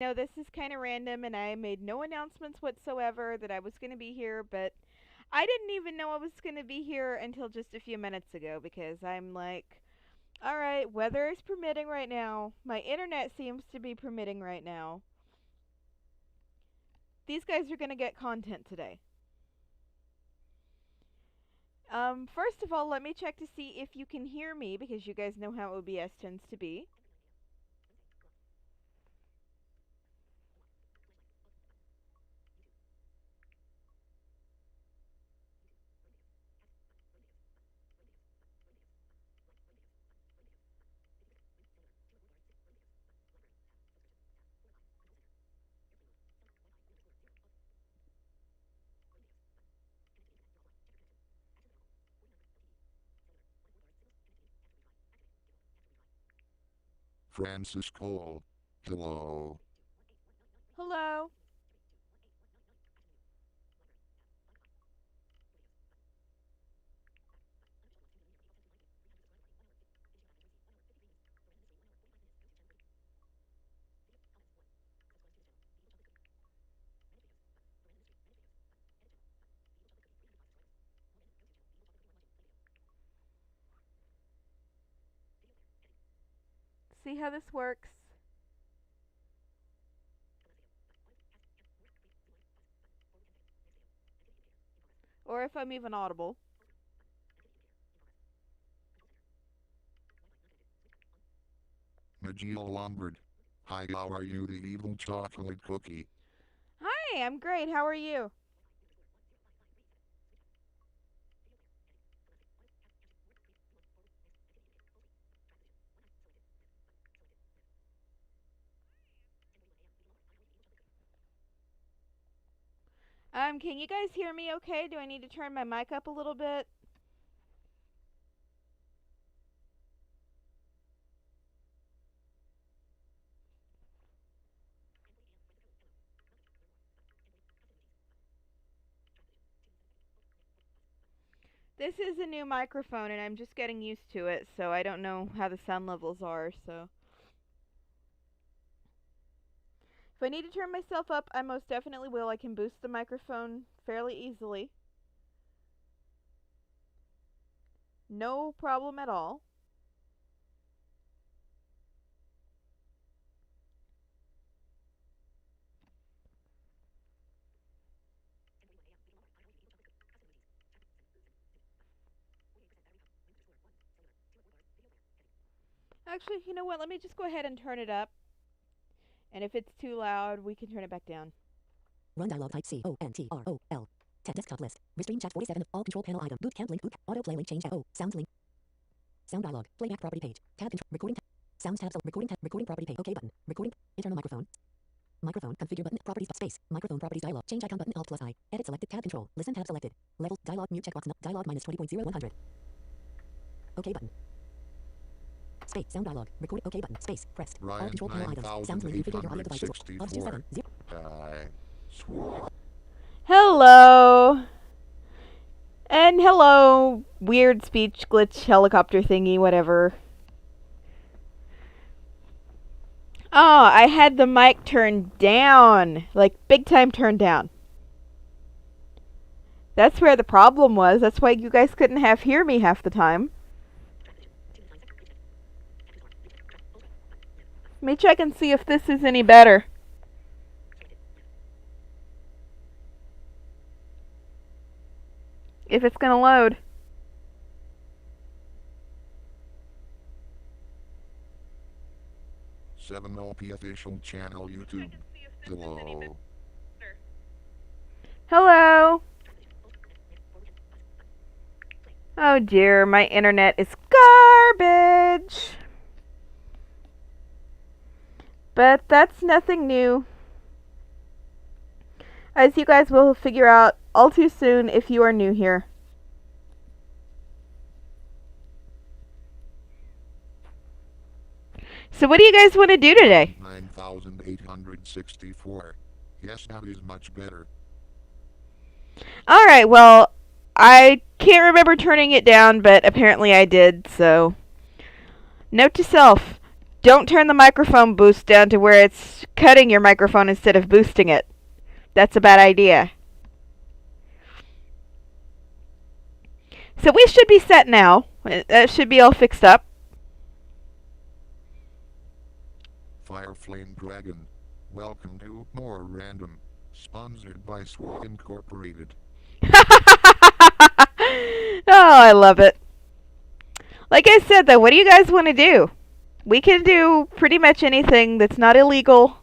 No, this is kind of random, and I made no announcements whatsoever that I was going to be here, but I didn't even know I was going to be here until just a few minutes ago because I'm like, alright, weather is permitting right now. My internet seems to be permitting right now. These guys are going to get content today. First of all, let me check to see if you can hear me because you guys know how OBS tends to be. Francis Cole. Hello. Hello. See how this works? Or if I'm even audible. Majil Lombard. Hi, how are you, the evil chocolate cookie? Hi, I'm great. How are you? Can you guys hear me okay? Do I need to turn my mic up a little bit? This is a new microphone and I'm just getting used to it, so I don't know how the sound levels are, so. If I need to turn myself up, I most definitely will. I can boost the microphone fairly easily. No problem at all. Actually, you know what? Let me just go ahead and turn it up. And if it's too loud, we can turn it back down. Run dialog type CONTROL. Desktop list. Restream chat 47. All control panel item. Boot camp link. Boot. Autoplay link change. O. Sound link. Sound dialog. Playback property page. Tab control. Recording tab. Sounds tab. Recording tab. Recording property page. OK button. Recording. Internal microphone. Microphone. Configure button. Properties. Space. Microphone properties dialog. Change icon button. Alt plus I. Edit selected. Tab control. Listen tab selected. Level. Dialog. Mute checkbox. Dialog minus 20.0100. OK button. Space. Sound dialog. Record. OK button. Space. Pressed. All Ryan control panel items. Sounds link. Configure your audio devices. Odds 9864. 27. 0. Hi. Swore. Hello! And hello, weird speech glitch helicopter thingy, whatever. Oh, I had the mic turned down. Like, big time turned down. That's where the problem was. That's why you guys couldn't hear me half the time. Let me check and see if this is any better. If it's gonna load. 7OP official channel YouTube. Hello. Hello. Oh dear, my internet is garbage. But that's nothing new. As you guys will figure out all too soon if you are new here. So what do you guys want to do today? 9864. Yes, that is much better. Alright, well, I can't remember turning it down, but apparently I did, so. Note to self, Don't turn the microphone boost down to where it's cutting your microphone instead of boosting it. That's a bad idea. So we should be set now. That should be all fixed up. Fireflame Dragon. Welcome to More Random. Sponsored by Swag Incorporated. Oh, I love it. Like I said, though, what do you guys want to do? We can do pretty much anything that's not illegal.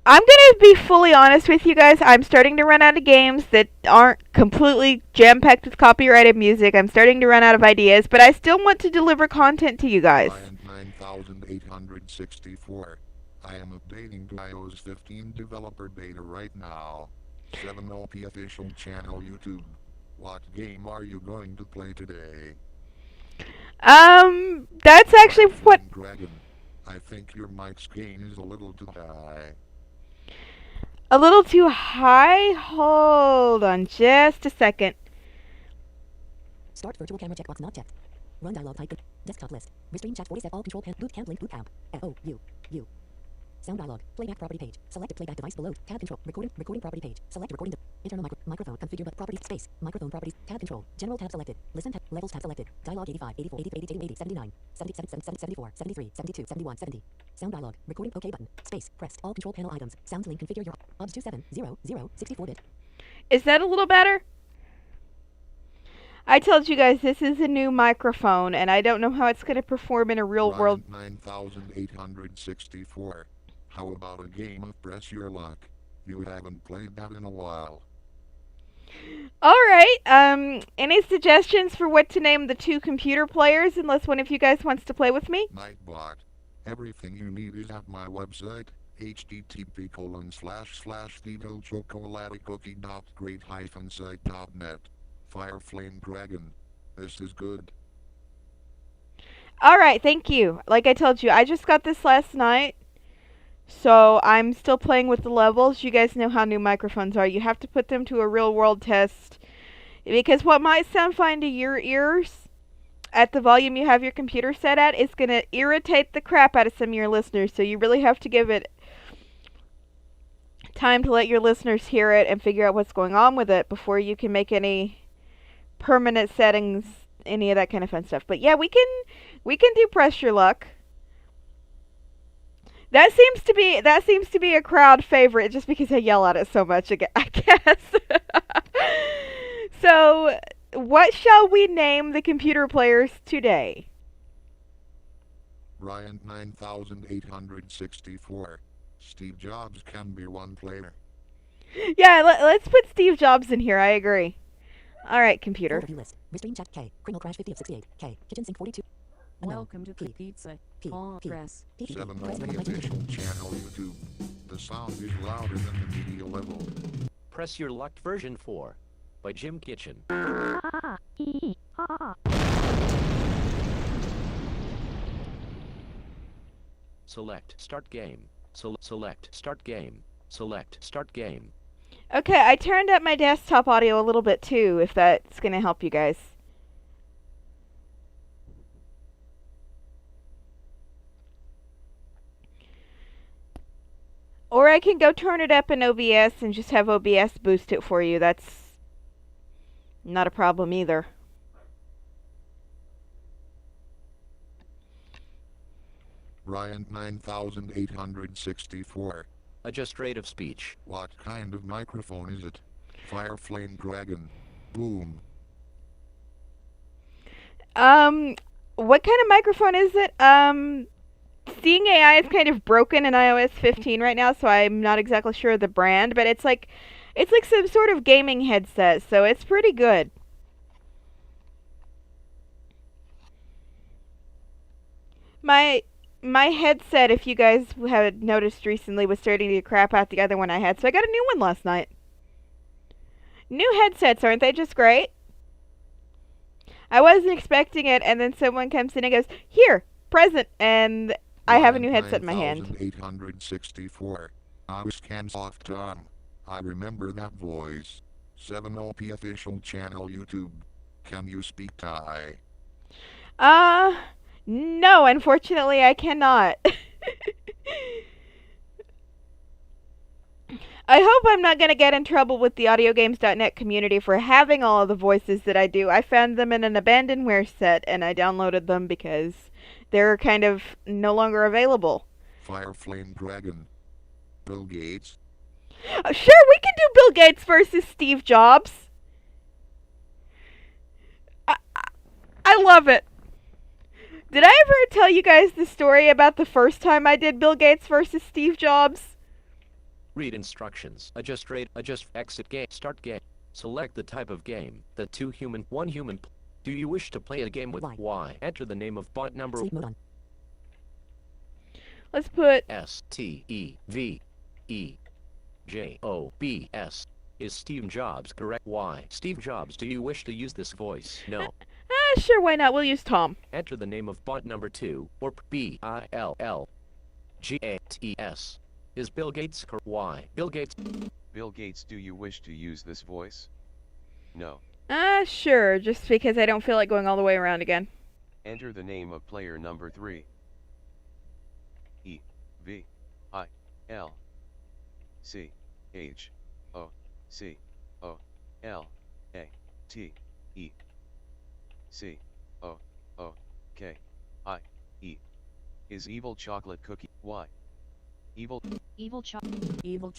I'm gonna be fully honest with you guys. I'm starting to run out of games that aren't completely jam-packed with copyrighted music. I'm starting to run out of ideas, but I still want to deliver content to you guys. Client 9864. I am updating to iOS 15 developer beta right now. 7OP official channel YouTube. What game are you going to play today? That's actually what... Fireflame Dragon. I think your mic's gain is a little too high. A little too high? Hold on just a second. Start virtual camera checkbox not checked. Run dialog type. Desktop list. Restream chat 47 all control panel. Boot camp link boot camp. O U U. Sound dialog. Playback property page. Select playback device below. Tab control. Recording property page. Select recording. Internal microphone configure but properties space. Microphone properties. Tab control. General tab selected. Listen tab. Levels tab selected. Dialog 85, 84, 88, 80, 79, 77, 74, 73, 72, 71, 70. Sound dialog. Recording OK button. Space. Pressed. All control panel items. Sounds link configure your OBS 2700 64-bit. Is that a little better? I told you guys this is a new microphone, and I don't know how it's going to perform in a real world. 9864. How about a game of Press Your Luck? You haven't played that in a while. Alright, any suggestions for what to name the two computer players, unless one of you guys wants to play with me? Nightbot. Everything you need is at my website, http://thechocolaticookie.great-site.net. Fireflame Dragon. This is good. Alright, thank you. Like I told you, I just got this last night, so I'm still playing with the levels. You guys know how new microphones are. You have to put them to a real world test, because what might sound fine to your ears at the volume you have your computer set at is going to irritate the crap out of some of your listeners, so you really have to give it time to let your listeners hear it and figure out what's going on with it before you can make any permanent settings, any of that kind of fun stuff. But yeah, we can do Press Your Luck. That seems to be a crowd favorite just because I yell at it so much, I guess. So, what shall we name the computer players today? Ryan 9864. Steve Jobs can be one player. Yeah, let's put Steve Jobs in here. I agree. All right, computer. Overview list. Restream chat K. Criminal crash 50 of 68. K. Kitchen sink 42. Welcome to the pizza. All press. 7OP official channel YouTube. The sound is louder than the media level. Press Your Luck version 4 by Jim Kitchen. Select Start Game. Select Start Game. Select Start Game. Okay, I turned up my desktop audio a little bit too, if that's going to help you guys. Or I can go turn it up in OBS and just have OBS boost it for you. That's not a problem either. Ryan 9864. Adjust rate of speech. What kind of microphone is it? Fireflame Dragon. Boom. What kind of microphone is it? Seeing AI is kind of broken in iOS 15 right now, so I'm not exactly sure of the brand, but it's like some sort of gaming headset, so it's pretty good. My headset, if you guys had noticed recently, was starting to crap out the other one I had, so I got a new one last night. New headsets, aren't they just great? I wasn't expecting it, and then someone comes in and goes, "Here, present," and I have a new headset in my hand. 9864. I was Scansoft Tom. I remember that voice. 7OP official channel YouTube. Can you speak Thai? No, unfortunately I cannot. I hope I'm not going to get in trouble with the audiogames.net community for having all of the voices that I do. I found them in an abandonware set and I downloaded them because they're kind of no longer available. Fireflame Dragon. Bill Gates. Sure, we can do Bill Gates versus Steve Jobs. I love it. Did I ever tell you guys the story about the first time I did Bill Gates versus Steve Jobs? Read instructions. Adjust exit game. Start game. Select the type of game. The 2 human, 1 human. Do you wish to play a game with Y? Enter the name of bot number. Sleep mode on. Let's put STEVEJOBS. Is Steve Jobs correct? Y. Steve Jobs, do you wish to use this voice? No. Sure, why not? We'll use Tom. Enter the name of bot number 2, or BILLGATES. Is Bill Gates correct? Y. Bill Gates. Bill Gates, do you wish to use this voice? No. Sure, just because I don't feel like going all the way around again. Enter the name of player number 3. EVICHOCOCE. Is evil chocolate cookie. Y. Evil chocolate. Evil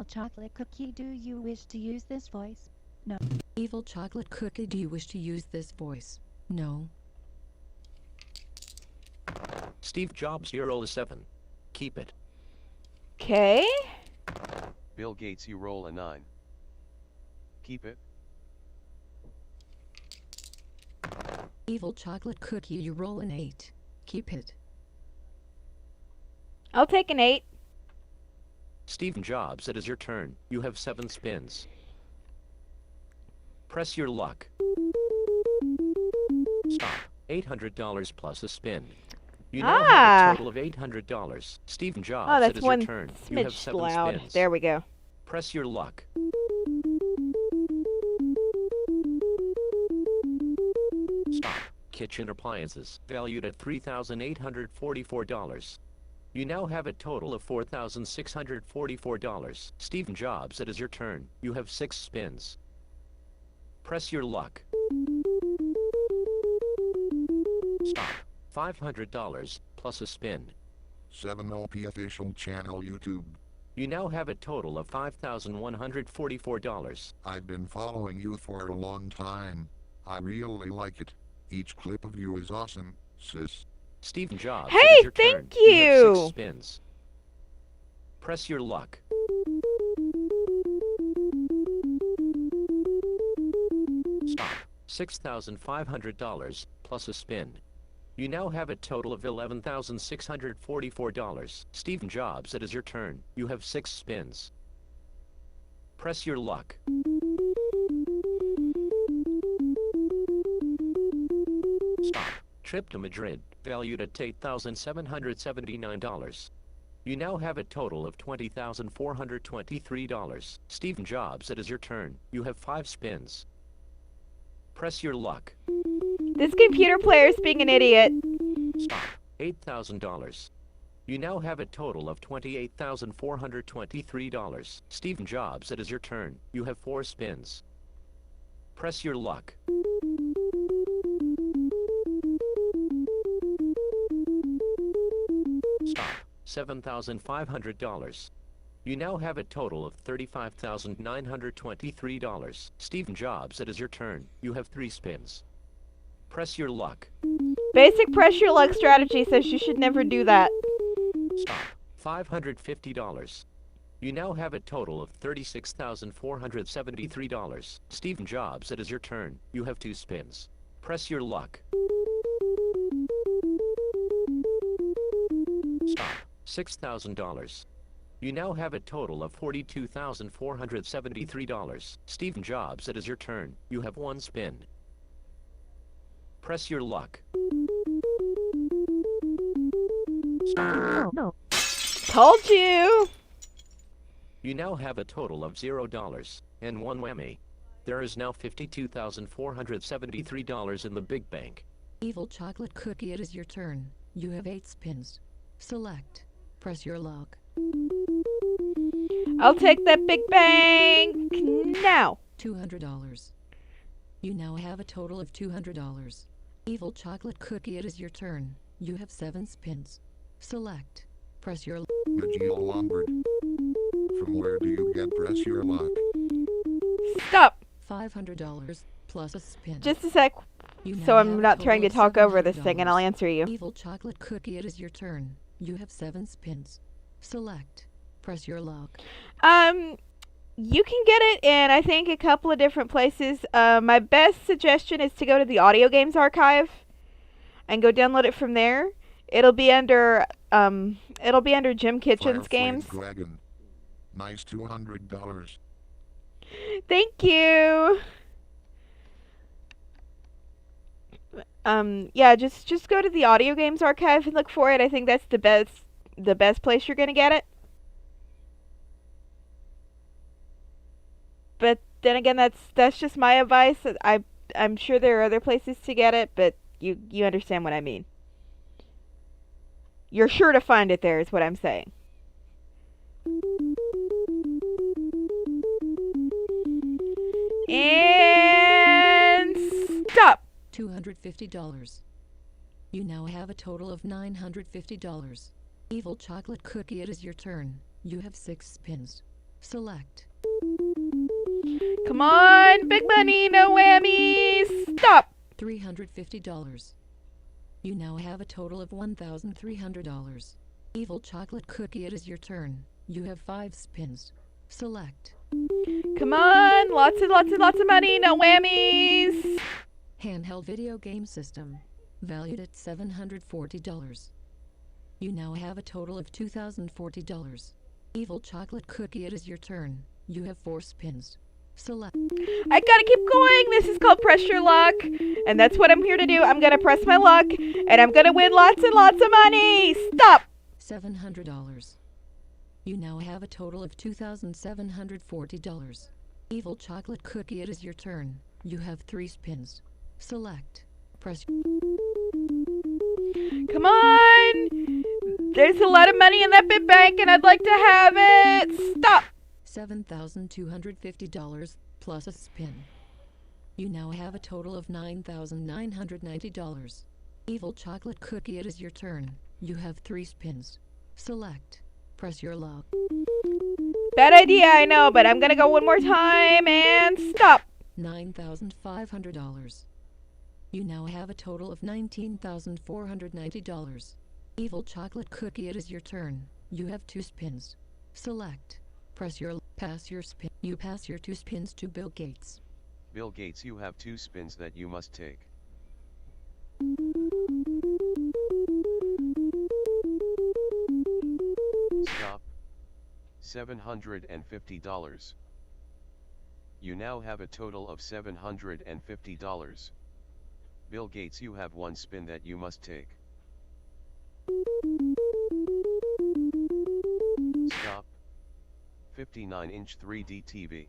chocolate cookie, do you wish to use this voice? No. Evil chocolate cookie, do you wish to use this voice? No. Steve Jobs, your roll is 7. Keep it. Okay. Bill Gates, you roll a 9. Keep it. Evil chocolate cookie, you roll an 8. Keep it. I'll take an 8. Steve Jobs, it is your turn. You have 7 spins. Press your luck. Stop. $800 plus a spin. You now have a total of $800. Steve Jobs, Oh, it that's is one your turn. You have smidge 7 loud. spins. There we go. Press your luck. Stop. Kitchen appliances, valued at $3,844. You now have a total of $4,644. Steve Jobs, it is your turn. You have 6 spins. Press your luck. Stop. $500 plus a spin. 7OP official channel YouTube. You now have a total of $5,144. I've been following you for a long time. I really like it. Each clip of you is awesome, sis. Steve Jobs, Hey, it is your thank turn. You have 6 you. spins. Press your luck. Stop. $6,500 plus a spin. You now have a total of $11,644. Steve Jobs, it is your turn. You have 6 spins. Press your luck. Stop. Trip to Madrid, valued at $8,779. You now have a total of $20,423. Steve Jobs, it is your turn. You have 5 spins. Press your luck. This computer player's being an idiot. Stop. $8,000. You now have a total of $28,423. Steve Jobs, it is your turn. You have 4 spins. Press your luck. Stop. $7,500. You now have a total of $35,923. Steve Jobs, it is your turn. You have 3 spins. Press your luck. Basic pressure luck strategy says you should never do that. Stop. $550. You now have a total of $36,473. Steve Jobs, it is your turn. You have 2 spins. Press your luck. Stop. $6,000. You now have a total of $42,473. Steve Jobs, it is your turn. You have 1 spin. Press your luck. Stop. No. Told you. You now have a total of $0 and 1 whammy. There is now $52,473 in the big bank. Evil chocolate cookie, it is your turn. You have 8 spins. Select. Press your luck. I'll take that big bank now. $200. You now have a total of $200. Evil chocolate cookie, it is your turn. You have 7 spins. Select. Press your luck. Magil Lombard. From where do you get press your luck? Stop. $500 plus a spin. Just a sec. You So now I'm have a not total trying to of talk over this thing, and I'll $700. answer you. Evil chocolate cookie, it is your turn. You have 7 spins. Select. Press your luck. You can get it in, I think, a couple of different places. My best suggestion is to go to the Audio Games Archive and go download it from there. It'll be under Jim Kitchen's Firefly games. Dragon. Nice $200. Thank you. Yeah, just go to the Audio Games Archive and look for it. I think that's the best place you're gonna get it. But then again, that's just my advice. I'm sure there are other places to get it, but you understand what I mean. You're sure to find it there, is what I'm saying. And stop. $250. You now have a total of $950. Evil chocolate cookie, it is your turn. You have 6 spins. Select. Come on, big money, no whammies. Stop. $350. You now have a total of $1,300. Evil chocolate cookie, it is your turn. You have 5 spins. Select. Come on, lots and lots and lots of money, no whammies. Handheld video game system. Valued at $740. You now have a total of $2,040. Evil chocolate cookie, it is your turn. You have 4 spins. Select. I gotta keep going. This is called Press Your Luck. And that's what I'm here to do. I'm gonna press my luck. And I'm gonna win lots and lots of money. Stop. $700. You now have a total of $2,740. Evil chocolate cookie, it is your turn. You have 3 spins. Select. Press. Come on. There's a lot of money in that big bank and I'd like to have it. Stop. $7,250 plus a spin. You now have a total of $9,990. Evil chocolate cookie, it is your turn. You have 3 spins. Select. Press your luck. Bad idea, I know, but I'm gonna go one more time and stop. $9,500. You now have a total of $19,490. Evil chocolate cookie, it is your turn. You have 2 spins. Select. Press your pass your spin. You pass your 2 spins to Bill Gates. Bill Gates, you have 2 spins that you must take. Stop. $750. You now have a total of $750. Bill Gates, you have 1 spin that you must take. Stop. 59-inch 3D TV.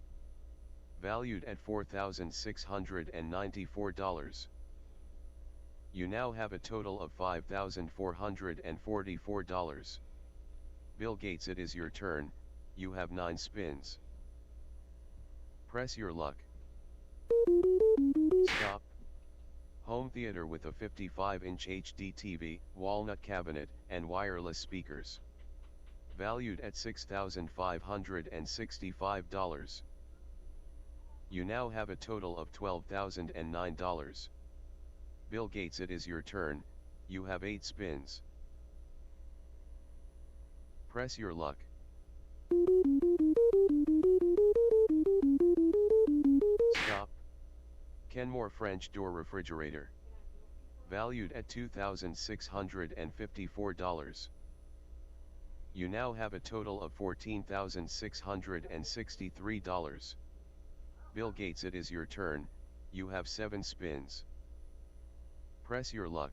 Valued at $4,694. You now have a total of $5,444. Bill Gates, it is your turn. You have 9 spins. Press your luck. Stop. Home theater with a 55-inch HD TV, walnut cabinet, and wireless speakers. Valued at $6,565. You now have a total of $12,009. Bill Gates, it is your turn. You have 8 spins. Press your luck. Stop. Kenmore French door refrigerator. Valued at $2,654. You now have a total of $14,663. Bill Gates, it is your turn. You have 7 spins. Press your luck.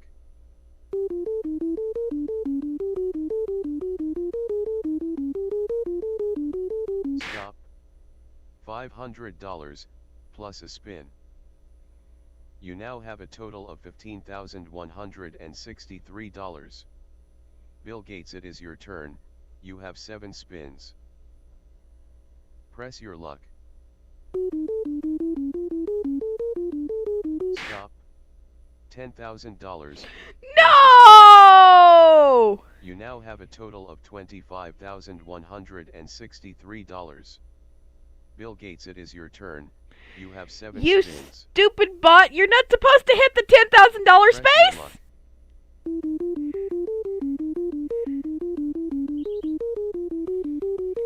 Stop. $500 plus a spin. You now have a total of $15,163. Bill Gates, it is your turn, you have 7 spins. Press your luck. Stop. $10,000. No! You now have a total of $25,163. Bill Gates, it is your turn, you have 7 You spins. stupid bot! You're not supposed to hit the $10,000 Press your space! luck.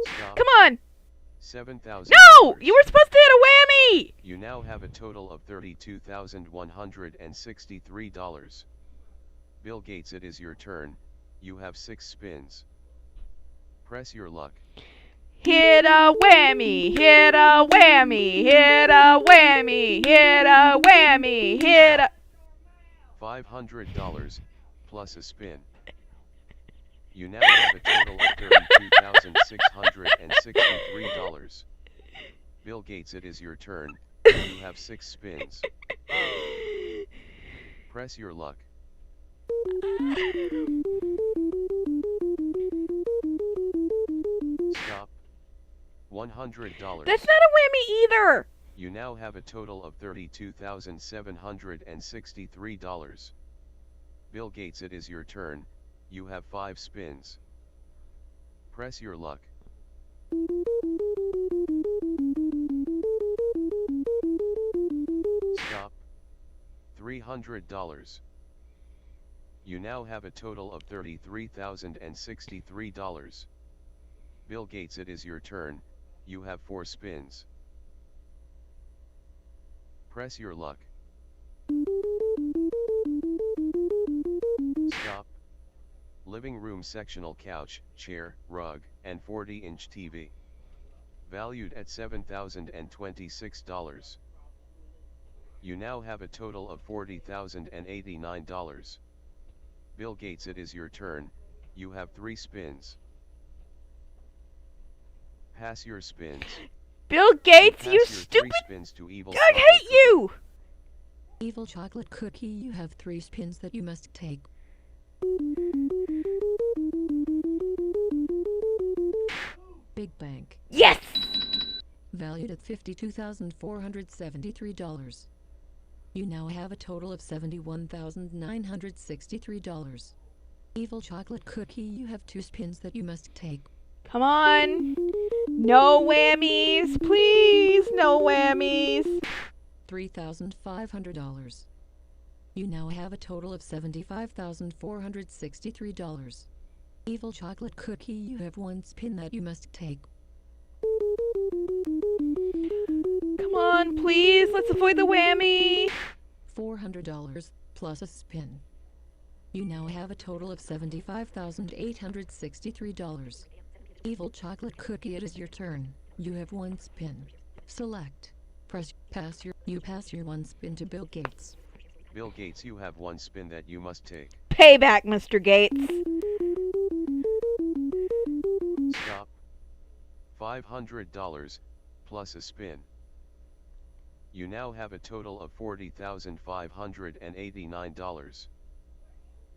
Stop. Come on! 7,000. No! You were supposed to hit a whammy! You now have a total of $32,163. Bill Gates, it is your turn, you have 6 spins. Press your luck. Hit a whammy! Hit a whammy! Hit a whammy! Hit a whammy! Hit a... $500 plus a spin. You now have a total of $32,663. Bill Gates, it is your turn, you have 6 spins. Press your luck. Stop. $100. That's not a whammy either! You now have a total of $32,763. Bill Gates, it is your turn, you have 5 spins. Press your luck. Stop. $300. You now have a total of $33,063. Bill Gates, it is your turn, you have 4 spins. Press your luck. Stop. Living room sectional couch, chair, rug, and 40-inch TV. Valued at $7,026. You now have a total of $40,089. Bill Gates, it is your turn, you have 3 spins. Pass your spins. Bill Gates, Pass you your stupid... 3 spins to Evil I Chocolate hate Cookie. you! Evil chocolate cookie, you have 3 spins that you must take. Big Bank, Yes! valued at $52,473. You now have a total of $71,963. Evil chocolate cookie, you have 2 spins that you must take. Come on! No whammies! Please, no whammies! $3,500. You now have a total of $75,463. Evil chocolate cookie, you have 1 spin that you must take. Come on, please, let's avoid the whammy! $400 plus a spin. You now have a total of $75,863. Evil chocolate cookie, it is your turn. You have 1 spin. Select. Pass your 1 spin to Bill Gates. Bill Gates, you have 1 spin that you must take. Payback, Mr. Gates! Stop. $500 plus a spin. You now have a total of $40,589.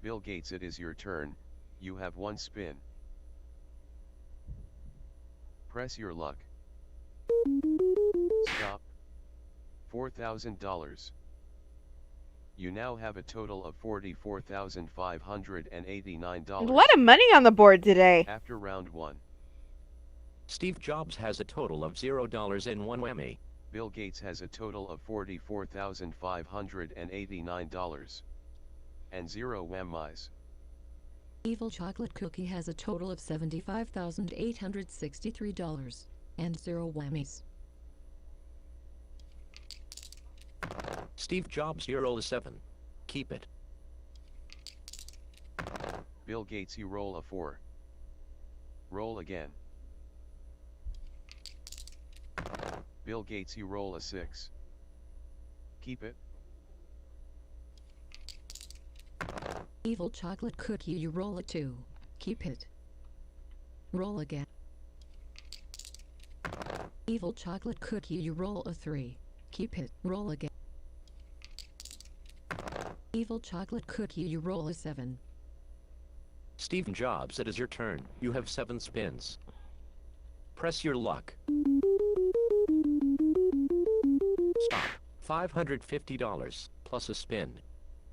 Bill Gates, it is your turn, you have 1 spin. Press your luck. Stop. $4,000. You now have a total of $44,589. A lot of money on the board today. After round 1. Steve Jobs has a total of $0 in 1 whammy. Bill Gates has a total of $44,589. And 0 whammies. Evil chocolate cookie has a total of $75,863. And 0 whammies. Steve Jobs, you roll a 7. Keep it. Bill Gates, you roll a 4. Roll again. Bill Gates, you roll a 6. Keep it. Evil chocolate cookie, you roll a 2. Keep it. Roll again. Evil chocolate cookie, you roll a 3. Keep it. Roll again. Evil chocolate cookie, you roll a 7. Stephen Jobs, it is your turn. You have 7 spins. Press your luck. Stop. $550 plus a spin.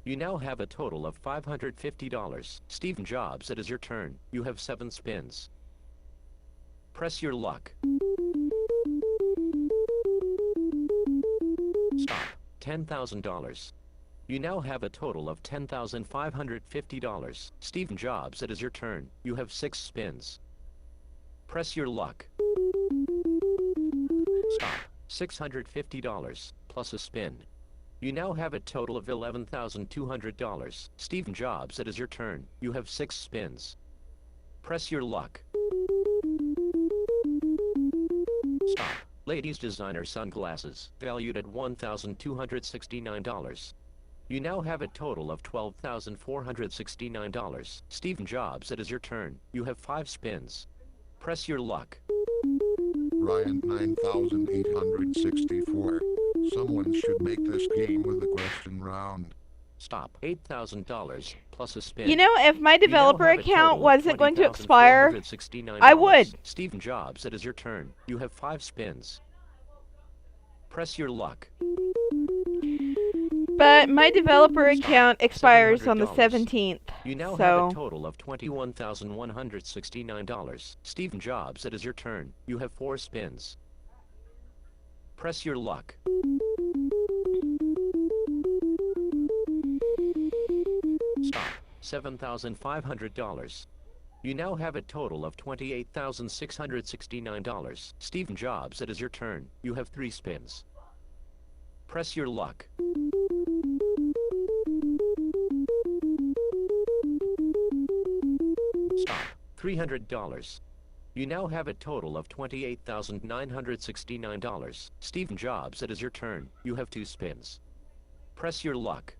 You now have a total of $550. Stephen Jobs, it is your turn. You have 7 spins. Press your luck. Stop. $10,000. You now have a total of $10,550. Stephen Jobs, it is your turn. You have 6 spins. Press your luck. Stop. $650 plus a spin. You now have a total of $11,200. Stephen Jobs, it is your turn. You have 6 spins. Press your luck. Stop. Ladies designer sunglasses, valued at $1,269. You now have a total of $12,469. Stephen Jobs, it is your turn. You have 5 spins. Press your luck. Ryan 9864. Someone should make this game with a question round. Stop. $8,000 plus a spin. You know, if my You now developer have a account total of wasn't going to expire, $20,469. I would. Stephen Jobs, it is your turn. You have 5 spins. Press your luck. but my developer account expires on the $700. 17th. You now have So, a total of $21,169. Stephen Jobs, it is your turn. You have 4 spins. Press your luck. Stop. $7,500. You now have a total of $28,669. Stephen Jobs, it is your turn. You have 3 spins. Press your luck. Stop. $300. You now have a total of $28,969. Stephen Jobs, it is your turn. You have 2 spins. Press your luck.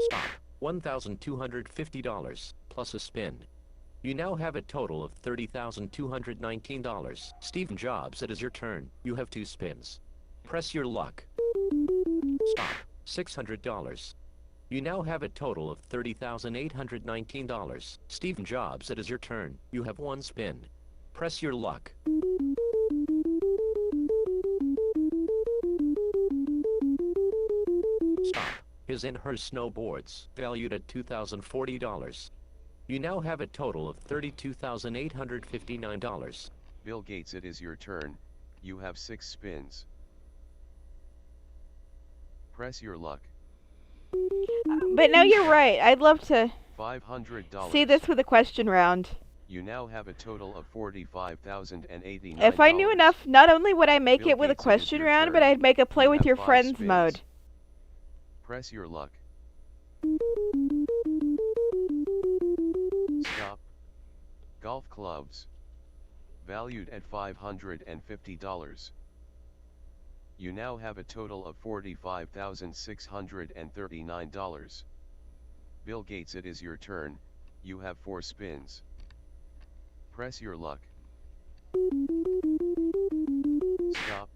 Stop. $1,250 plus a spin. You now have a total of $30,219. Stephen Jobs, it is your turn. You have 2 spins. Press your luck. Stop. $600. You now have a total of $30,819. Stephen Jobs, it is your turn. You have 1 spin. Press your luck. Stop. His and her snowboards, valued at $2,040. You now have a total of $32,859. Bill Gates, it is your turn. You have 6 spins. Press your luck. but no, you're right. I'd love to $500. see this with a question round. You now have a total of $45,089. If I knew enough, not only would I make Bill it with a Gates, it is question your round, turn. but I'd make a play You with have your 5 friends spins. mode. Press your luck. Stop. Golf clubs. Valued at $550. You now have a total of $45,639. Bill Gates, it is your turn. You have 4 spins. Press your luck. Stop.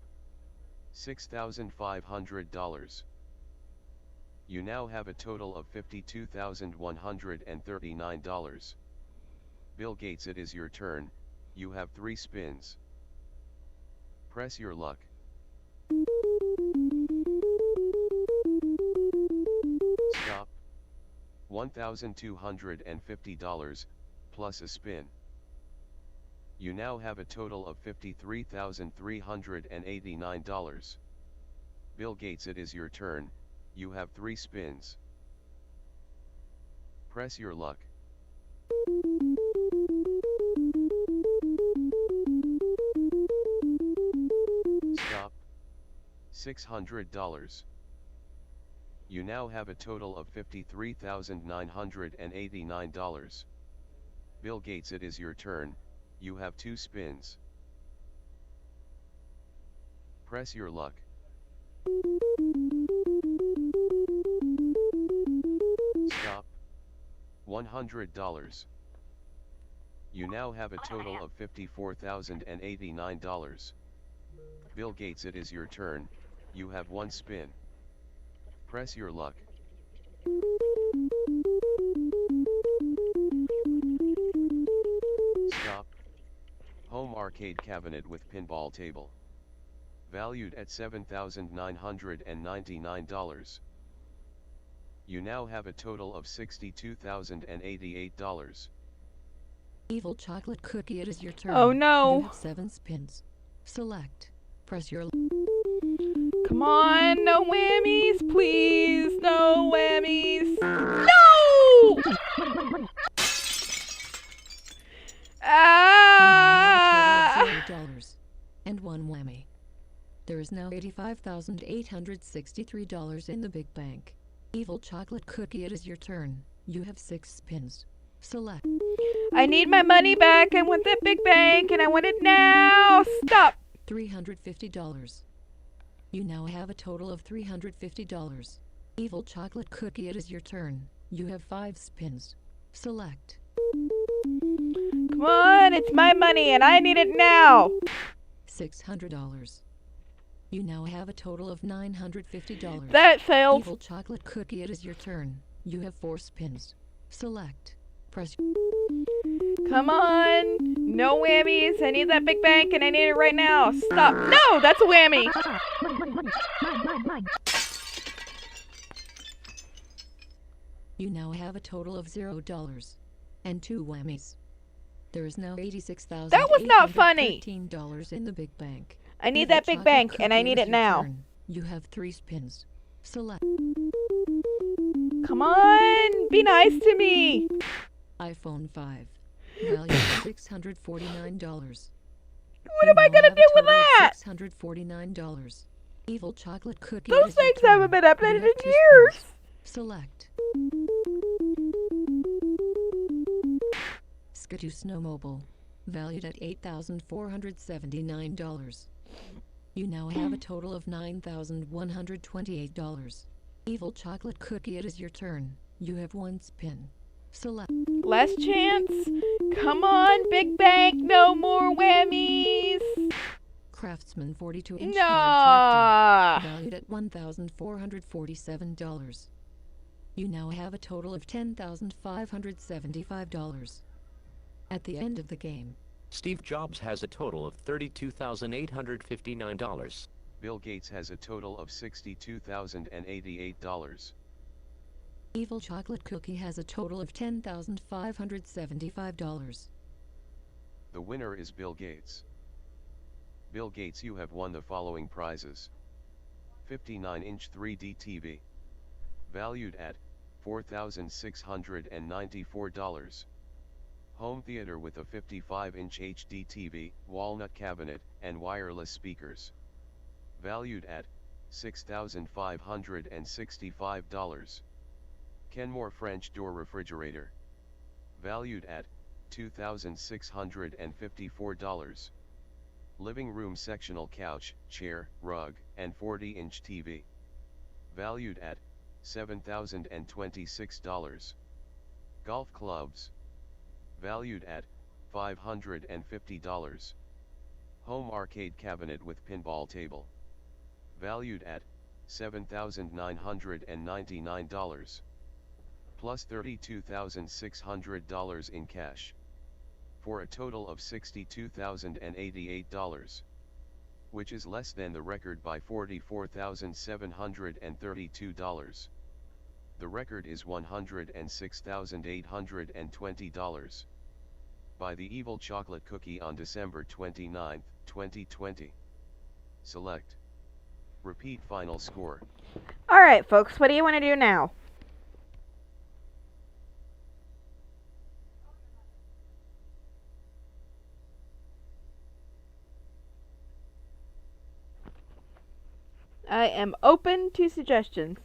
$6,500. You now have a total of $52,139. Bill Gates, it is your turn. You have 3 spins. Press your luck. Stop. $1,250 plus a spin. You now have a total of $53,389. Bill Gates, it is your turn. You have 3 spins. Press your luck. Stop. $600. You now have a total of $53,989. Bill Gates, it is your turn. You have 2 spins. Press your luck. Stop. $100. You now have a total of $54,089. Bill Gates, it is your turn. You have 1 spin. Press your luck. Stop. Home arcade cabinet with pinball table. Valued at $7,999. You now have a total of $62,088. Evil chocolate cookie, it is your turn. Oh no. You have 7 spins. Select. Press your Come on, no whammies, please. No whammies. No! Ah! $0 and 1 whammy. There is now $85,863 in the big bank. Evil chocolate cookie, it is your turn. You have 6 spins. Select. I need my money back. I want that big bank and I want it now. Stop. $350. You now have a total of $350. Evil chocolate cookie, it is your turn. You have 5 spins. Select. Come on, it's my money and I need it now. $600. You now have a total of $950. That failed. Evil chocolate cookie, it is your turn. You have 4 spins. Select. Press. Come on. No whammies. I need that big bank and I need it right now. Stop. No, that's a whammy. You now have a total of $0 and 2 whammies. There is now $86,813 That was not funny. in the big bank. I need Evil that big chocolate bank and I cookie, need is it your now. turn. You have 3 spins. Select. Come on. Be nice to me. iPhone 5. Value of $649. What am I going to do with that? $649. Evil chocolate cookie. Those is your things haven't turn. been You updated have in 2 years. spins. Select. Skidoo Snowmobile. Valued at $8,479. You now have a total of $9,128. Evil chocolate cookie, it is your turn. You have 1 spin. Select. Last chance. Come on, big bank. No more whammies. Craftsman 42-inch No. hard tractor. Valued at $1,447. You now have a total of $10,575. At the end of the game, Steve Jobs has a total of $32,859. Bill Gates has a total of $62,088. Evil chocolate cookie has a total of $10,575. The winner is Bill Gates. Bill Gates, you have won the following prizes. 59-inch 3D TV. Valued at $4,694. Home theater with a 55-inch HD TV, walnut cabinet, and wireless speakers. Valued at $6,565. Kenmore French door refrigerator. Valued at $2,654. Living room sectional couch, chair, rug, and 40-inch TV. Valued at $7,026. Golf clubs. Valued at $550. Home arcade cabinet with pinball table. Valued at $7,999. Plus $32,600 in cash. For a total of $62,088. Which is less than the record by $44,732. The record is $106,820. By the Evil Chocolate Cookie on December 29, 2020. Select. Repeat final score. Alright, folks, what do you want to do now? I am open to suggestions.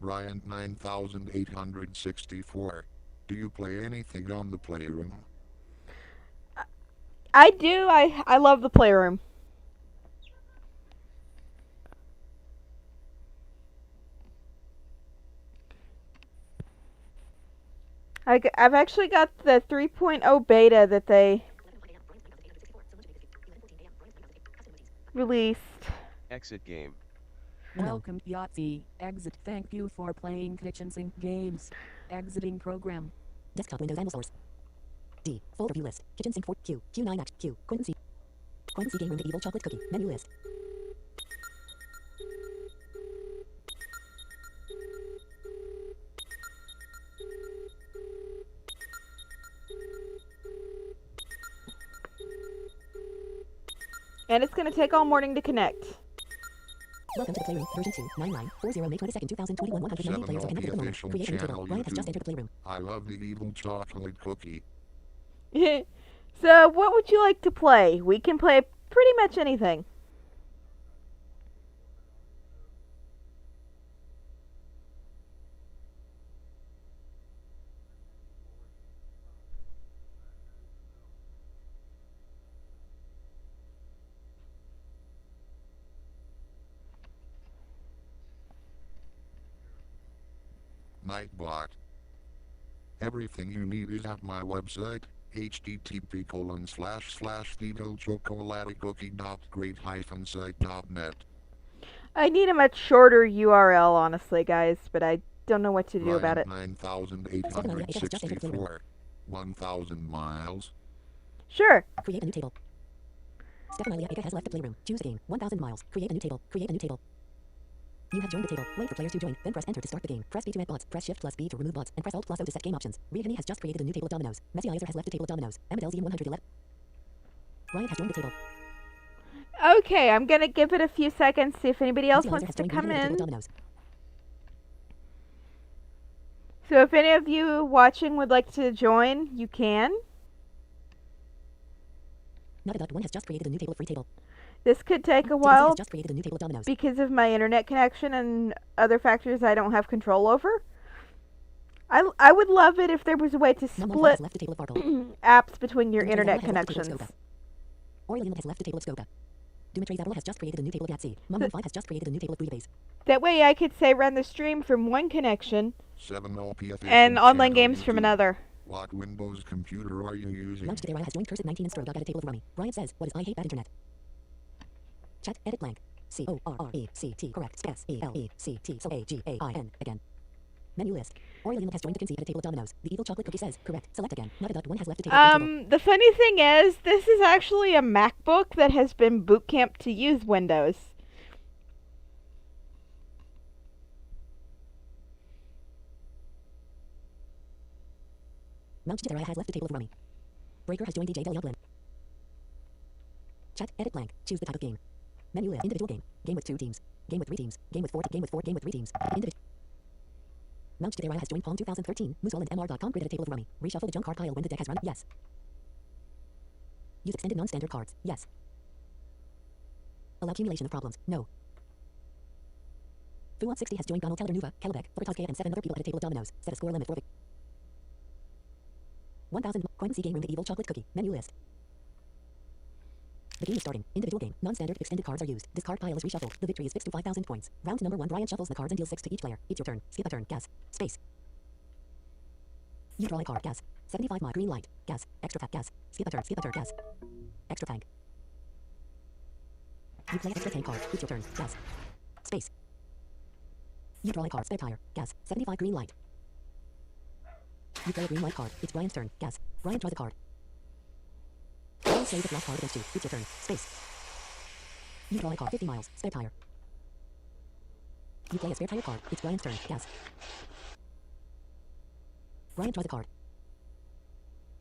Ryan 9864. Do you play anything on the Playroom? I do. I love the Playroom. I've actually got the 3.0 beta that they released. Exit game. Welcome Yahtzee. Exit. Thank you for playing Kitchen Sink games. Exiting program. Desktop Windows Animal Source. D. Folder view list. Kitchen Sink 4. Q. Q9 Act. Q. Quentin C. Quentin C. Game Room. The Evil Chocolate Cookie. Menu list. And it's going to take all morning to connect. Welcome to the Playroom. Version 2.99.40 May 22nd, 2021. 190 players are available at the moment. Official Create a new table. channel Ryan has just YouTube. entered the Playroom. I love the Evil Chocolate Cookie. So, what would you like to play? We can play pretty much anything. Nightbot. Everything you need is at my website, http://evilchocolatecookie.great-site.net. I need a much shorter URL, honestly, guys, but I don't know what to do about it. 9864. 1,000 miles. Sure. Create a new table. Stephanie Aika has left the Playroom. Choose a game. 1,000 miles. Create a new table. Create a new table. You have joined the table. Wait for players to join. Then press enter to start the game. Press B to add bots. Press Shift plus B to remove bots. And press Alt plus O to set game options. Rihani has just created a new table of dominoes. Messi Iser has left the table of dominoes. Amadelzian 111. Ryan has joined the table. Okay, I'm gonna give it a few seconds, see if anybody else Messi Iser wants has to joined come Rihani table in. of dominoes. So if any of you watching would like to join, you can. Nada.1 has just created a new table of free table. This could take a Daisy while has just created a new table of dominoes. because of my internet connection and other factors I don't have control over. I would love it if there was a way to Mum split has left the table of Farkle. apps between your Dimitri internet Zavala has left the table of connections. Scopa. Orlin has left the table of Scopa. Dimitri Zavala has just created a new table of Yahtzee. Mum5 has just created a new table of Bouillabaisse. That way I could say run the stream from one connection 7OP official and online channel games from YouTube. another. What Windows computer are you using? Launch today. Ryan has joined Cursed 19 and Stroke at a table of Rummy. Ryan says, what is I hate bad internet? Chat, edit blank. C-O-R-R-E-C-T, correct. S-E-L-E-C-T, so A-G-A-I-N, again. Menu list. Orlin has joined the Kinsey at a table of dominoes. The Evil Chocolate Cookie says, correct. Select again. Nada.1 has left the table of free table. The funny thing is, this is actually a MacBook that has been bootcamped to use Windows. Mount Jitteraya has left the table of Rummy. Breaker has joined DJ Del Yoblin. Chat, edit blank. Choose the type of game. Menu list. Individual game. Game with 2 teams. Game with 3 teams. Game with 4. Game with 4. Game with 3 teams. Mount Jitteraya has joined Palm 2013. Musol and MR.com created a table of Rummy. Reshuffle the junk card pile when the deck has run. Yes. Use extended non-standard cards. Yes. Allow accumulation of problems. No. Fuant60 has joined Donald Tellernuva, Kellebeck, Fortowska, and 7 other people at a table of dominoes. Set a score limit for 1,000. Coin C game room. The Evil Chocolate Cookie. Menu list. The game is starting. Individual game. Non-standard extended cards are used. This card pile is reshuffled. The victory is fixed to 5,000 points. Round number 1. Brian shuffles the cards and deals 6 to each player. It's your turn. Skip a turn. Gas. Space. You draw a card. Gas. 75 my green light. Gas. Extra pack. Gas. Skip a turn. Skip a turn. Gas. Extra tank. You play extra tank card. It's your turn. Gas. Space. You draw a card. Spare tire. Gas. 75 green light. You play a green light card. It's Brian's turn. Gas. Brian draws a card. Brian slays the black card against you. It's your turn. Space. You draw a card. 50 miles. Spare tire. You play a spare tire card. It's Brian's turn. Gas. Brian draws a card.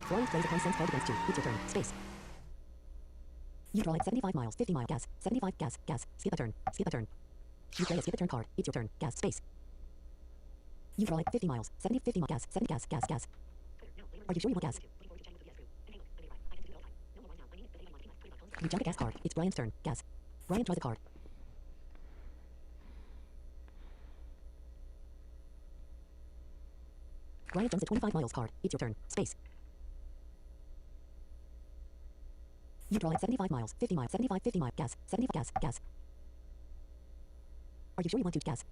Brian plays a consent card against you. It's your turn. Space. You draw like 75 miles. 50 mile. Gas. 75. Gas. Gas. Skip a turn. Skip a turn. You play a skip a turn card. It's your turn. Gas. Space. You draw like 50 miles. 70. 50 miles. Gas. 70. Gas. Gas. Gas. Are you sure you want gas? You jump a gas card. It's Brian's turn. Gas. Brian draws a card. Brian jumps at 25 miles card. It's your turn. Space. You draw at 75 miles, 50 miles, 75, 50 miles, gas, 75, gas. Are you sure you want to gas?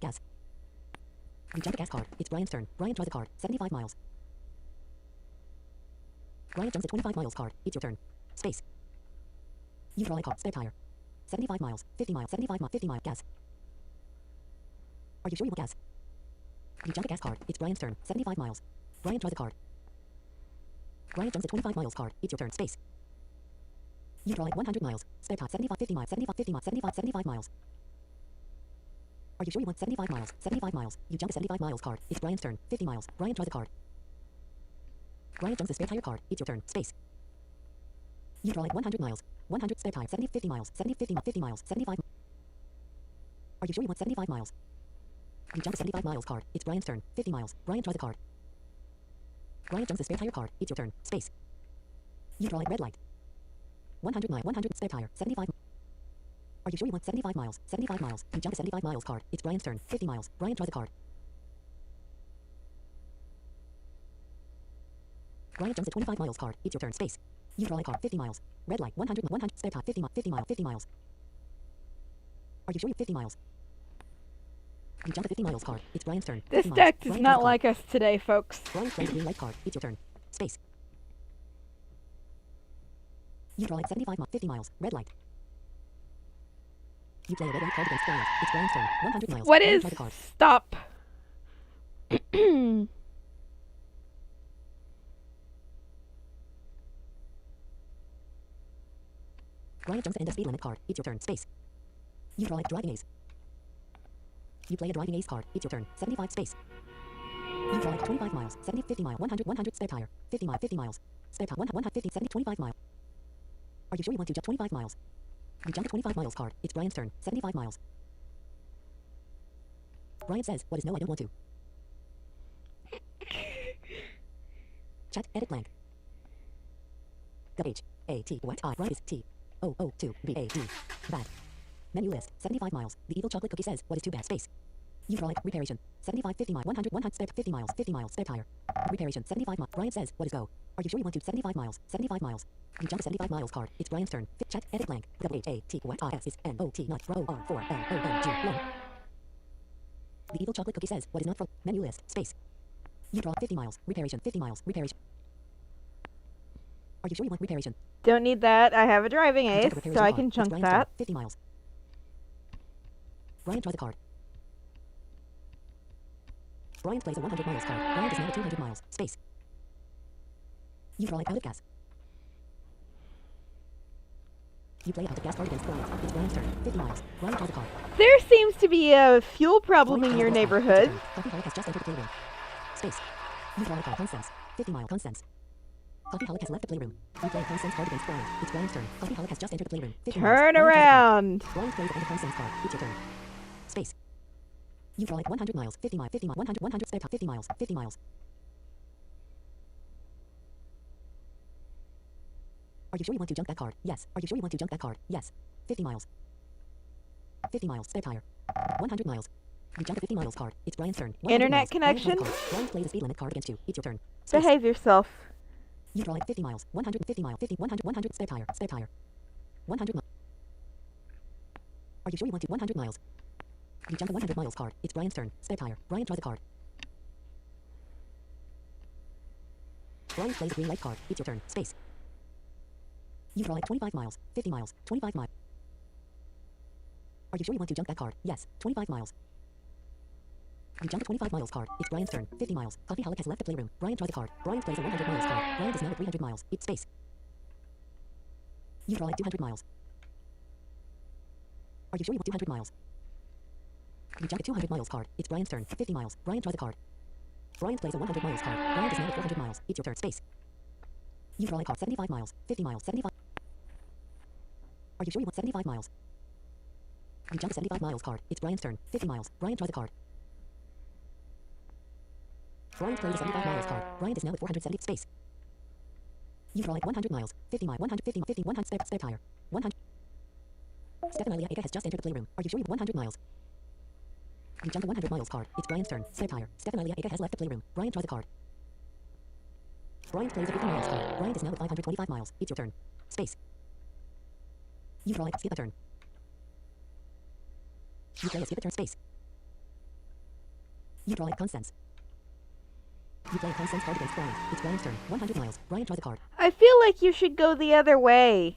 You jump a gas card. It's Brian's turn. Brian draws a card. 75 miles. Brian jumps at 25 miles card. It's your turn. Space. You draw a card. Spare tire. 75 miles, 50 miles, 75 miles, 50 miles, gas. Are you sure you want gas? You jump a gas card. It's Brian's turn. 75 miles. Brian draws a card. Brian jumps at 25 miles card. It's your turn. Space. You draw at 100 miles. Spare tire. 75, 50 miles, 75, 50 miles, 75, 75 miles. Are you sure you want 75 miles? 75 miles. You jump a 75 miles card. It's Brian's turn. 50 miles. Brian draws a card. Brian jumps a spare tire card. It's your turn. Space. You draw at 100 miles. 100 spare tire. 70, 50 miles. 70, 50 miles. 50 miles. 75. Are you sure you want 75 miles? You jump a 75 miles card. It's Brian's turn. 50 miles. Brian draws a card. Brian jumps a spare tire card. It's your turn. Space. You draw at red light. 100 miles. 100 spare tire. 75. Are you sure you want 75 miles? 75 miles. You jump a 75 miles card. It's Brian's turn. 50 miles. Brian draws a card. Brian jumps a 25 miles card. It's your turn. Space. You draw a card. 50 miles. Red light. 100 spare tire. 50 miles. 50 miles. 50 miles. Are you sure you 50 miles? You jump a 50 miles card. It's Brian's turn. This 50 miles. deck does Brian not draws a like us today, folks. card. Brian plays a green light card. It's your turn. Space. You draw at 75 miles. 50 miles. Red light. You play a red light card against Brian. It's Brian's turn. 100 miles. What Brian is... draws a card. Stop. Brian jumps and a speed limit card. It's your turn. Space. You draw a driving ace. You play a driving ace card. It's your turn. 75 space. You draw a 25 miles. 70, 50 miles. 100 spare tire. 50 miles. 50 miles. Spare tire. 150, 70, 25 miles. Are you sure you want to jump 25 miles? You jump a 25 miles card. It's Brian's turn. 75 miles. Brian says, what is no, I don't want to. Chat, edit blank. W H A T what I Brian is T O O 2 B A D. Bad. Menu list. 75 miles. The evil chocolate cookie says, what is too bad? Space. You draw like reparation. 75, 50 miles. 100 spare 50 miles. 50 miles. Spare tire. Reparation. 75 miles. Brian says, what is go? Are you sure you want to 75 miles? 75 miles. You jump a 75 miles card. It's Brian's turn. Chat, edit blank. W H A T what I S is N O T not row R 4 L O N G 1. The evil chocolate cookie says, what is not from menu list? Space. You draw 50 miles. Reparation. 50 miles. Reparation. Are you sure you want reparation? Don't need that. I have a driving You ace, jump a reparation so I card. can It's chunk Brian's turn. that. 50 miles. Brian draws a card. Brian plays a 100 miles card. Brian is now at 200 miles. Space. You draw it out of gas. You play out of gas card against Brian. It's Brian's turn. 50 miles. Brian draws a card. There seems to be a fuel problem Brian in your draws a card. It's neighborhood. turn. Coffee Holic has just entered the playroom. Space. You draw a card. Constance. 50 mile. Constance. Coffee Holic has left the playroom. You play a Constance card against Brian. It's Brian's turn. Coffee Holic has just entered the playroom. 50 miles. Turn Brian draws a card. around. Brian plays on the Constance card. It's your turn. Space. You draw like 100 miles. 50 miles. 50 miles. 100 spare tire. 50 miles. 50 miles. Are you sure you want to jump that card? Yes. Are you sure you want to jump that card? Yes. 50 miles. 50 miles. Spare tire. 100 miles. You jump a 50 miles card. It's Brian's turn. 100 Internet miles. Brian draws a connection? card. Brian plays a speed limit card against you. It's your turn. Space. Behave yourself. You draw like 50 miles. 150 miles. 50. 100 spare tire. Spare tire. 100 miles. Are you sure you want to 100 miles? You jump a 100 miles card. It's Brian's turn. Spare tire. Brian draws a card. Brian plays a green light card. It's your turn. Space. You draw like 25 miles. 50 miles. 25 miles. Are you sure you want to jump that card? Yes. 25 miles. You jump a 25 miles card. It's Brian's turn. 50 miles. Coffee Holic has left the playroom. Brian draws a card. Brian plays a 100 miles card. Brian is now at 300 miles. It's space. You draw like 200 miles. Are you sure you want 200 miles? You jump a 200 miles card. It's Brian's turn. 50 miles. Brian draws a card. Brian plays a 100 miles card. Brian is now at 400 miles. It's your turn. Space. You draw a card. 75 miles. 50 miles. 75. Are you sure you want 75 miles? You jump a 75 miles card. It's Brian's turn. 50 miles. Brian draws a card. Brian plays a 75 miles card. Brian is now at 470 space. You draw like 100 miles. 50 miles. 150 50 100 spare tire. 100. Stefan Aliaga has just entered the playroom. Are you sure you want 100 miles? You jump a 100 miles card. It's Brian's turn. Spare tire. Stefan Aliaga has left the playroom. Brian draws a card. Brian plays a 50 miles card. Brian is now at 525 miles. It's your turn. Space. You draw it. Skip a turn. You play a skip a turn. Space. You draw it. Constance. You play a Constance card against Brian. It's Brian's turn. 100 miles. Brian draws a card. I feel like you should go the other way.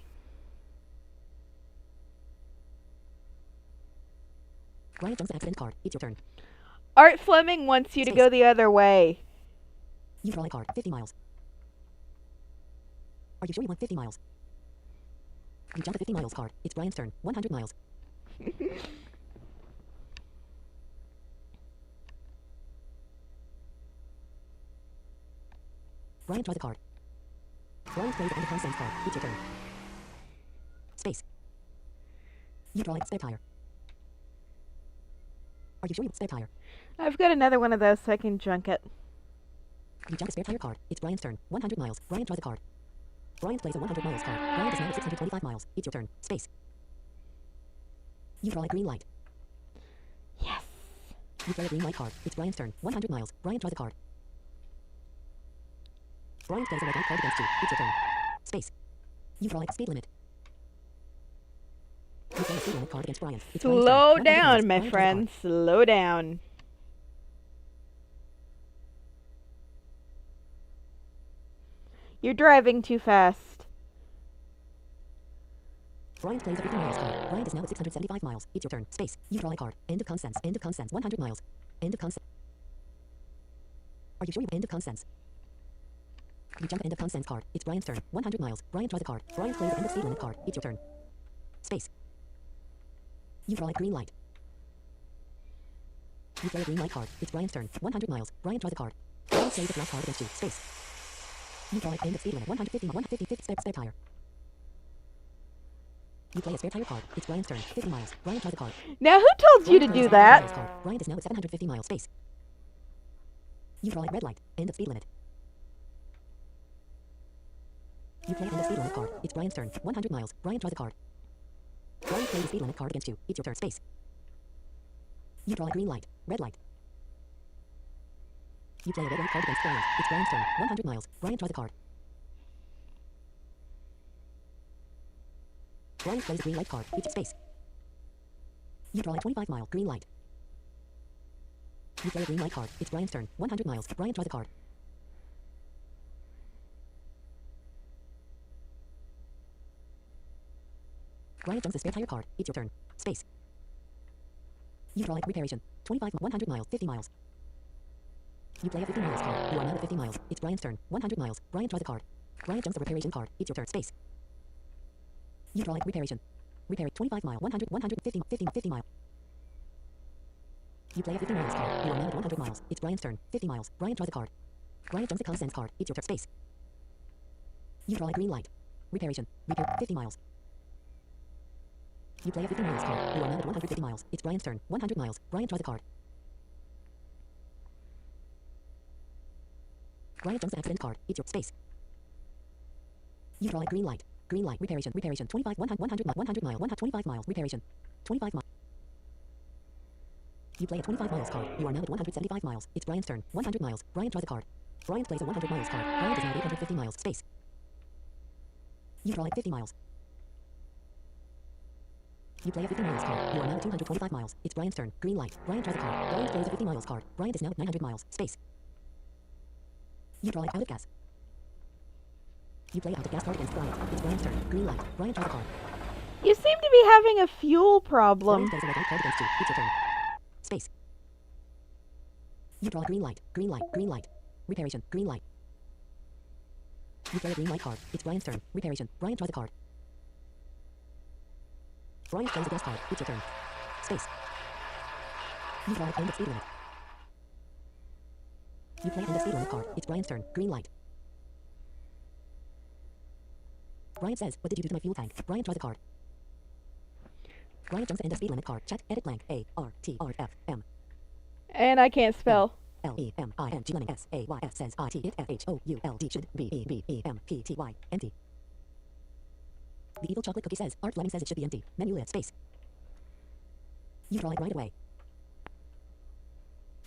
Brian jumps an accident card. It's your turn. Art Fleming wants you to go the other way. You draw a card. 50 miles. Are you sure you want 50 miles? You jump a 50 miles card. It's Brian's turn. 100 miles. Brian draws a card. Brian plays on the Constance card. It's your turn. Space. You draw a spare tire. Are you sure you spare tire? I've got another one of those so I can junk it. You jump a spare tire card. It's Brian's turn. 100 miles. Brian draws a card. Brian plays a 100 miles card. Brian is now at 625 miles. It's your turn. Space. You draw a green light. Yes. You play a green light card. It's Brian's turn. 100 miles. Brian draws a card. Brian plays a red light card against you. It's your turn. Space. You draw a speed limit. You play a speed limit card against Brian. It's Brian's turn. Slow 100 miles. down, my Brian draws a friend. card. Slow down. You're driving too fast. Brian plays a 50 miles card. Brian is now at 675 miles. It's your turn. Space. You draw a card. End of Constance. End of Constance. 100 miles. End of Constance. Are you sure you end of Constance? You jump end of Constance card. It's Brian's turn. 100 miles. Brian draws a card. Brian plays end of speed limit card. It's your turn. Space. You draw a green light. You play a green light card. It's Brian's turn. 100 miles. Brian draws a card. Brian plays a black card against you. Space. You draw a end of speed limit. 150 spare tire. You play a spare tire card. It's Brian's turn. 50 miles. Brian draws a card. Now, who told you to Brian do plays a 50 that? miles card. Brian is now at 750 miles. Space. You draw a red light. End of speed limit. You play end of speed limit card. It's Brian's turn. 100 miles. Brian draws a card. Brian plays a speed limit card against you. It's your turn. Space. You draw a green light. Red light. You play a red light card against Brian. It's Brian's turn. 100 miles. Brian draws a card. Brian plays a green light card. It's your space. You draw a 25 mile green light. You play a green light card. It's Brian's turn. 100 miles. Brian draws a card. Brian jumps a spare tire card. It's your turn. Space. You draw a reparation. 100 miles. 50 miles. You play a 50 miles card. You are now at 50 miles. It's Brian's turn. 100 miles. Brian draws a card. Brian jumps a reparation card. It's your turn. Space. You draw a reparation. Repair 25 mile. 50 mile. You play a 50 miles card. You are now at 100 miles. It's Brian's turn. 50 miles. Brian draws a card. Brian jumps a Constance card. It's your turn. Space. You draw a green light. Reparation. Repair 50 miles. You play a 50 miles card. You are now at 150 miles. It's Brian's turn. 100 miles. Brian draws a card. Brian jumps an accident card. It's your space. You draw a green light. Green light. Reparation. 25 100 miles. 125 miles. Reparation. 25 miles. You play a 25 miles card. You are now at 175 miles. It's Brian's turn. 100 miles. Brian draws a card. Brian plays a 100 miles card. Brian is now at 850 miles. Space. You draw a 50 miles. You play a 50 miles card. You are now at 225 miles. It's Brian's turn. Green light. Brian draws a card. Brian plays a 50 miles card. Brian is now at 900 miles. Space. You draw a out of gas. You play out of gas card against Brian. It's Brian's turn. Green light. Brian draws a card. You seem to be having a fuel problem. Brian plays a red light card against you. It's your turn. Space. You draw a green light. Green light. Green light. Reparation. Green light. You play a green light card. It's Brian's turn. Reparation. Brian draws a card. Brian plays a gas card. It's your turn. Space. You draw an end of speed limit. You play end of speed limit card. It's Brian's turn. Green light. Brian says, what did you do to my fuel tank? Brian draws a card. Brian jumps end of speed limit card. Chat. Edit blank. A-R-T-R-F-M. And I can't spell. L-E-M-I-N-G Lemon S-A-Y-S says I-T-F-H-O-U-L-D should be E-B-E-M-P-T-Y empty. The evil chocolate cookie says Art Fleming says it should be empty. Menu list space. You draw it right away.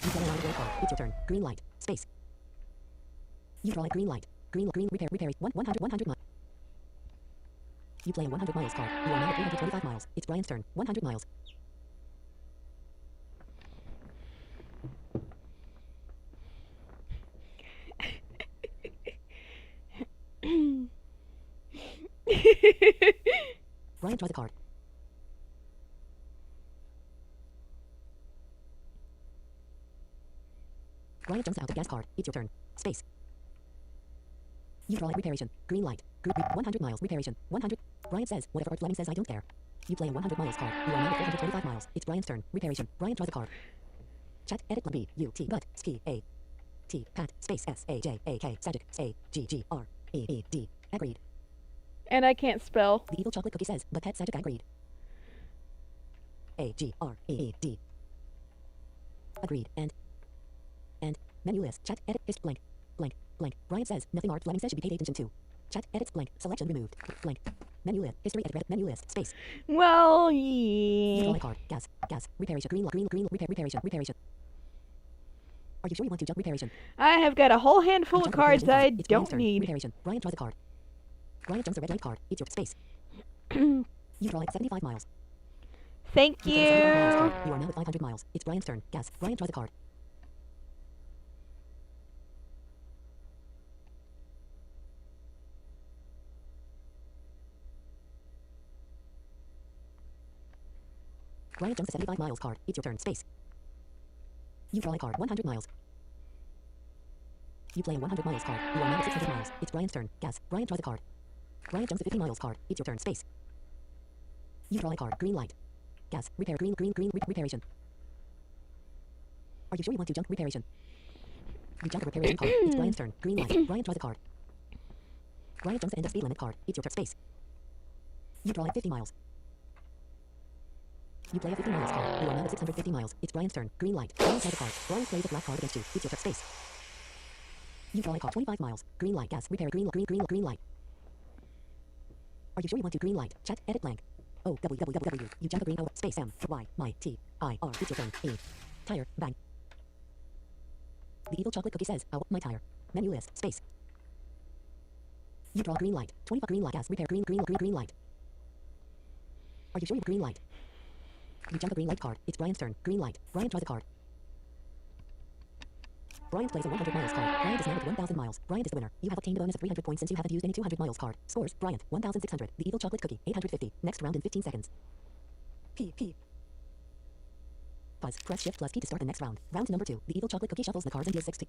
You draw a right away card. It's your turn. Green light. Space. You draw a green light. Green repair 100 miles. You play a 100 miles card. You are now at 325 miles. It's Brian's turn. 100 miles. Brian draws a card. Brian jumps out the gas card. It's your turn. Space. You draw a reparation. Green light. 100 miles. Reparation. 100. Brian says, whatever Art Fleming says, I don't care. You play a 100 miles card. You are now at 425 miles. It's Brian's turn. Reparation. Brian draws a card. Chat. Edit. B. U. T. But. Ski. A. T. Pat. Space. S. A. J. A. K. Sagic. A. G. G. R. E. E. D. Agreed. And I can't spell. The evil chocolate cookie says, but Pat Sagic agreed. A. G. R. E. E. D. Agreed. And. Menu list. Chat. Edit. Is blank. Blank. Blank. Brian says, nothing Art Fleming says should be paid agent 2. Chat. Edits. Blank. Selection removed. Blank. Menu list. History. Edit. Menu list. Space. Well, You draw yeah. a card. Gas. Gas. Reparation. Green. Reparation. Are you sure you want to jump reparation? I have got a whole handful You of jump reparation cards I card. It's Brian's don't turn. need. Reparation. Brian draws a card. Brian jumps a red light card. It's your space. You draw at 75 miles. Thank You draw a 75 miles you. card. You are now at 500 miles. It's Brian's turn. Gas. Brian draws a card. Brian jumps a 75 miles card. It's your turn. Space. You draw a card. 100 miles. You play a 100 miles card. You are now at 600 miles. It's Brian's turn. Gas. Brian draws a card. Brian jumps a 50 miles card. It's your turn. Space. You draw a card. Green light. Gas. Repair. Reparation. Are you sure you want to jump reparation? You jump a reparation card. It's Brian's turn. Green light. Brian draws a card. Brian jumps the end of speed limit card. It's your turn. Space. You draw at 50 miles. You play a 50 miles card. You are now at 650 miles. It's Brian's turn. Green light. Brian draws a card. Brian plays a black card against you. It's your turn. Space. You draw a card. 25 miles. Green light. Gas. Repair. Green light. Are you sure you want to green light? Chat. Edit blank. O. W. You jump a green O. Space. M. Y. My. T. I. R. It's your turn. E. Tire. Bang. The evil chocolate cookie says, oh, my tire. Menu list. Space. You draw green light. 25 green light. Gas. Repair. Green light. Are you sure you have green light? You jump a green light card. It's Brian's turn. Green light. Brian draws a card. Brian plays a 100 miles card. Brian is now at 1,000 miles. Brian is the winner. You have obtained a bonus of 300 points since you haven't used any 200 miles card. Scores: Brian 1,600. The evil chocolate cookie 850. Next round in 15 seconds. P. Pause. Press Shift plus P to start the next round. Round number 2. The evil chocolate cookie shuffles the cards and deals 60.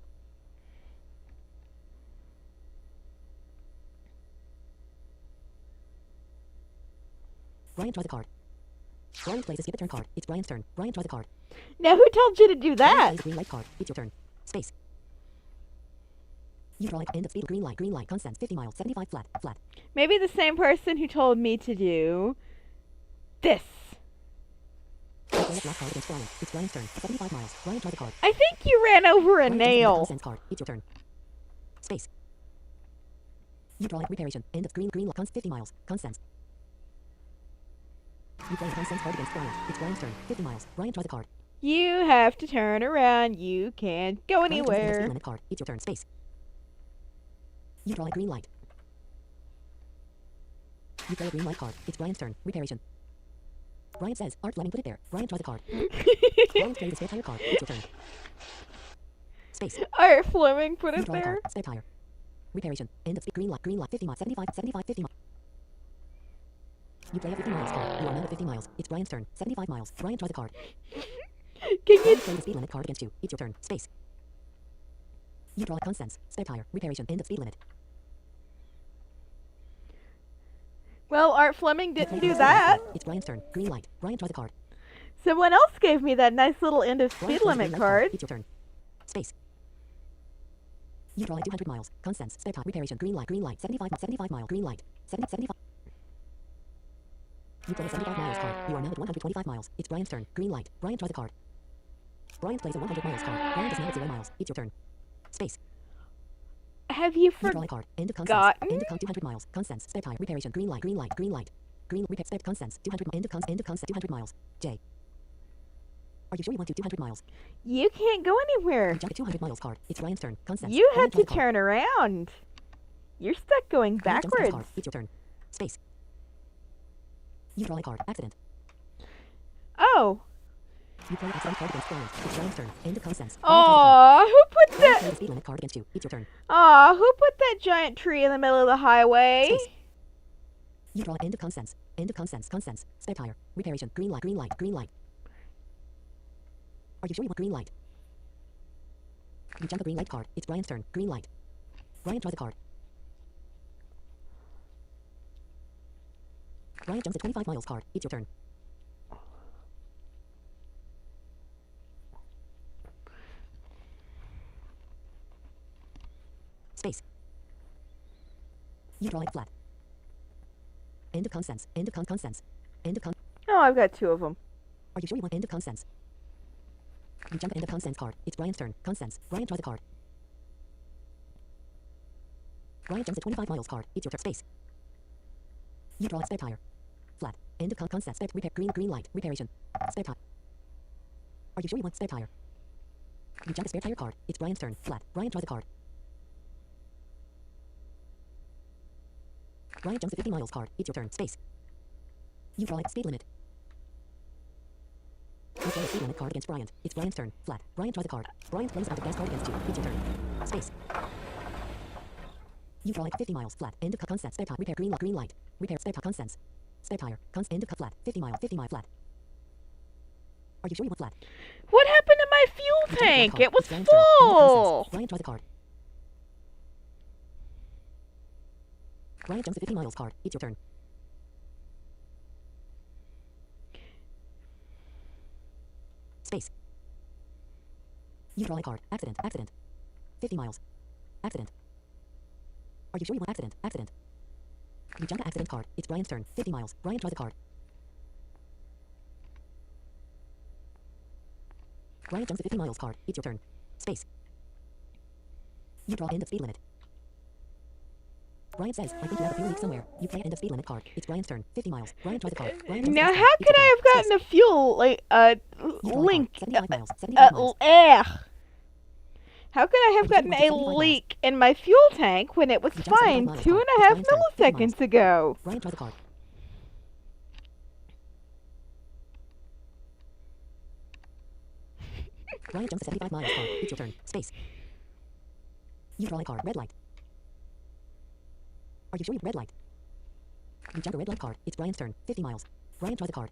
Brian draws a card. Brian plays a skip a turn card. It's Brian's turn. Brian draws a card. Now, who told you to do Brian that? plays a green light card. It's your turn. Space. You draw at end of speed. Green light. Constant. 50 miles. 75 flat. Maybe the same person who told me to do this. You play a black card against Brian. It's Brian's turn. 75 miles. Brian draws a card. I think you ran over a Brian plays nail. constant card. It's your turn. Space. You draw at reparation. End of green light. 50 miles. Constant. You play a constant card against Brian. It's Brian's turn. 50 miles. Brian draws a card. You have to turn around. You can't go Brian jumps the end of speed anywhere. limit card. It's your turn. Space. You draw a green light. You play a green light card. It's Brian's turn. Reparation. Brian says, Art Fleming put it there. Brian draws a card. Brian plays a spare tire card. It's your turn. Space. Art Fleming put You it draw a there. card. Spare tire. Reparation. End of speed. Green light. 50 miles. 75. 50 miles. You play a 50 miles card. You are now at 50 miles. It's Brian's turn. 75 miles. Brian draws a card. Can you? Brian plays a speed limit card against you. It's your turn. Space. You draw a Constance. Spare tire. Reparation. End of speed limit. Well, Art Fleming didn't do Play that. It's Brian's turn. Green light. Brian draws a card. Someone else gave me that nice little end of Brian speed plays a limit green light card. It's your turn. Space. You draw a 200 miles. Constance. Spare tire. Reparation. Green light. 75 mile. Green light. 75. You play a 75 miles card. You are now at 125 miles. It's Brian's turn. Green light. Brian draws a card. Brian plays a 100 miles card. Brian is now at 0 miles. It's your turn. Space. Have you You draw a card. End of Constance. forgotten? End of 200 miles. Constance. Spare tire. Reparation. Green light. Green repair. Spare Constance. 200. End of Constance. 200 miles. J. Are you sure you want to 200 miles? You can't go You anywhere. jump a 200 miles card. It's Brian's turn. Constance. You Brian had draws to a card. turn around. You're stuck going Ryan jumps to the backwards. card. It's your turn. Space. You draw a card. Accident. Oh. You play accident card against Brian. It's Brian's turn. End of contents. Aw, who put Brian that? plays a speed limit card against you. It's your turn. Aw, who put that giant tree in the middle of the highway? Space. You draw end of contents. End of contents. Contents. Spare tire. Reparation. Green light. Green light. Green light. Are you sure you want green light? You jump a green light card. It's Brian's turn. Green light. Brian draws a card. Brian jumps a 25 miles card. It's your turn. Space. You draw it flat. End of contents. End of contents. End of con. Oh, I've got two of them. Are you sure you want end of contents? You jump end of contents card. It's Brian's turn. Contents. Brian draws a card. Brian jumps a 25 miles card. It's your turn. Space. You draw a spare tire. Flat. End of contents. Spare repair. Green light. Reparation. Spare tire. Are you sure you want spare tire? You jump a spare tire card. It's Brian's turn. Flat. Brian draws a card. Brian jumps a 50 miles card. It's your turn. Space. You draw a speed limit. You draw a speed limit card against Brian. It's Brian's turn. Flat. Brian draws a card. Brian plays out of gas card against you. It's your turn. Space. You draw a 50 miles. Flat. End of constants. Spare tire. Repair. Green light. Green light. Repair. Spare tire. Constants. Spare tire. End of cut. Flat. 50 mile. 50 mile. Flat. Are you sure you want flat? What happened to my fuel You jump a tank? card. It was It's Brian's turn. End of constants. full. Brian draws a card. Brian jumps a 50 miles card. It's your turn. Space. You draw a card. Accident. Accident. 50 miles. Accident. Are you sure you want accident? Accident. You jump the accident card. It's Brian's turn. 50 miles. Brian draws a card. Brian jumps a 50 miles card. It's your turn. Space. You draw end of speed limit. Brian says, I think you have a fuel leak somewhere. You play end of speed limit card. It's Brian's turn. 50 miles. Brian draws a card. Brian jumps Now, the how card. It's could your I turn. have gotten Space. a fuel You draw a card. link? 75 miles. 75 miles. How could I have You gotten jump a 75 miles. leak in my fuel tank when it was You jump 75 fine miles, 2.5 It's Brian's turn. 50 miles. milliseconds ago? Brian draws a card. Brian jumps a 75 miles card. It's your turn. Space. You draw a card. Red light. Are you sure you red light? You jump a red light card. It's Brian's turn. 50 miles. Brian draws a card.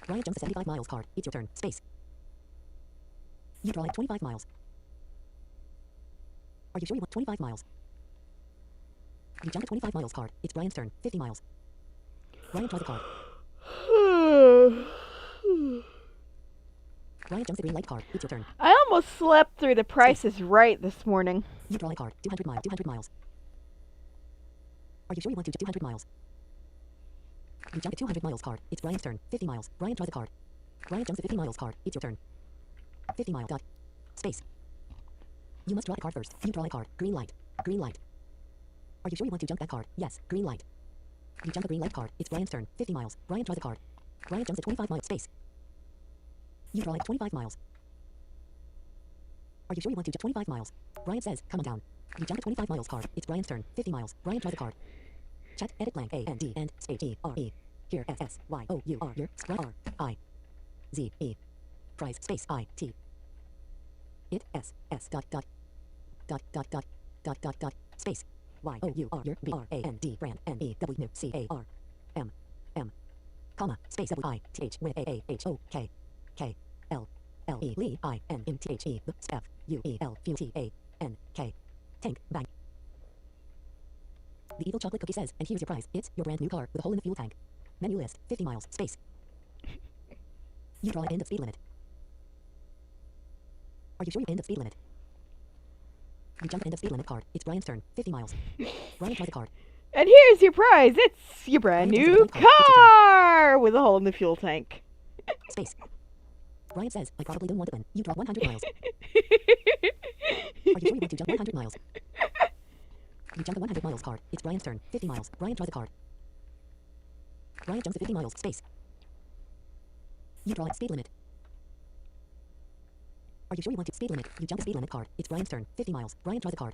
Brian jumps a 75 miles card. It's your turn. Space. You draw like 25 miles. Are you sure you want 25 miles? You jump a 25 miles card. It's Brian's turn. 50 miles. Brian draws a card. Brian jumps a green light card. It's your turn. I almost slept through The Price is Right this morning. You draw a card. 200 miles. 200 miles. Are you sure you want to jump 200 miles? You jump a 200 miles card. It's Brian's turn. 50 miles. Brian draws a card. Brian jumps a 50 miles card. It's your turn. 50 mile. Dot. Space. You must draw a card first. You draw a card. Green light. Green light. Are you sure you want to jump that card? Yes. Green light. You jump a green light card. It's Brian's turn. 50 miles. Brian draws a card. Brian jumps a 25 mile space. You draw like 25 miles. Are you sure you want to jump 25 miles? Brian says, come on down. You jump a 25 miles card. It's Brian's turn. 50 miles. Brian draws a card. Chat, edit blank, A, N, D, and space, E, R, E. Here, S, S, Y, O, U, R, your, R, I, Z, E. Price, space, I, T. It, S, S, dot, dot, dot, dot, dot, dot, dot, dot, space. Y, O, U, R, your, B, R, A, N, D, brand, N, E, W, C, A, R, M, M, comma, space, W, I, T, H, W, A, H, O, K, K, L, L, E, L, I, N, M, T, H, E, F, U, E, L, Q, T, A, N, K, tank, bank. The evil chocolate cookie says, and here's your prize. It's your brand new car with a hole in the fuel tank. Menu list, 50 miles, space. You draw an end of speed limit. Are you sure you end of speed limit? You jump end of speed limit card. It's Brian's turn. 50 miles. Brian draws a card. And here's your prize. It's your brand Brian new jumps a red card. It's your turn. car with a hole in the fuel tank. Space. Brian says, I probably don't want to win. You draw 100 miles. Are you sure you want to jump 100 miles? You jump a 100 miles card. It's Brian's turn. 50 miles. Brian draws a card. Brian jumps a 50 miles. Space. You draw a speed limit. Are you sure you want to speed limit? You jump the speed limit card. It's Brian's turn. 50 miles. Brian draws a card.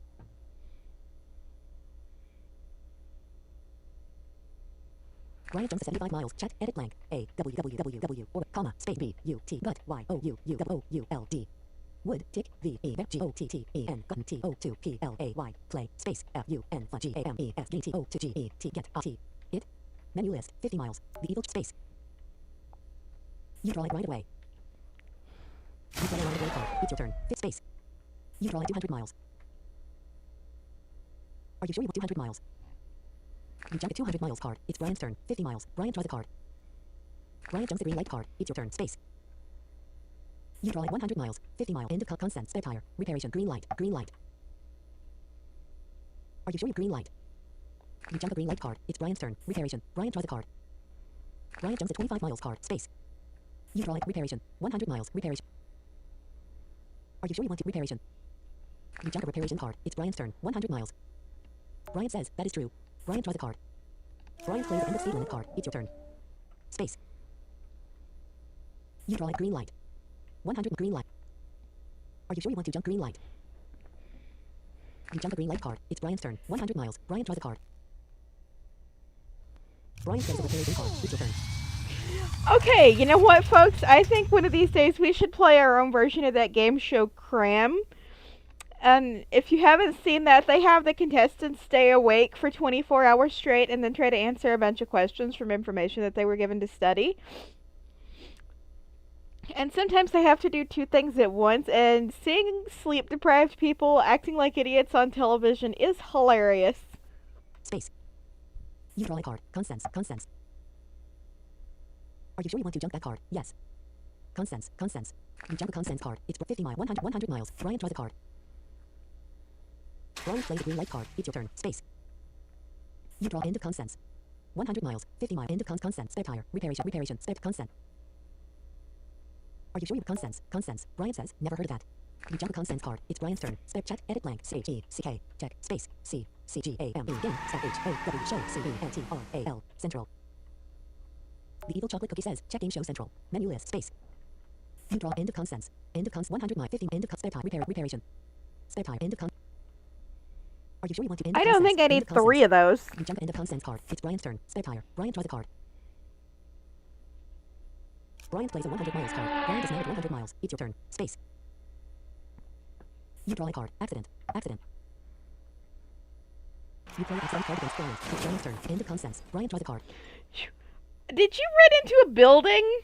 Brian jumps to 75 miles. Chat. Edit blank. A W W W W or comma space B U T but Y O U U W O U L D. Wood tick V E G O T T E N gun T O 2 P L A Y play space F U N G A M E S G T O 2 G E T get T it menu list 50 miles. The evil space. You draw it right away. You play a right away card. It's your turn. Fit space. You draw it 200 miles. Are you sure you want 200 miles? You jump a 200 miles card. It's Brian's turn. 50 miles. Brian draws a card. Brian jumps the green light card. It's your turn. Space. You draw it 100 miles. 50 miles. End of consent. Spare tire. Reparation. Green light. Green light. Are you sure you green light? You jump a green light card. It's Brian's turn. Reparation. Brian draws a card. Brian jumps a 25 miles card. Space. You draw it. Reparation. 100 miles. Reparation. Are you sure you want to reparation? You jump a reparation card. It's Brian's turn. 100 miles. Brian says, that is true. Brian draws a card. Brian plays the end of speed limit card. It's your turn. Space. You draw a green light. 100 green light. Are you sure you want to jump green light? You jump a green light card. It's Brian's turn. 100 miles. Brian draws a card. Brian plays a reparation card. It's your turn. Okay, you know what, folks? I think one of these days we should play our own version of that game show, Cram. And if you haven't seen that, they have the contestants stay awake for 24 hours straight and then try to answer a bunch of questions from information that they were given to study. And sometimes they have to do two things at once, and seeing sleep-deprived people acting like idiots on television is hilarious. Space. You draw a card. Consents. Consents. Are you sure you want to jump that card? Yes. Consents. Consents. You jump a consents card. It's 50 miles. 100 miles. Brian draws a card. Brian plays a green light card. It's your turn. Space. You draw end of consents. 100 miles. 50 miles. End of consents. Spare tire. Reparation. Reparation. Spare consent. Are you sure you consents? Consents. Brian says, never heard of that. You jump a consents card. It's Brian's turn. Spare chat. Edit blank. C G C K. Check. Space. C C G A M E. Game. Spare H O W. Show. C E N T R A L. Central. The evil chocolate cookie says, check game show central. Menu list. Space. You draw end of consents. End of cons 100 miles. 50. End of spare tire. Reparation. Spare tire. End of con. Are you sure you want to end of I don't think I need 3 of those. You jump end of consents card. It's Brian's turn. Spare tire. Brian draws a card. Brian plays a 100 miles card. Brian is now at 100 miles. It's your turn. Space. You draw a card. Accident. Accident. You play accident card against Brian. It's Brian's turn. End of consents. Brian draws a card. Did you run into a building?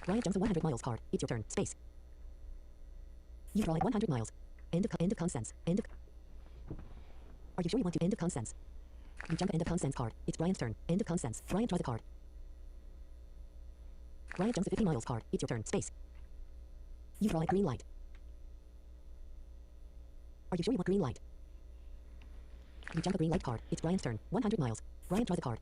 Brian jumps a 100 miles card. It's your turn. Space. You draw it 100 miles. End of consents. End of. Are you sure you want to end of consents? You jump end of consents card. It's Brian's turn. End of consents. Brian draws a card. Brian jumps a 50 miles card. It's your turn. Space. You draw a green light. Are you sure you want green light? You jump a green light card. It's Brian's turn. 100 miles. Brian draws a card.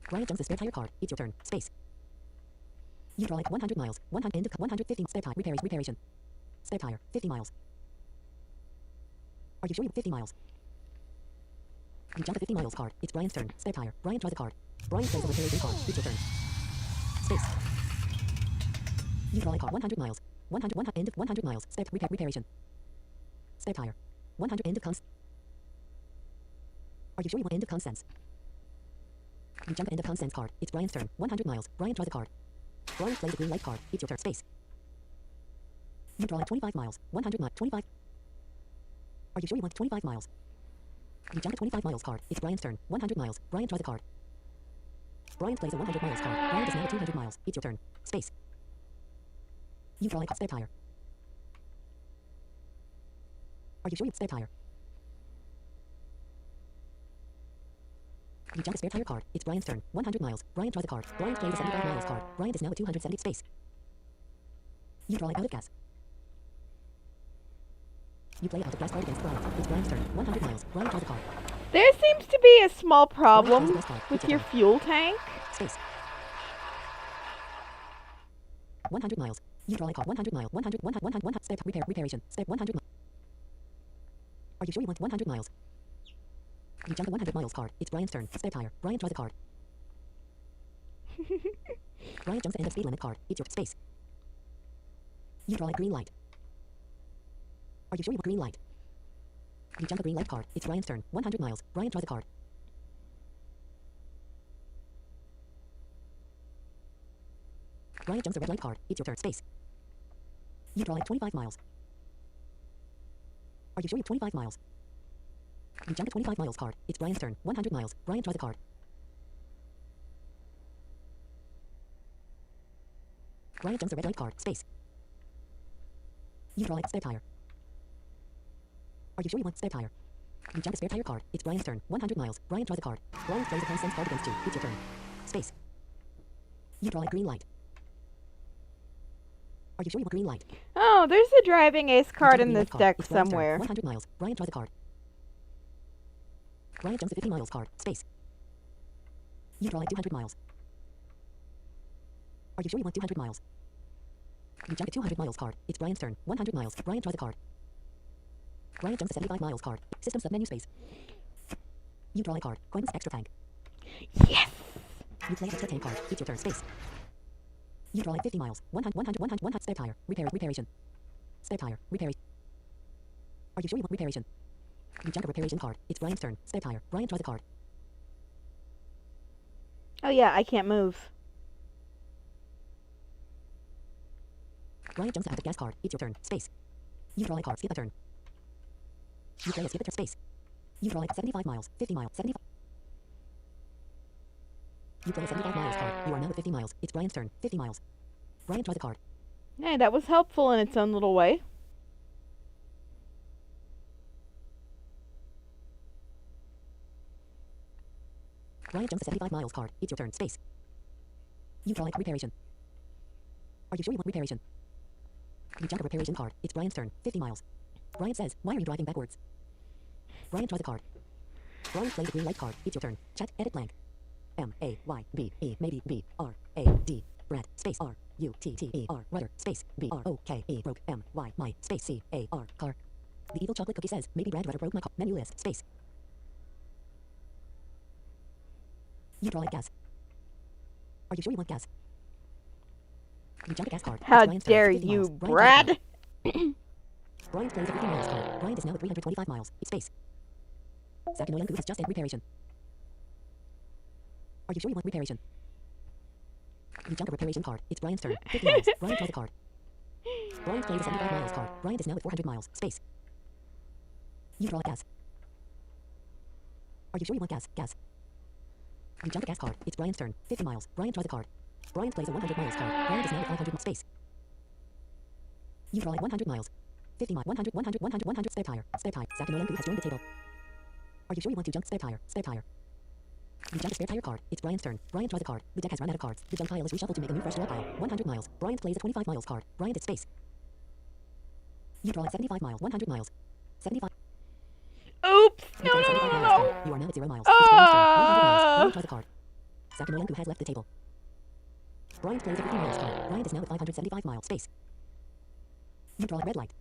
Brian jumps a spare tire card. It's your turn. Space. You draw it 100 miles. 100 end of 150 spare tire. Reparation. Spare tire. 50 miles. Are you sure you 50 miles? You jump a 50 miles card. It's Brian's turn. Spare tire. Brian draws a card. Brian plays a reparation card. It's your turn. Space. You draw a card. 100 miles. 100 end of 100 miles. Spare reparation. Spare tire. 100 end of cons. Are you sure you want end of consents? You jump end of consents card. It's Brian's turn. 100 miles. Brian draws a card. Brian plays a green light card. It's your turn. Space. You draw 25 miles. 100 miles. 25. Are you sure you want 25 miles? You jump a 25 miles card. It's Brian's turn. 100 miles. Brian draws a card. Brian plays a 100 miles card. Brian is now at 200 miles. It's your turn. Space. You draw a spare tire. Are you sure you spare tire? You jump a spare tire card. It's Brian's turn. 100 miles. Brian draws a card. Brian plays a 75 miles card. Brian is now at 270 space. You draw out of gas. You play out of gas card against Brian. It's Brian's turn. 100 miles. Brian draws a card. There seems to be a small problem with your fuel tank. Space. 100 miles. You draw a card. 100 miles. 100, 100, 100, 100. Step reparation. Step 100 miles. Are you sure you want 100 miles? You jump the 100 miles card. It's Brian's turn. Step higher. Brian draws a card. Brian jumps the end of speed limit card. It's your space. You draw a green light. Are you sure you want green light? You jump the green light card. It's Brian's turn. 100 miles. Brian draws a card. Brian jumps the red light card. It's your turn. Space. You draw like 25 miles. Are you sure you have 25 miles? You jump the 25 miles card. It's Brian's turn. 100 miles. Brian draws a card. Brian jumps the red light card. Space. You draw like spare tire. Are you sure you want spare tire? You jump the spare tire card. It's Brian's turn. 100 miles. Brian draws a card. Brian plays a 10 cents card against you. It's your turn. Space. You draw like green light. Are you sure you want green light? Oh, there's a driving ace card in this deck It's Brian's turn. somewhere. 100 miles. Brian draws a card. Brian jumps the 50 miles card. Space. You draw like 200 miles. Are you sure you want 200 miles? You jump the 200 miles card. It's Brian's turn. 100 miles. Brian draws a card. Brian jumps the 75 miles card. System submenu space. You draw a card. Coins extra tank. Yes! You play extra tank card. It's your turn. Space. You draw like 50 miles. 100, 100, 100, 100. Spare tire. Reparation. Spare tire. Reparation. Are you sure you want reparation? You jump a reparation card. It's Brian's turn. Spare tire. Brian draws a card. Oh yeah, I can't move. Brian jumps the active gas card. It's your turn. Space. You draw a card. Skip a turn. You play a skip a turn. Space. You draw like 75 miles. 50 miles. 75. You play a 75 miles card. You are now at 50 miles. It's Brian's turn. 50 miles. Brian draws a card. Hey, that was helpful in its own little way. Brian jumps the 75 miles card. It's your turn. Space. You draw like reparation. Are you sure you want reparation? You jump a reparation card. It's Brian's turn. 50 miles. Brian says, why are you driving backwards? Brian draws a card. Brian plays a green light card. It's your turn. Chat. Edit blank. M-A-Y-B-E. Maybe B-R-A-D. Brad. Space R-U-T-T-E-R. Rudder. Space B-R-O-K-E. Broke. M-Y. My. Space C-A-R. Car. The evil chocolate cookie says, maybe Brad Rudder broke my car. Menu list. Space. You draw like gas. Are you sure you want gas? You jump a gas card. It's How Brian's turn. dare 50 you, miles. Brian Brad? draws a card. Brian plays a 50 miles card. Brian is now at 325 miles. It's space. Sakanoyan Food has just ended reparation. Are you sure you want reparation? You jump a reparation card. It's Brian's turn. 50 miles. Brian draws a card. Brian plays a 75 miles card. Brian is now at 400 miles. Space. You draw a gas. Are you sure you want gas? Gas. You jump a gas card. It's Brian's turn. 50 miles. Brian draws a card. Brian plays a 100 miles card. Brian is now at 500 miles. Space. You draw like 100 miles. 50 miles. 100, 100, 100, 100. Spare tire. Spare tire. Sakanoyan Food has joined the table. Are you sure you want to jump spare tire? Spare tire. You jump a spare tire card. It's Brian's turn. Brian draws a card. The deck has run out of cards. The jump pile is reshuffled to make a new fresh draw pile. 100 miles. Brian plays a 25 miles card. Brian is space. You draw like 75 miles. 100 miles. 75. Oops! You No, play no, 75 no, miles no, card. You are now at 0 miles. It's Brian's turn. 100 miles. Brian draws a card. Sakanoyan Food has left the table. Brian plays a 50 miles card. Brian is now at 575 miles. Space. You draw a red light.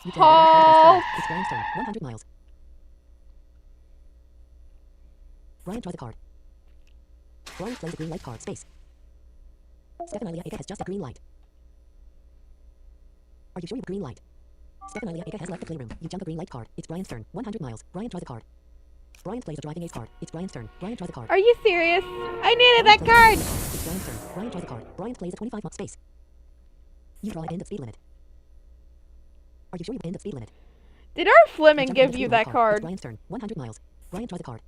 You play a red light card against Brian. It's Brian's turn. 100 miles. Brian draws a card. Brian plays a green light card. Space. Stefania Ika has just a green light. Are you sure you have a green light? Stefania Ika has left the playroom. You jump a green light card. It's Brian's turn. 100 miles. Brian draws a card. Brian plays a driving ace card. It's Brian's turn. Brian draws a card. Are you serious? I needed that card! It's Brian's turn. Brian draws a card. Brian plays a 25 mile space. You draw an end of speed limit. Are you sure you have end of speed limit? Did our Fleming jump an end give of you speed that limit It's card? Brian's turn. 100 miles. Brian draws a card.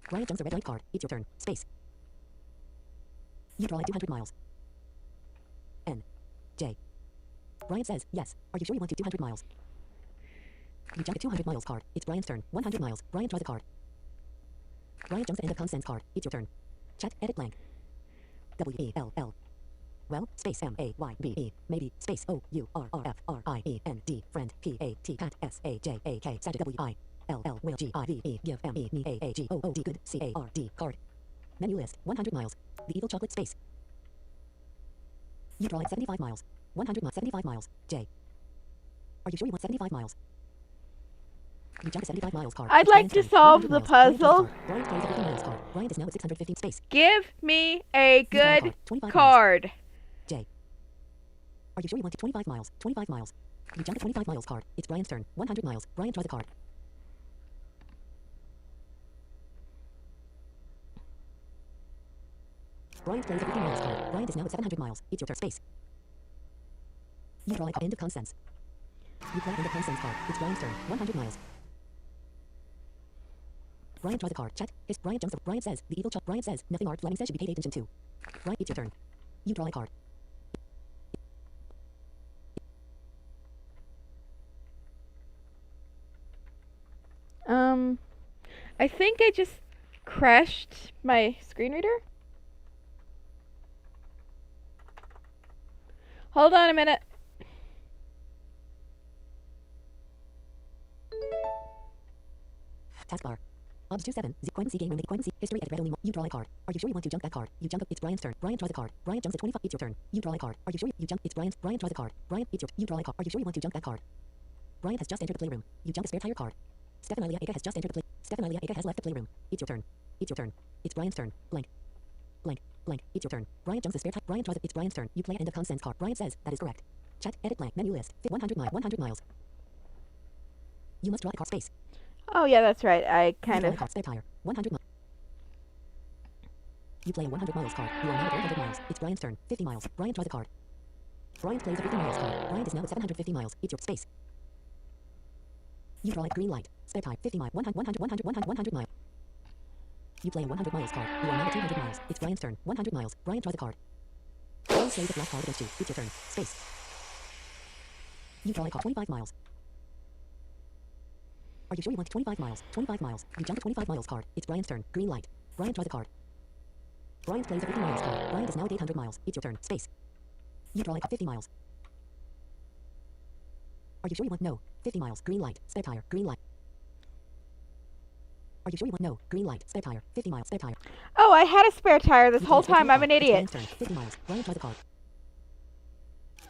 Brian jumps a red light card. It's your turn. Space. You draw like 200 miles. N. J. Brian says, yes. Are you sure you want to 200 miles? You jump a 200 miles card. It's Brian's turn. 100 miles. Brian draws a card. Brian jumps the end of consents card. It's your turn. Chat. Edit blank. W-E-L-L. Well, space M-A-Y-B-E. Maybe, space O-U-R-R-F-R-I-E-N-D. Friend. P-A-T. Cat. S-A-J-A-K. Sagitt. W-I. L L will G I V E give M E me A G O O D good C A R D card. Menu list 100 miles. The Evil Chocolate space. You draw at 75 miles. 100 miles. 75 miles. J. Are you sure you want 75 miles? You jump a 75 miles card. I'd It's like Brian's to turn. solve 100 the miles. Brian draws a puzzle. card. Brian plays a 50 miles card. Brian is now at 615 space. Give me a You draw a good card. 25 miles. card. J. Are you sure you want to 25 miles? 25 miles. You jump a 25 miles card. It's Brian's turn. 100 miles. Brian draws a card. Brian plays a 50 miles card. Brian is now at 700 miles. It's your turn. Space. You draw a card. End of consents. You play end of consents card. It's Brian's turn. 100 miles. Brian draws a card. Chat. Is Brian jumps. Brian says the evil chop. Brian says nothing. Art. Fleming says should be paid attention to. Brian, it's your turn. You draw a card. I think I just crashed my screen reader. Hold on a minute. Taskbar. Obs 27. Coin C game room. Coin C. History edit red only. You draw a card. Are you sure you want to jump that card? You jump. It's Brian's turn. Brian draws a card. Brian jumps at 25. It's your turn. You draw a card. Are you sure you jump? It's Brian's. Brian draws a card. Brian, it's your. You draw a card. Are you sure you want to jump that card? Brian has just entered the playroom. You jump a spare tire card. Stephanalia Ega has just entered the play. Stephanalia Ega has left the playroom. It's your turn. It's your turn. It's Brian's turn. Blank. Blank. Blank. It's your turn. Brian jumps a spare tire. Brian draws it. It's Brian's turn. You play end of consents card. Brian says that is correct. Chat. Edit blank. Menu list. Fit 100 miles. 100 miles. You must draw a card space. Oh yeah, that's right. I kind You draw of. a card. Spare tire. 100 miles. You play a 100 miles card. You are now at 100 miles. It's Brian's turn. 50 miles. Brian draws a card. Brian plays a 50 miles card. Brian is now at 750 miles. It's your space. You draw a green light. Spare time. 50 miles. 100 miles. You play a 100 miles card. You are now at 200 miles. It's Brian's turn. 100 miles. Brian draws a card. Brian plays a black card against you. It's your turn. Space. You draw a card. 25 miles. Are you sure you want 25 miles? 25 miles. You jump a 25 miles card. It's Brian's turn. Green light. Brian draws a card. Brian plays a 50 miles card. Brian is now at 800 miles. It's your turn. Space. You draw a card. 50 miles. Are you sure you want no? 50 miles. Green light. Spare tire. Green light. Are you sure you want no? Green light. Spare tire. 50 miles. Spare tire. Oh, I had a spare tire this You whole play a time. I'm an 25 idiot. It's Brian's turn. 50 miles. Brian draws a card.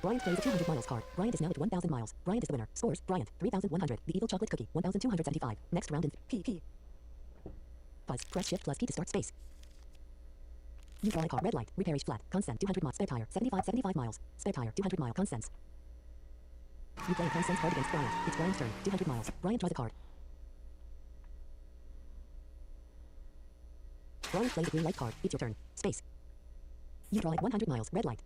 Brian plays a 200 miles card. Brian is now at 1,000 miles. Brian is the winner. Scores: Bryant 3,100. The evil chocolate cookie 1,275. Next round in P. Pause. Press Shift plus P to start space. You draw a card. Red light. Repair is flat. Constant 200 miles. Spare tire 75 miles. Spare tire 200 mile. Constants. You play a Constance card against Bryant. It's Brian's turn. 200 miles. Brian draws a card. Brian plays a green light card. It's your turn. Space. You draw a 100 miles. Red light.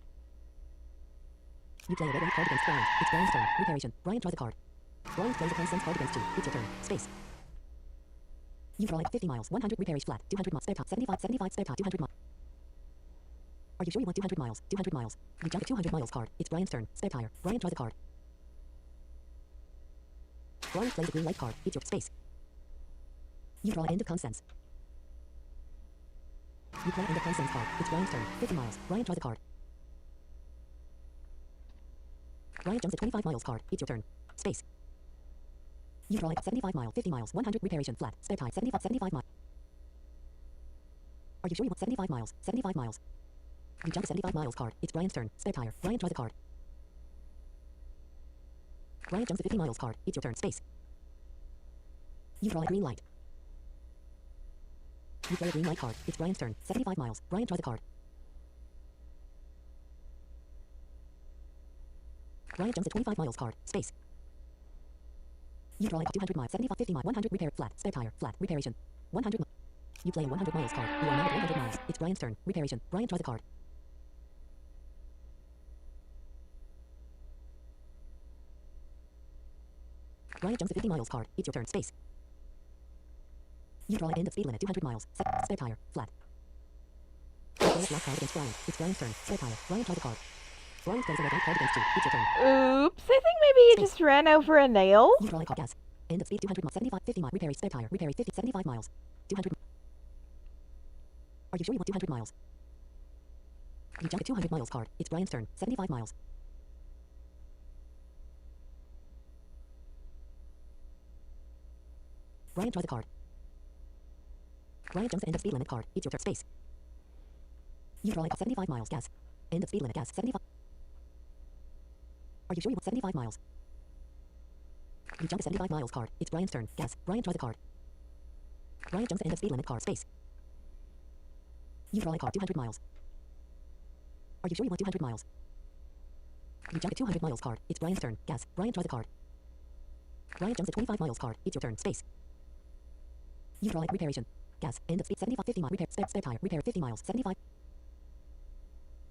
You play a red light card against Brian. It's Brian's turn. Reparation. Brian draws a card. Brian plays a Constance card against you. It's your turn. Space. You draw a 50 miles. 100 repair is flat. 200 miles. Spare tire 75 spare tire 200 miles. Are you sure you want 200 miles? 200 miles. You jump a 200 miles card. It's Brian's turn. Spare tire. Brian draws a card. Brian plays a green light card. It's your space. You draw an end of Constance. You play end of Constance card. It's Brian's turn. 50 miles. Brian draws a card. Brian jumps a 25 miles card. It's your turn. Space. You draw a 75 miles. 50 miles. 100 reparation flat. Spare tire 75 miles. Are you sure you want 75 miles? 75 miles. You jump a 75 miles card. It's Brian's turn. Spare tire. Brian draws a card. Brian jumps a 50 miles card. It's your turn. Space. You draw a green light. You play a green light card. It's Brian's turn. 75 miles. Brian draws a card. Brian jumps a 25 miles card. Space. You draw a 200 miles. 75 50 miles. 100 repair flat. Spare tire. Flat. Reparation. 100 miles. You play a 100 miles card. You are now at 100 miles. It's Brian's turn. Reparation. Brian draws a card. Brian jumps a 50 miles card. It's your turn. Space. You draw an end of speed limit 200 miles. Spare tire. Flat. You play a black card against Brian. It's Brian's turn. Spare tire. Brian draws a card. Brian plays a red light card against you. It's your turn. Oops, I think maybe you Space. just ran over a nail. You draw a card. Gas. End of speed 200 miles. 75 50 miles. Repair is spare tire. Repair is 50 75 miles. 200. Are you sure you want 200 miles? You jump a 200 miles card. It's Brian's turn. 75 miles. Ryan draws a card. Ryan jumps to end of speed limit card. It's your turn. Space. You draw like 75 miles. Gas. End of speed limit. Gas. 75. Are you sure you want 75 miles? You jump to 75 miles card. It's Brian's turn. Gas. Brian draws a card. Brian jumps to end of speed limit card. Space. You draw a card. 200 miles. Are you sure you want 200 miles? You jump to 200 miles card. It's Brian's turn. Gas. Brian draws a card. Brian jumps to 25 miles card. It's your turn. Space. You draw like reparation. Gas. End of speed. 75. 50 miles. Repair. Spare tire. Repair. 50 miles. 75.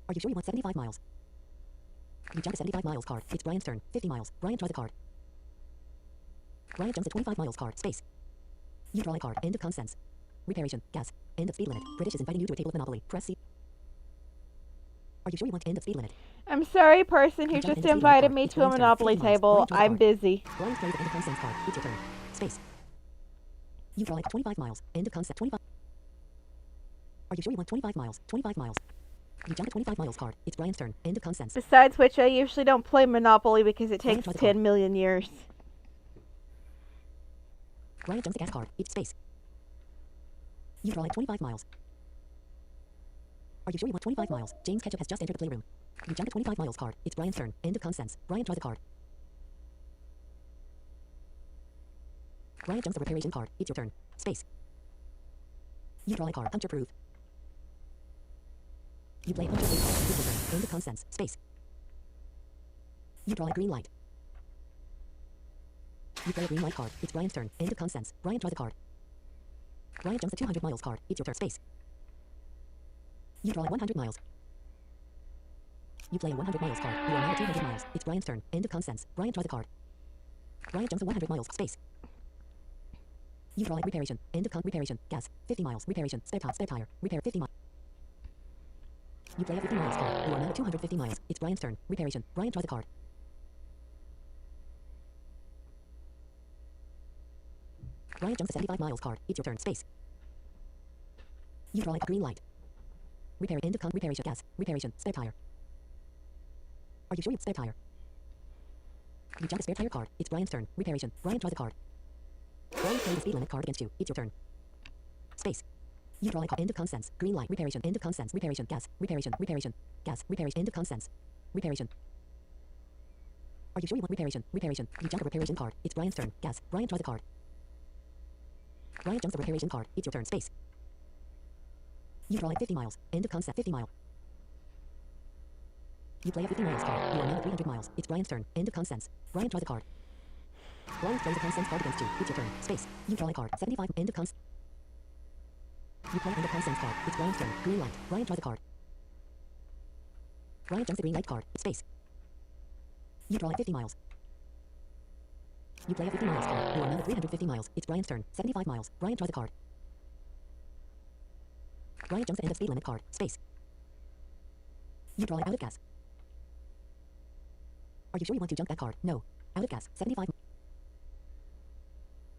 Are you sure you want 75 miles? You jump to 75 miles card. It's Brian's turn. 50 miles. Brian draws a card. Brian jumps to 25 miles card. Space. You draw a card. End of consents. Reparation. Gas. End of speed limit. British is inviting you to a table of Monopoly. Press C. Are you sure you want end of speed limit? I'm sorry, person who You jump just into speed limit invited card. me It's to a Brian's turn. Monopoly 50 miles. table. Brian draws a I'm card. busy. Brian plays the end of consents card. It's your turn. Space. You draw like 25 miles. End of consent. 25. Are you sure you want 25 miles? 25 miles. You jump to 25 miles card. It's Brian's turn. End of consents. Besides which, I usually don't play Monopoly because it Brian takes draws a 10 card. million years. Brian jumps the gas card. It's space. You draw like 25 miles. Are you sure you want 25 miles? James Ketchup has just entered the playroom. You jump to 25 miles card. It's Brian's turn. End of consents. Brian draws a card. Brian jumps the reparation card. It's your turn. Space. You draw a card. Hunter proof. You play Hunter Proof card. It's your turn. End of consents. Space. You draw a green light. You play a green light card. It's Brian's turn. End of consents. Brian draws a card. Brian jumps to 200 miles card. It's your turn. Space. You draw a 100 miles. You play a 100 miles card. You are now at 200 miles. It's Brian's turn. End of consents. Brian draws a card. Brian jumps to 100 miles. Space. You draw like reparation. End of reparation. Gas. 50 miles. Reparation. Spare tire. Repair 50 miles. You play a 50 miles card. You are now at 250 miles. It's Brian's turn. Reparation. Brian draws a card. Brian jumps to 75 miles card. It's your turn. Space. You draw like a green light. Repair. End of reparation. Gas. Reparation. Spare tire. Are you sure you spare tire? You jump a spare tire card. It's Brian's turn. Reparation. Brian draws a card. Brian plays the speed limit card against you. It's your turn. Space. You draw a card. End of consents. Green light. Reparation. End of consents. Reparation. Gas. Reparation. Reparation. Gas. Reparation. End of consents. Reparation. Are you sure you want reparation? Reparation. You jump a reparation card. It's Brian's turn. Gas. Brian draws a card. Brian jumps the reparation card. It's your turn. Space. You draw like 50 miles. End of consent. 50 mile. You play a 50 miles card. You are now at 300 miles. It's Brian's turn. End of consents. Brian draws a card. Brian plays a consents card against you. It's your turn. Space. You draw a card. 75. End of consents. You play end of consents card. It's Brian's turn. Green light. Brian draws a card. Brian jumps the green light card. Space. You draw like 50 miles. You play a 50 miles card. You are now at 350 miles. It's Brian's turn. 75 miles. Brian draws a card. Brian jumps the end of speed limit card. Space. You draw out of gas. Are you sure you want to jump that card? No. Out of gas. 75.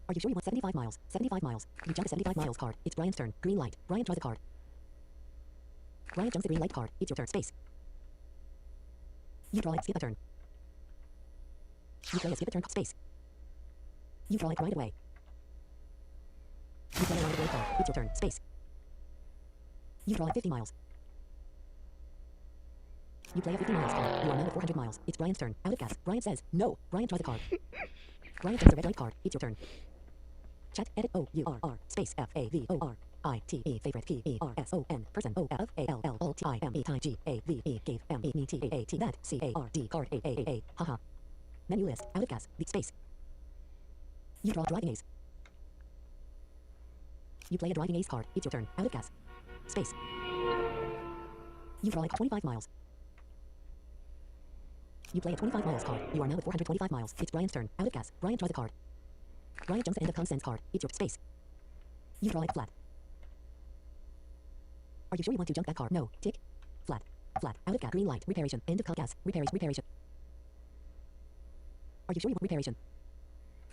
Are you sure you want 75 miles? 75 miles. You jump a 75 miles card. It's Brian's turn. Green light. Brian draws a card. Brian jumps the green light card. It's your turn. Space. You draw like skip a turn. You play a skip a turn. Space. You draw like right away. You play a right away card. It's your turn. Space. You draw like 50 miles. You play a 50 miles card. You are now at 400 miles. It's Brian's turn. Out of gas. Brian says, no. Brian draws a card. Brian jumps a red light card. It's your turn. Chat. Edit. O-U-R-R. Space. F-A-V-O-R-I-T-E. Favorite. P-E-R-S-O-N. Person. O-F-A-L-L. Alt-I-M-E-T-G-A-V-E. Gave. M-E-T-A-T. That. C-A-R-D. Card. A-A-A-A. Haha. Menu list. Out of gas. Beat space. You draw a driving ace. You play a driving ace card. It's your turn. Out of gas. Space. You draw like 25 miles. You play a 25 miles card. You are now at 425 miles. It's Brian's turn. Out of gas. Brian draws a card. Brian jumps the end of consents card. It's your space. You draw like flat. Are you sure you want to jump that card? No. Tick. Flat. Flat. Out of gas. Green light. Reparation. End of gas. Reparation. Reparation. Are you sure you want reparation?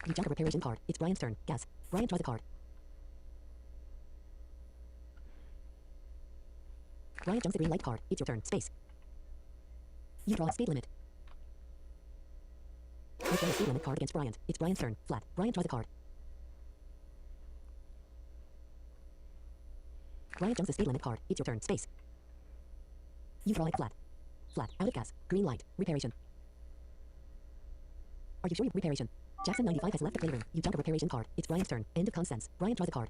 You jump a reparation card. It's Brian's turn. Gas. Brian draws a card. Brian jumps the green light card. It's your turn. Space. You draw a speed limit. You play a speed limit card against Brian. It's Brian's turn. Flat. Brian draws a card. Brian jumps the speed limit card. It's your turn. Space. You draw it flat. Flat. Out of gas. Green light. Reparation. Are you sure? Reparation. Jackson 95 has left the playroom. You jump a reparation card. It's Brian's turn. End of consents. Brian draws a card.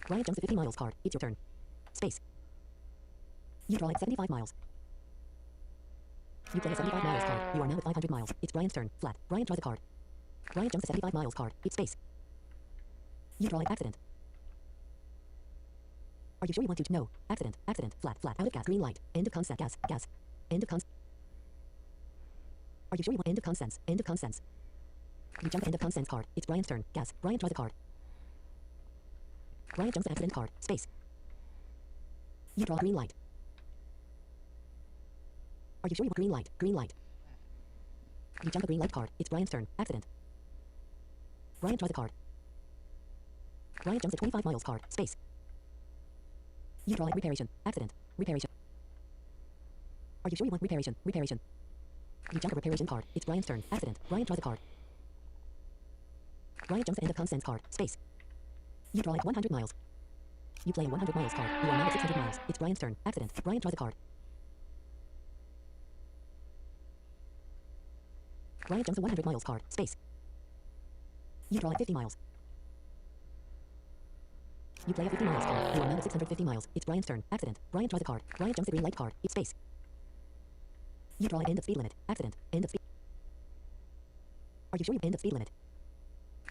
Brian jumps the 50 miles card. It's your turn. Space. You draw it 75 miles. You play a 75 miles card. You are now at 500 miles. It's Brian's turn. Flat. Brian draws a card. Brian jumps the 75 miles card. It's space. You draw it accident. Are you sure you want to? No. Accident. Accident. Flat. Flat. Out of gas. Green light. End of consent. Gas. Gas. End of consent. Are you sure you want end of consents? End of consents. You jump the end of consents card. It's Brian's turn. Gas. Brian draws a card. Brian jumps the accident card. Space. You draw green light. Are you sure you want green light? Green light. You jump a green light card. It's Brian's turn. Accident. Brian draws a card. Brian jumps a 25 miles card. Space. You draw it reparation. Accident. Reparation. Are you sure you want reparation? Reparation. You jump a reparation card. It's Brian's turn. Accident. Brian draws a card. Brian jumps the end of consents card. Space. You draw it 100 miles. You play a 100 miles card. You are now at 600 miles. It's Brian's turn. Accident. Brian draws a card. Brian jumps a 100 miles card. Space. You draw it 50 miles. You play a 50 miles card. You are now at 650 miles. It's Brian's turn. Accident. Brian draws a card. Brian jumps the green light card. It's space. You draw it end of speed limit. Accident. End of speed. Are you sure you end of speed limit?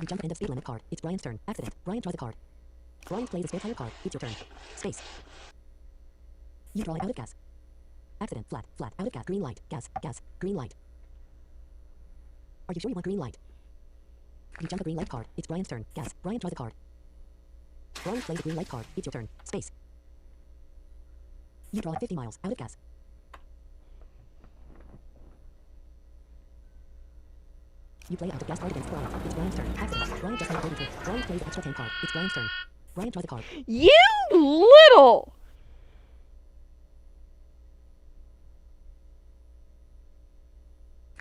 You jump end of speed limit card. It's Brian's turn. Accident. Brian draws a card. Brian plays a spare tire card. It's your turn. Space. You draw it out of gas. Accident. Flat. Flat. Out of gas. Green light. Gas. Gas. Green light. Are you sure you want green light? You jump a green light card. It's Brian's turn. Gas. Brian draws a card. Brian plays a green light card. It's your turn. Space. You draw it 50 miles. Out of gas. You play out of gas card against Brian. It's Brian's turn. Accident. Brian just celebrated it. Brian plays extra tank card. It's Brian's turn. Brian draws a card. You little!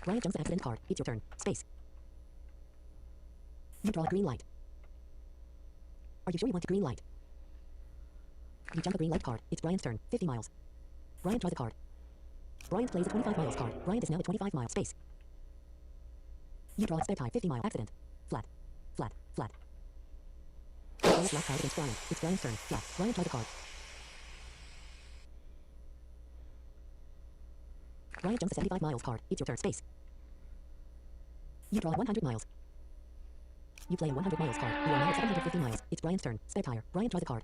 Brian jumps the accident card. It's your turn. Space. You draw a green light. Are you sure you want a green light? You jump a green light card. It's Brian's turn. 50 miles. Brian draws a card. Brian plays a 25 miles card. Brian is now at 25 miles. Space. You draw a spare tire. 50 mile. Accident. Flat. Flat. Flat. Brian's last card against Brian. It's Brian's turn. Flat. Brian draws a card. Brian jumps a 75 miles card. It's your turn. Space. You draw 100 miles. You play a 100 miles card. You are now at 750 miles. It's Brian's turn. Spare tire. Brian draws a card.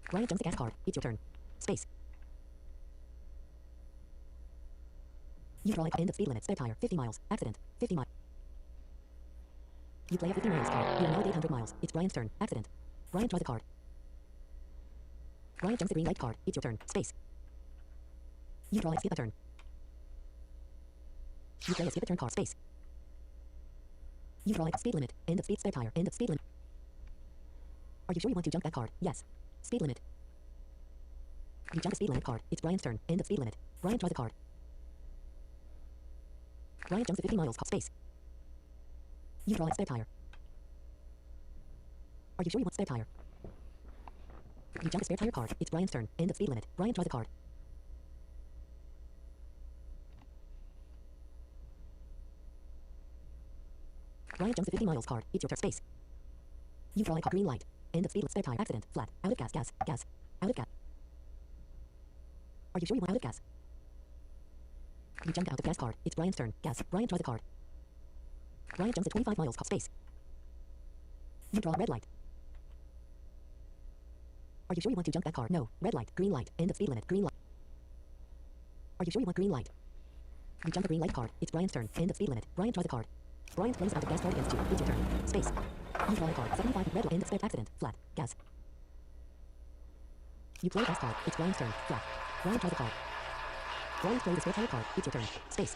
Brian jumps a gas card. It's your turn. Space. You draw at end of speed limit. Spare tire. 50 miles. Accident. 50 miles. You play a 50 miles card. You are now at 800 miles. It's Brian's turn. Accident. Brian draws a card. Brian jumps a green light card. It's your turn. Space. You draw a skip a turn. You play a skip a turn card. Space. You draw a speed limit. End of speed. Spare tire. End of speed limit. Are you sure you want to jump that card? Yes. Speed limit. You jump a speed limit card. It's Brian's turn. End of speed limit. Brian draws a card. Brian jumps a 50 miles card. Space. You draw a spare tire. Are you sure you want spare tire? You jump a spare tire card. It's Brian's turn. End of speed limit. Brian draws a card. Brian jumps a 50 miles card. It's your turn. Space. You draw a green light. End of speed limit. Spare tire. Accident. Flat. Out of gas. Gas. Gas. Out of gas. Are you sure you want out of gas? You jump out of gas card. It's Brian's turn. Gas. Brian draws a card. Brian jumps a 25 miles card. Space. You draw a red light. Are you sure you want to jump that card? No. Red light. Green light. End of speed limit. Green light. Are you sure you want green light? You jump a green light card. It's Brian's turn. End of speed limit. Brian draws a card. Brian plays out of gas card against you. It's your turn. Space. You draw a card. 75 red light. End of spare accident. Flat. Gas. You play gas card. It's Brian's turn. Flat. Brian draws a card. Brian plays a spare tire card. It's your turn. Space.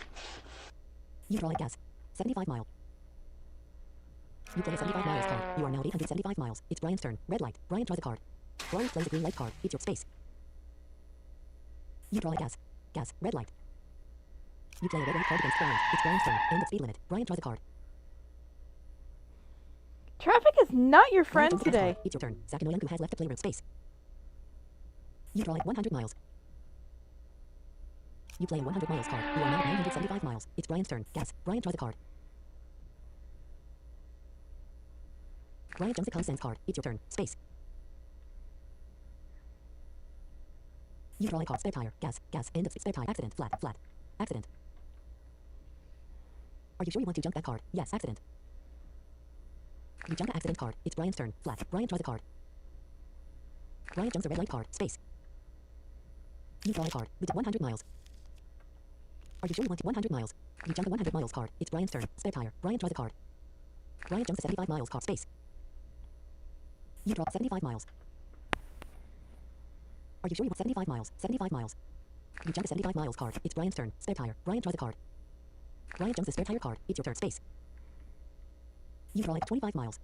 You draw a gas. 75 mile. You play a 75 miles card. You are now 875 miles. It's Brian's turn. Red light. Brian draws a card. Brian plays a green light card. It's your space. You draw a gas. Gas. Red light. You play a red light card against Brian. It's Brian's turn. End of speed limit. Brian draws a card. Traffic is not your Brian friend jumps the fast today. card. It's your turn. Sakanoyanku has left the playroom space. You draw 100 miles. You play a 100 miles card. You are now 975 miles. It's Brian's turn. Guess. Brian draws a card. Brian jumps a consent card. It's your turn. Space. You draw a card. Spare tire. Gas. Gas. End of spare tire. Accident. Flat. Flat. Accident. Are you sure you want to jump that card? Yes. Accident. You jump an accident card. It's Brian's turn. Flat. Brian draws a card. Brian jumps a red light card. Space. You draw a card. With 100 miles. Are you sure you want 100 miles? You jump a 100 miles card. It's Brian's turn. Spare tire. Brian draws a card. Brian jumps a 75 miles card. Space. You draw 75 miles. Are you sure you want 75 miles? 75 miles. You jump a 75 miles card. It's Brian's turn. Spare tire. Brian draws a card. Brian jumps a spare tire card. It's your turn. Space. You draw like 25 miles.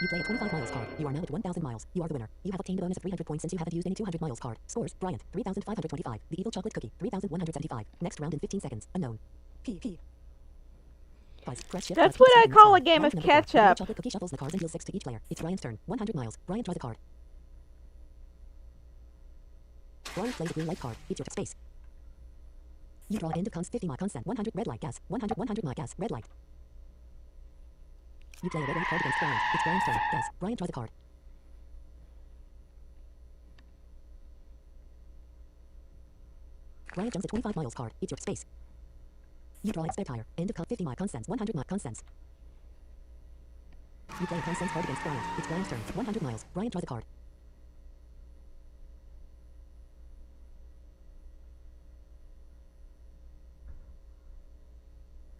You play a 25 miles card. You are now at 1,000 miles. You are the winner. You have obtained a bonus of 300 points since you haven't used any 200 miles card. Scores: Bryant, 3,525. The Evil Chocolate Cookie, 3,175. Next round in 15 seconds. Unknown. P. Press shift. That's plus what keep I seconds call down. a game Round of number 4. The Evil catch-up. Chocolate Cookie shuffles the cards and deals 6 to each player. It's Brian's turn. 100 miles. Brian draws a card. Brian plays a green light card. It's your space. You draw end of 50 mile consent. 100 red light gas. 100 mile gas. Red light. You play a red light card against Brian. It's Brian's turn. Guess. Brian draws a card. Brian jumps a 25 miles card. It's your space. You draw a spare tire. End of 50 mile consents. 100 mile consents. You play a consent card against Brian. It's Brian's turn. 100 miles. Brian draws a card.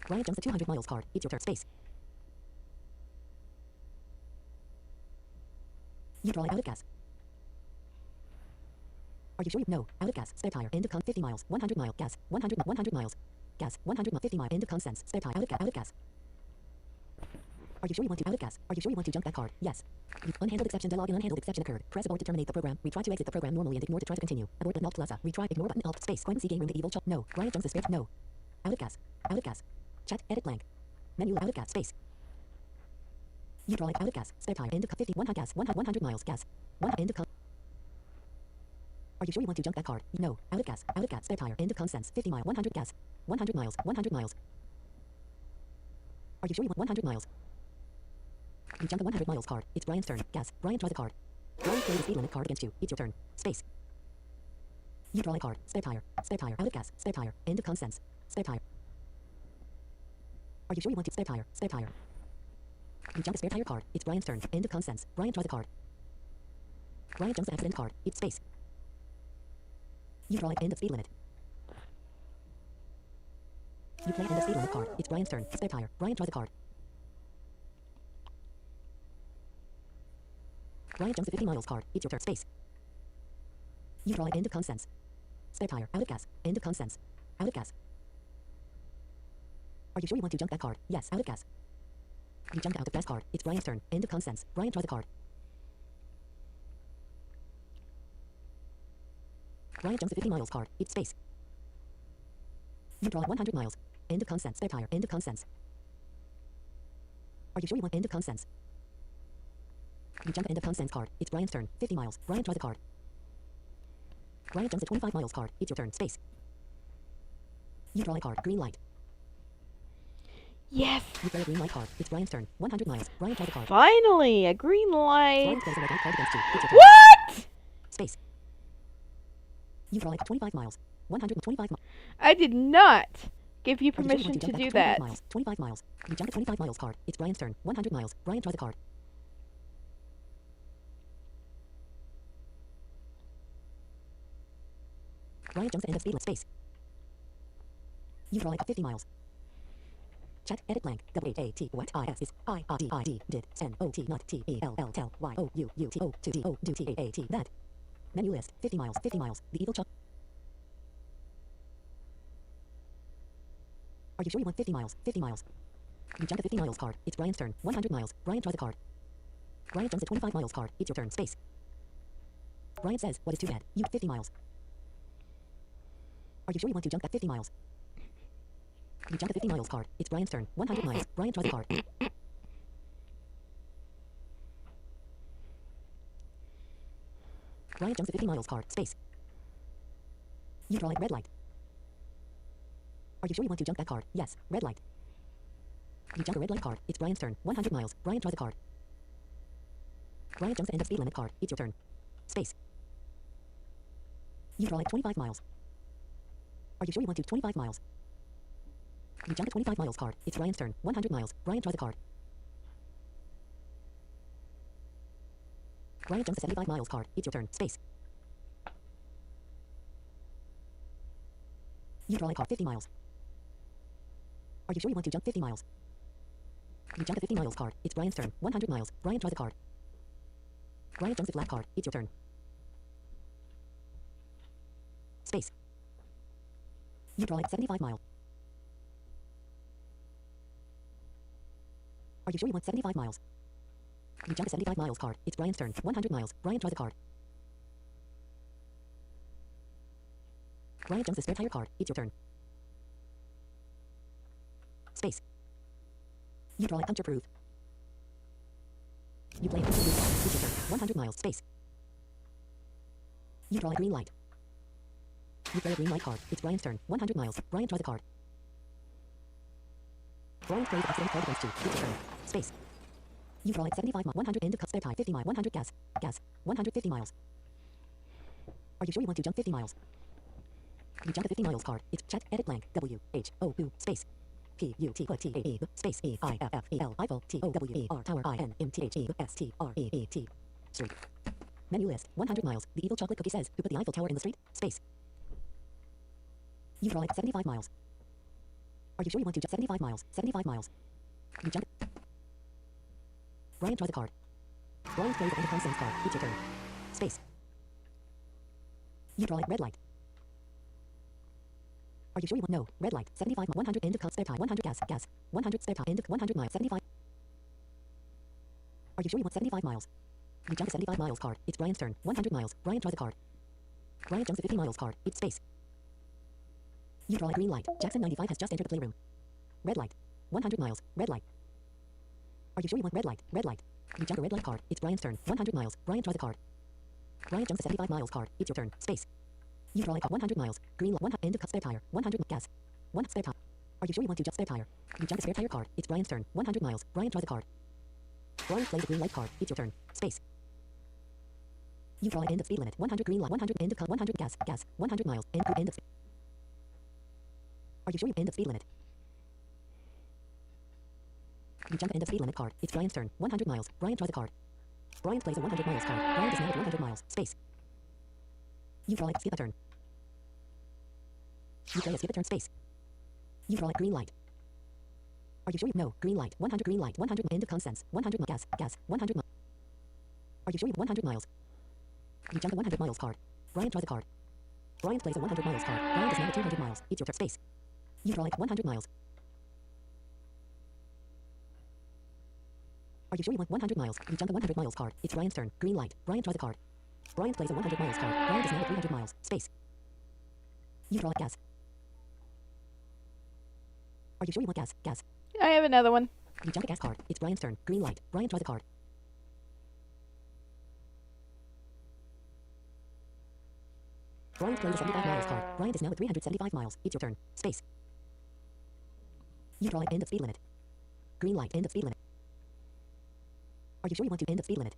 Brian jumps a 200 miles card. It's your turn. Space. You draw out of gas. Are you sure you? No. Out of gas. Spare tire. End of 50 miles. 100 mile. Gas. 100 miles. Gas. 50 mile. End of consents. Spare tire. Out of gas. Are you sure you want to out of gas? Are you sure you want to jump that card? Yes. Unhandled exception dialog. An unhandled exception occurred. Press abort to terminate the program. Retry to exit the program normally and ignore to try to continue. Abort button alt plaza. Retry. Ignore button alt space. Coin C game room. The evil chop. No. Brian jumps the spare. No. Out of gas. Out of gas. Chat. Edit blank. Menu. Out of gas. Space. You draw it out of gas. Spare tire. End of 50. 100 gas. 100 miles. Gas. 1 end of. Are you sure you want to jump that card? No. Out of gas. Out of gas. Spare tire. End of consents. 50 mile. 100 gas. 100 miles. 100 miles. Are you sure you want 100 miles? You jump a 100 miles card. It's Brian's turn. Gas. Brian draws a card. Brian plays a speed limit card against you. It's your turn. Space. You draw a card. Spare tire. Spare tire. Out of gas. Spare tire. End of consents. Spare tire. Are you sure you want to spare tire? Spare tire. You jump a spare tire card. It's Brian's turn. End of consents. Brian draws a card. Brian jumps an accident card. It's space. You draw an end of speed limit. You play end of speed limit card. It's Brian's turn. Spare tire. Brian draws a card. Brian jumps a 50 miles card. It's your turn. Space. You draw an end of consents. Spare tire. Out of gas. End of consents. Out of gas. Are you sure you want to jump that card? Yes. Out of gas. You jumped out of gas card. It's Brian's turn. End of consents. Brian draws a card. Brian jumps a 50 miles card. It's space. You draw 100 miles. End of consents. Spare tire. End of consents. Are you sure you want end of consents? You jump end of consents card. It's Brian's turn. 50 miles. Brian draws a card. Brian jumps a 25 miles card. It's your turn. Space. You draw a card. Green light. Yes. You play a green light card. It's Brian's turn. 100 miles. Brian draws a card. Finally, a green light. Brian plays a red light card against you. It's your turn. What? Space. You draw like 25 miles. 125 miles. I did not give you Are you sure you permission want to jump do 25 that. Miles. 25 miles. You jump a 25 miles card. It's Brian's turn. 100 miles. Brian draws a card. Brian jumps end of speed limit. Space. You draw like 50 miles. Chat. Edit blank. W-A-T. What? I-S is I-R-D-I-D. Did. N-O-T. Not T-E-L-L. Tell. Y-O-U-U-T. O-2-D-O. Do T-A-A-T. That. Menu list. 50 miles. 50 miles. The evil chop. Are you sure you want 50 miles? 50 miles. You jump a 50 miles card. It's Brian's turn. 100 miles. Brian draws a card. Brian jumps a 25 miles card. It's your turn. Space. Brian says, what is too bad? You 50 miles. Are you sure you want to jump that 50 miles? You jump a 50 miles card. It's Brian's turn. 100 miles. Brian draws a card. Brian jumps at 50 miles card. Space. You draw a red light. Are you sure you want to jump that card? Yes. Red light. You jump a red light card. It's Brian's turn. 100 miles. Brian draws a card. Brian jumps the end of speed limit card. It's your turn. Space. You draw at 25 miles. Are you sure you want to 25 miles? You jump at 25 miles card. It's Brian's turn. 100 miles. Brian draws a card. Brian jumps at 75 miles card. It's your turn. Space. You draw a card 50 miles. Are you sure you want to jump 50 miles? You jump at 50 miles card. It's Brian's turn. 100 miles. Brian draws a card. Brian jumps a flat card. It's your turn. Space. You draw at 75 miles. Are you sure you want 75 miles? You jump at 75 miles card. It's Brian's turn. 100 miles. Brian draws a card. Brian jumps the spare tire card. It's your turn. Space. You draw a puncture proof. You play a puncture proof card. It's your turn. 100 miles. Space. You draw a green light. You play a green light card. It's Brian's turn. 100 miles. Brian draws a card. Brian plays an accident card against you. It's your turn. Space. You draw at 75 miles. 100 end of cut spare tire. 50 miles. 100 gas. Gas. 150 miles. Are you sure you want to jump 50 miles? You jump at 50 miles card. It's chat edit blank. W H O U space. P U T T A E space E I F F E L Eiffel T O W E R Tower I N M T H E S T R E E T Street. Menu list. 100 miles. The evil chocolate cookie says, who put the Eiffel Tower in the street? Space. You draw at 75 miles. Are you sure you want to jump 75 miles? 75 miles. You jump. Brian draws a card. Brian plays the end of consent card. It's your turn. Space. You draw at red light. Are you sure you want? No. Red light. 75 100 end of cut spare tire. 100 gas. Gas. 100 spare tire. End of 100 miles. 75. Are you sure you want 75 miles? You jump at 75 miles card. It's Brian's turn. 100 miles. Brian draws a card. Brian jumps at 50 miles card. It's space. You draw a green light. Jackson 95 has just entered the playroom. Red light. 100 miles. Red light. Are you sure you want red light? Red light. You jump a red light card. It's Brian's turn. 100 miles. Brian draws a card. Brian jumps a 75 miles card. It's your turn. Space. You draw a card. 100 miles. Green light. 100 end of cut spare tire. 100 gas. 1 spare tire. Are you sure you want to jump spare tire? You jump a spare tire card. It's Brian's turn. 100 miles. Brian draws a card. Brian plays a green light card. It's your turn. Space. You draw an end of speed limit. 100 green light. 100 end of cut. 100 gas. Gas. 100 miles. End of speed. Are you sure you end of speed limit? You jump end of speed limit card. It's Brian's turn. 100 miles. Brian draws a card. Brian plays a 100 miles card. Brian is now at 100 miles. Space. You draw a skip a turn. You play a skip a turn. Space. You draw a green light. Are you sure you? No. Green light. 100 green light. 100 end of consents. 100 gas. Gas. 100 miles. Are you sure you? 100 miles. You jump a 100 miles card. Brian draws a card. Brian plays a 100 miles card. Brian is now at 200 miles. It's your turn. Space. You draw like 100 miles. Are you sure you want 100 miles? You jump a 100 miles card. It's Brian's turn. Green light. Brian draws a card. Brian plays a 100 miles card. Brian is now at 300 miles. Space. You draw gas. Are you sure you want gas? Gas. I have another one. You jump a gas card. It's Brian's turn. Green light. Brian draws a card. Brian plays a 75 miles card. Brian is now at 375 miles. It's your turn. Space. You draw an end of speed limit. Green light. End of speed limit. Are you sure you want to end of speed limit?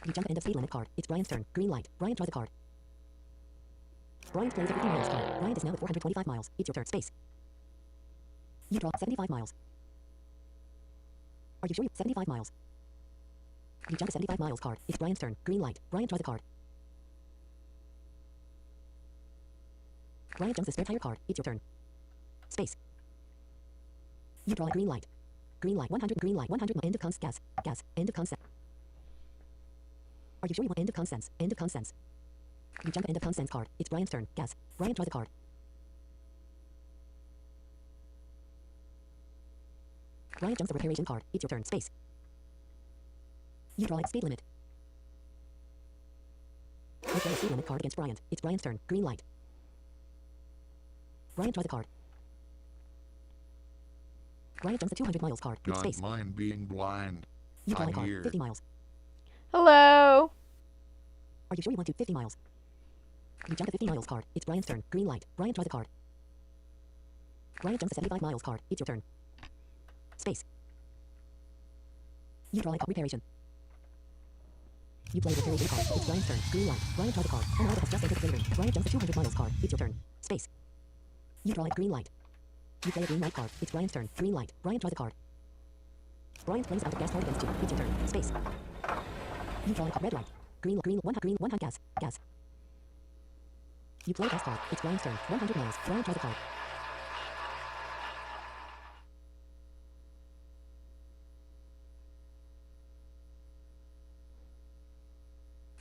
You jump end of speed limit card. It's Brian's turn. Green light. Brian draws a card. Brian plays a 50 miles card. Brian is now at 425 miles. It's your turn. Space. You draw 75 miles. Are you sure you 75 miles? You jump a 75 miles card. It's Brian's turn. Green light. Brian draws a card. Brian jumps a spare tire card. It's your turn. Space. You draw a green light. Green light. 100 green light. 100 end of consent. Gas. Gas. End of consent. Are you sure you want end of consents? End of consents. You jump end of consents card. It's Brian's turn. Gas. Brian draws a card. Brian jumps a reparation card. It's your turn. Space. You draw a speed limit. You draw a speed limit card against Brian. It's Brian's turn. Green light. Brian draws a card. Brian jumps a 200 miles card. It's Don't space. mind being blind. You draw a I'm card. here. 50 miles. Hello. Are you sure you want to 50 miles? You jump a 50 miles card. It's Brian's turn. Green light. Brian draws a card. Brian jumps a 75 miles card. It's your turn. Space. You draw a card. Reparation. You play reparation card. It's Brian's turn. Green light. Brian draws a card. An item has just entered the building. Brian jumps a 200 miles card. It's your turn. Space. You draw a green light. You play a green light card. It's Brian's turn. Green light. Brian draws a card. Brian plays out of gas card against you. It's your turn. Space. You draw a card. Red light. Green 100 gas. Gas. You play a gas card. It's Brian's turn. 100 miles. Brian draws a card.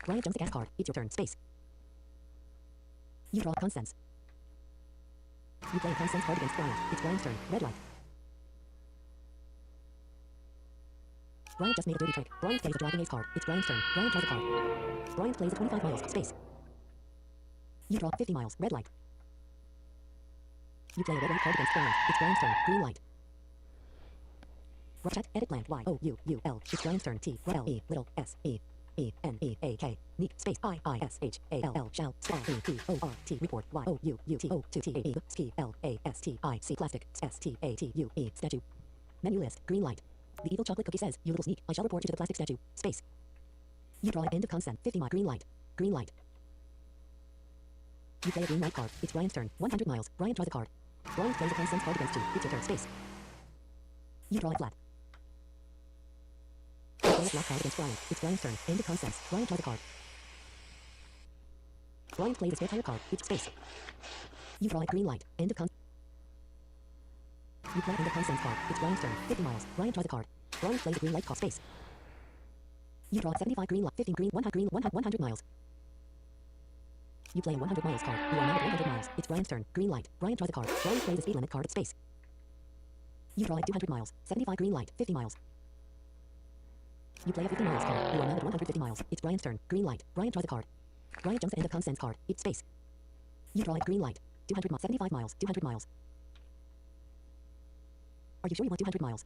Brian jumps a gas card. It's your turn. Space. You draw a Constance. You play a Constance card against Brian. It's Brian's turn. Red light. Brian just made a dirty trick. Brian plays a Dragon Ace card. It's Brian's turn. Brian draws a card. Brian plays a 25 miles. Space. You draw 50 miles. Red light. You play a red light card against Brian. It's Brian's turn. Green light. Chat. Edit blank. Y-O-U-U-L. It's Brian's turn. T-L-E. Little S-E. E-N-E-A-K. Neat. Space. I-I-S-H-A-L-L. Shall. Spell. E-P-O-R-T. Report. Y-O-U-U-T-O-2-T-A-E. P-L-A-S-T-I-C. S-T-A-T-U-E. Statue. Menu list. Green light. The evil chocolate cookie says, you little sneak, I shall report you to the plastic statue. Space. You draw an end of constant. 50 miles. Green light. Green light. You play a green light card. It's Brian's turn. 100 miles. Brian draws a card. Brian plays a constant card against you. It's your turn. Space. You draw a flat. You play a flat card against Brian. It's Brian's turn. End of constants. Brian draws a card. Brian plays a spare tire card. It's space. You draw a green light. End of constant. You play end of constants card. It's Brian's turn. 50 miles. Brian draws a card. Brian plays a green light card. Space. You draw a 75 green light. 15 green. 100 miles. You play a 100 miles card. You are now at 100 miles. It's Brian's turn. Green light. Brian draws a card. Brian plays a speed limit card at space. You draw a 200 miles. 75 green light. 50 miles. You play a 50 miles card. You are now at 150 miles. It's Brian's turn. Green light. Brian draws a card. Brian jumps end of constants card. It's space. You draw a green light. 200 miles. 75 miles. 200 miles. Are you sure you want 200 miles?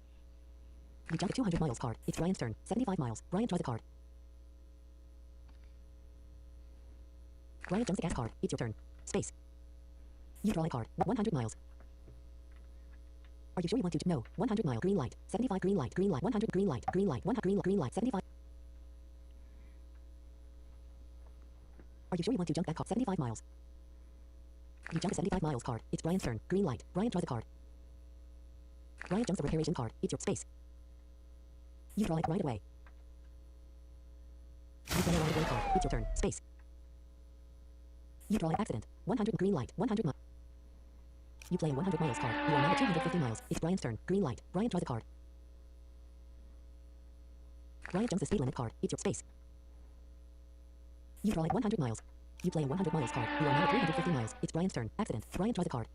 You jump a 200 miles card. It's Brian's turn. 75 miles. Brian draws a card. Brian jumps a gas card. It's your turn. Space. You draw a card. 100 miles. Are you sure you want to? No. 100 miles. Green light. 75 green light. Green light. 100 green light. Green light. 100 green light. 75. Are you sure you want to jump that card? 75 miles. You jump a 75 miles card. It's Brian's turn. Green light. Brian draws a card. Brian jumps a reparation card. It's your space. You draw it right away. You play a right away card. It's your turn. Space. You draw an accident. 100 green light. 100 miles. You play a 100 miles card. You are now at 250 miles. It's Brian's turn. Green light. Brian draws a card. Brian jumps a speed limit card. It's your space. You draw it 100 miles. You play a 100 miles card. You are now at 350 miles. It's Brian's turn. Accident. Brian draws a card.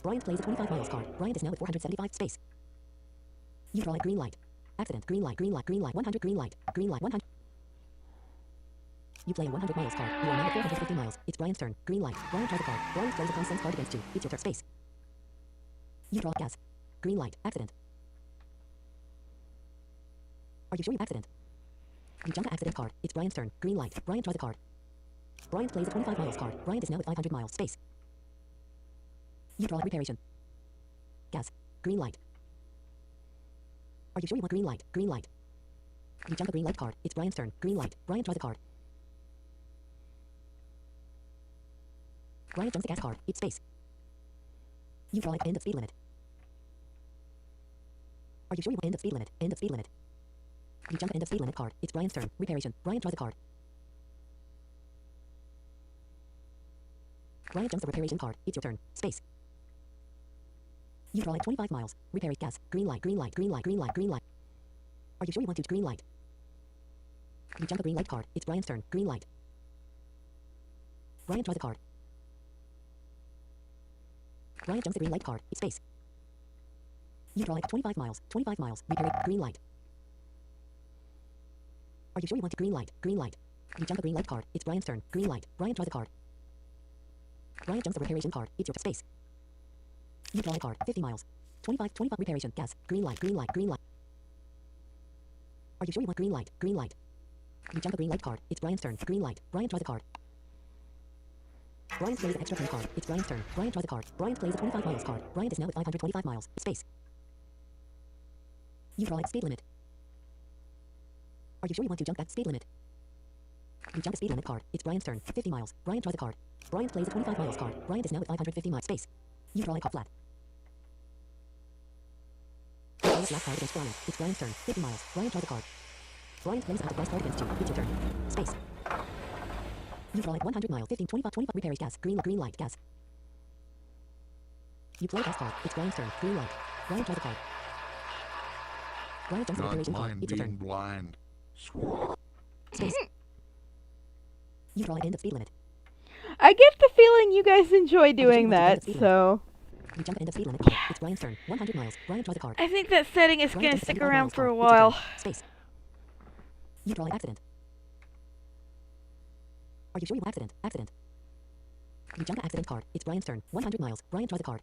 Brian plays a 25 miles card. Brian is now at 475 space. You draw a green light. Accident. Green light. Green light. Green light. 100 green light. Green light. 100. You play a 100 miles card. You are now at 450 miles. It's Brian's turn. Green light. Brian draws a card. Brian plays a constant card against you. It's your turn. Space. You draw gas. Green light. Accident. Are you sure you accident? You jump an accident card. It's Brian's turn. Green light. Brian draws a card. Brian plays a 25 miles card. Brian is now at 500 miles. Space. You draw a reparation. Gas. Green light. Are you sure you want green light? Green light. You jump a green light card. It's Brian's turn. Green light. Brian draws a card. Brian jumps a gas card. It's space. You draw it end of speed limit. Are you sure you want end of speed limit? End of speed limit. You jump end of speed limit card. It's Brian's turn. Reparation. Brian draws a card. Brian jumps a reparation card. It's your turn. Space. You draw it 25 miles. Repair gas. Green light. Green light. Green light. Green light. Green light. Are you sure you want to? Green light. You jump a green light card. It's Brian's turn. Green light. Brian draws a card. Brian jumps a green light card. It's space. You draw it 25 miles. 25 miles. Repair green light. Are you sure you want to? Green light. Green light. You jump a green light card. It's Brian's turn. Green light. Brian draws a card. Brian jumps a reparation card. It's your space. You draw a card. 50 miles. 25 reparation. Gas. Green light. Green light. Green light. Are you sure you want green light? Green light. You jump a green light card. It's Brian's turn. Green light. Brian draws a card. Brian plays an extra turn card. It's Brian's turn. Brian draws a card. Brian plays a 25 miles card. Brian is now at 525 miles. Space. You draw a speed limit. Are you sure you want to jump that speed limit? You jump a speed limit card. It's Brian's turn. 50 miles. Brian draws a card. Brian plays a 25 miles card. Brian is now at 550 miles. Space. You draw a card flat. Play a flat card against Brian. It's Brian's turn. 50 miles. Brian draws a card. Brian plays out a price card against you. It's your turn. Space. You draw at 100 miles. 15, 25, 25. Repairs gas. Green light. Gas. You play a gas card. It's Brian's turn. Green light. Brian draws a card. Brian jumps a Not reparation card. mind It's your being turn. blind. Space. You draw at end of speed limit. I get the feeling you guys enjoy doing that, so You jump at end of speed limit card. It's Brian's turn. 100 miles. Brian draws a card. I think that setting is Brian gonna jumps stick 75 around miles for a card. It's your while. turn. Space. You draw an accident. Are you sure you want accident? Accident. You jump an accident card. It's Brian's turn. 100 miles. Brian draws a card.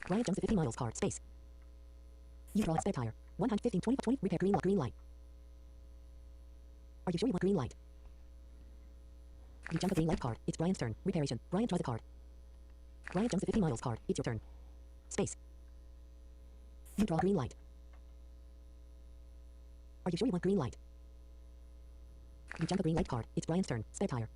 Brian jumps a 50 miles card. Space. You draw a spare tire. 115, 20, 20. Repair green light. Are you sure you want green light? You jump a green light card. It's Brian's turn. Reparation. Brian draws a card. Brian jumps a 50 miles card. It's your turn. Space. You draw green light. Are you sure you want green light? You jump a green light card. It's Brian's turn. Spare tire.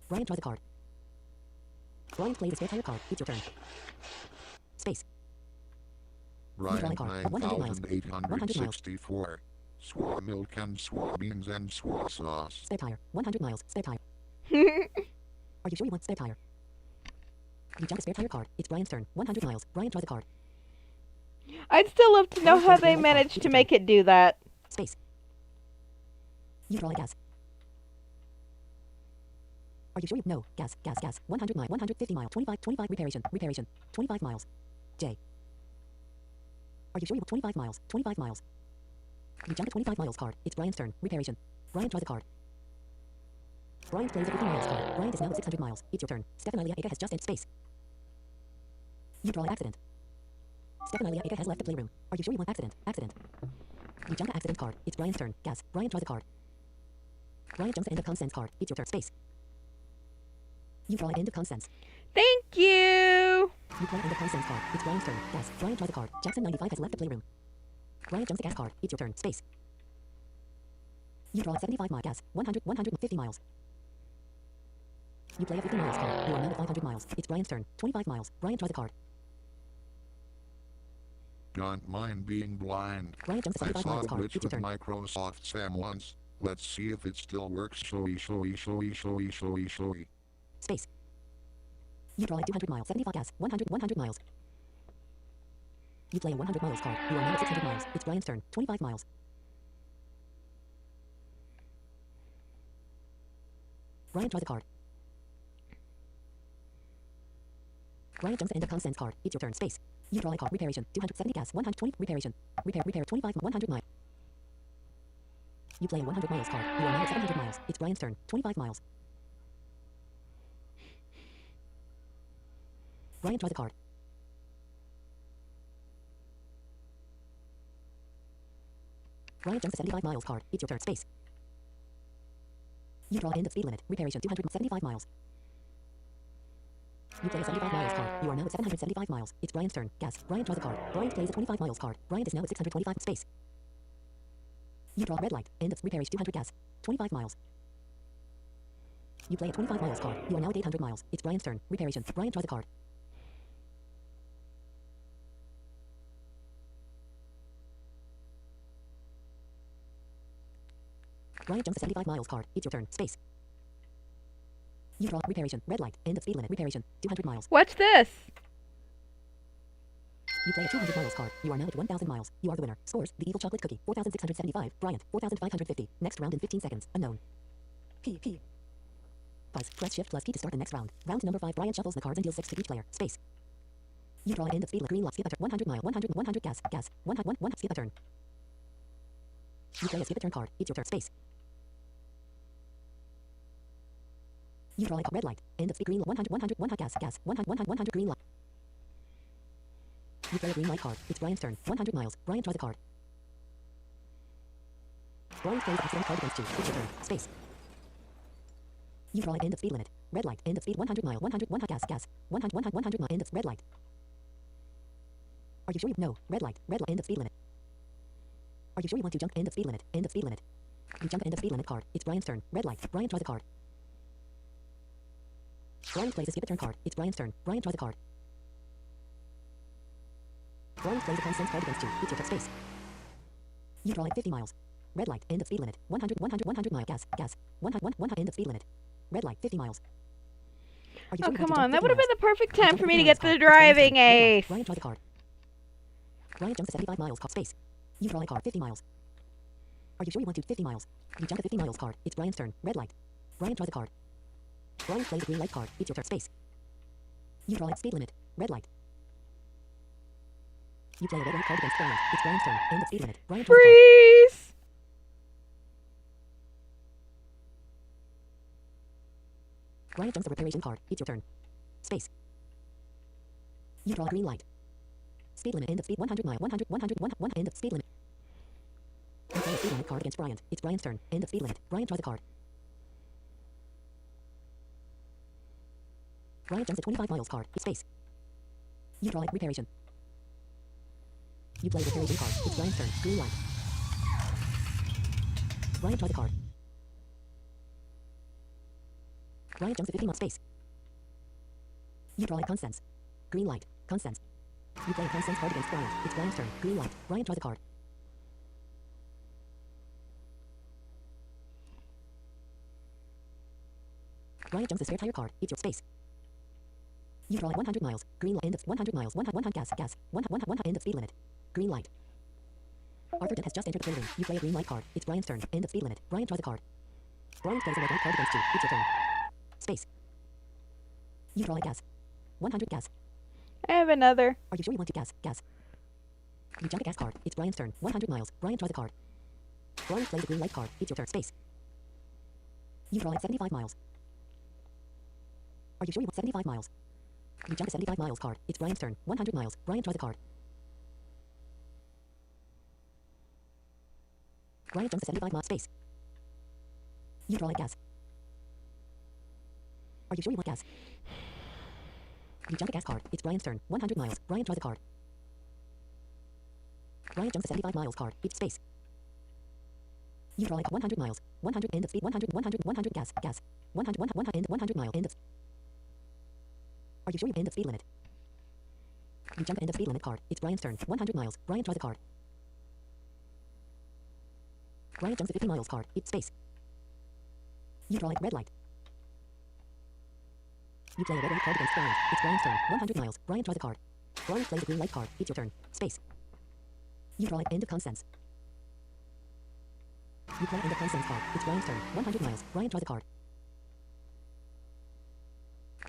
Brian draws a card. Brian plays a spare tire card. It's your turn. Space. Ryan draw a card. 100 miles. 9864. Swa milk and swa beans and swa sauce. Spare tire. 100 miles. Spare tire. Are you sure you want spare tire? You jump a spare tire card. It's Brian's turn. 100 miles. Brian draws a card. I'd still love to know how they managed to make it do that. Space. You draw a gas. Are you sure you... No. Gas. 100 miles. 150 miles. 25. Reparation. 25 miles. J. Are you sure you want 25 miles? 25 miles. You jump a 25 miles card. It's Brian's turn. Reparation. Brian draws a card. Brian plays a 50 miles card. Brian is now at 600 miles. It's your turn. Stefania Aker has just entered space. You draw an accident. Stefania Aker has left the playroom. Are you sure you want accident? Accident. You jump an accident card. It's Brian's turn. Gas. Brian draws a card. Brian jumps an end of consents card. It's your turn. Space. You draw an end of consents. Thank you! You play end of consents card. It's Brian's turn. Gas. Brian draws a card. Jackson 95 has left the playroom. Brian jumps a gas card. It's your turn. Space. You draw a 75 mile gas. 150 miles. You play a 50 miles card. You are now at 500 miles. It's Brian's turn. 25 miles. Brian draws a card. Don't mind being blind. Brian jumps a I 75 saw miles a card. glitch It's your with turn. Microsoft Sam once. Let's see if it still works. Showy. Space. You draw a 200 miles. 75 gas. 100 miles. You play a 100 miles card. You are now at 600 miles. It's Brian's turn. 25 miles. Brian draws a card. Brian jumps end of consents card. It's your turn. Space. You draw a card. Reparation. 270 gas. 120. Reparation. Repair 25. 100 miles. You play a 100 miles card. You are now at 700 miles. It's Brian's turn. 25 miles. Brian draws a card. Brian jumps a 75 miles card. It's your turn. Space. You draw end of speed limit. Reparation 275 miles. You play a 75 miles card. You are now at 775 miles. It's Brian's turn. Gas. Brian draws a card. Brian plays a 25 miles card. Brian is now at 625 space. You draw red light. End of reparation 200 gas. 25 miles. You play a 25 miles card. You are now at 800 miles. It's Brian's turn. Reparation. Brian draws a card. Brian jumps a 75 miles card. It's your turn. Space. You draw reparation. Red light. End of speed limit. Reparation. 200 miles. What's this? You play a 200 miles card. You are now at 1,000 miles. You are the winner. Scores: the evil chocolate cookie, 4,675. Bryant, 4,550. Next round in 15 seconds. Unknown. P. Pause. Press shift plus P to start the next round. Round number 5. Bryant shuffles the cards and deals 6 to each player. Space. You draw end of speed limit. Green light. Skip a turn. 100 mile. 100 gas. 1 skip a turn. You play a skip a turn card. It's your turn. Space. You draw a red light. End of speed. Green 100 gas 100 green light. You play a green light card. It's Brian's turn. 100 miles. Brian draws a card. Brian plays accident card against you. It's your turn. Space. You draw an end of speed limit. Red light. End of speed 100 mile. 100 gas 100 mile. End of red light. Are you sure you no red light end of speed limit? Are you sure you want to jump end of speed limit? End of speed limit. You jump end of speed limit card. It's Brian's turn. Red light. Brian draws a card. Brian plays a skip a turn card. It's Brian's turn. Brian draws a card. Brian plays a consent card against you. It's your turn. Space. You draw like 50 miles. Red light. End of speed limit. 100 mile. Gas 100 end of speed limit. Red light. 50 miles. Are you Oh, sure you want come to jump on. That 50 would have been miles? the perfect You time jump for 50 me to get miles card. the It's Brian's driving turn. Red light. ace. Brian draws a card. Brian jumps to 75 miles card. Space. You draw a card. 50 miles. Are you sure you want to 50 miles? You jump a 50 miles card. It's Brian's turn. Red light. Brian draws a card. Brian plays a green light card. It's your turn. Space. You draw a speed limit. Red light. You play a red light card against Brian. It's Brian's turn. End of speed limit. Brian draws a card. Freeze! Brian jumps a reparation card. It's your turn. Space. You draw a green light. Speed limit. End of speed 100 mile. 100 end of speed limit. You play a speed limit card against Brian. It's Brian's turn. End of speed limit. Brian draws a card. Brian jumps a 25 miles card. It's space. You draw a reparation. You play a reparation card. It's Brian's turn. Green light. Brian draws a card. Brian jumps a 50 miles space. You draw a consens. Green light. Consens. You play a consens card against Brian. It's Brian's turn. Green light. Brian draws a card. Brian jumps a spare tire card. It's your space. You draw a 100 miles. Green light. End of 100 miles. 100 gas 100 end of speed limit. Green light. Arthur Dent has just entered the playroom. You play a green light card. It's Brian's turn. End of speed limit. Brian draws a card. Brian plays a red light card against you. It's your turn. Space. You draw a gas. 100 gas. I have another. Are you sure you want to gas? You jump a gas card. It's Brian's turn. 100 miles. Brian draws a card. Brian plays a green light card. It's your turn. Space. You draw like 75 miles. Are you sure you want 75 miles? You jump a 75 miles card. It's Brian's turn. 100 miles. Brian draws a card. Brian jumps a 75 miles space. You draw like gas. Are you sure you want gas? You jump a gas card. It's Brian's turn. 100 miles. Brian draws a card. Brian jumps a 75 miles card. It's space. You draw like 100 miles. 100 end of speed. 100 gas 100 mile end of. Are you sure you end of speed limit? You jump end of speed limit card. It's Brian's turn. 100 miles. Brian draws a card. Brian jumps a 50 miles card. It's space. You draw like red light. You play a red light card against Brian. It's Brian's turn. 100 miles. Brian draws a card. Brian plays a green light card. It's your turn. Space. You draw like end of consens. You play end of consens card. It's Brian's turn. 100 miles. Brian draws a card.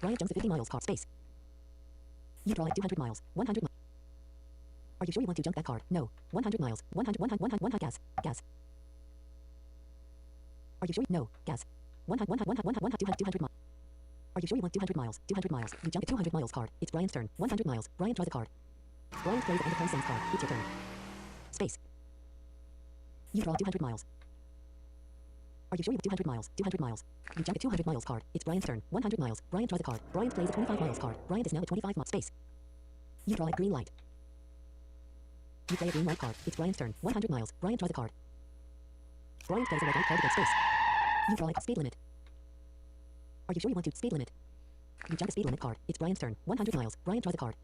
Brian jumps a 50 miles card. Space. You draw like 200 miles. 100 miles. Are you sure you want to jump that card? No. 100 miles. 100 gas. Are you sure? No. Gas. 200 miles. Are you sure you want 200 miles? 200 miles. You jump a 200 miles card. It's Brian's turn. 100 miles. Brian draws a card. Brian plays an consens card. It's your turn. Space. You draw 200 miles. Are you sure you want 200 miles? 200 miles. You jump a 200 miles card. It's Brian's turn. 100 miles. Brian draws a card. Brian plays a 25 miles card. Brian is now a 25 miles space. You draw a green light. You play a green light card. It's Brian's turn. 100 miles. Brian draws a card. Brian plays a red light card against space. You draw a speed limit. Are you sure you want to speed limit? You jump a speed limit card. It's Brian's turn. 100 miles. Brian draws a card.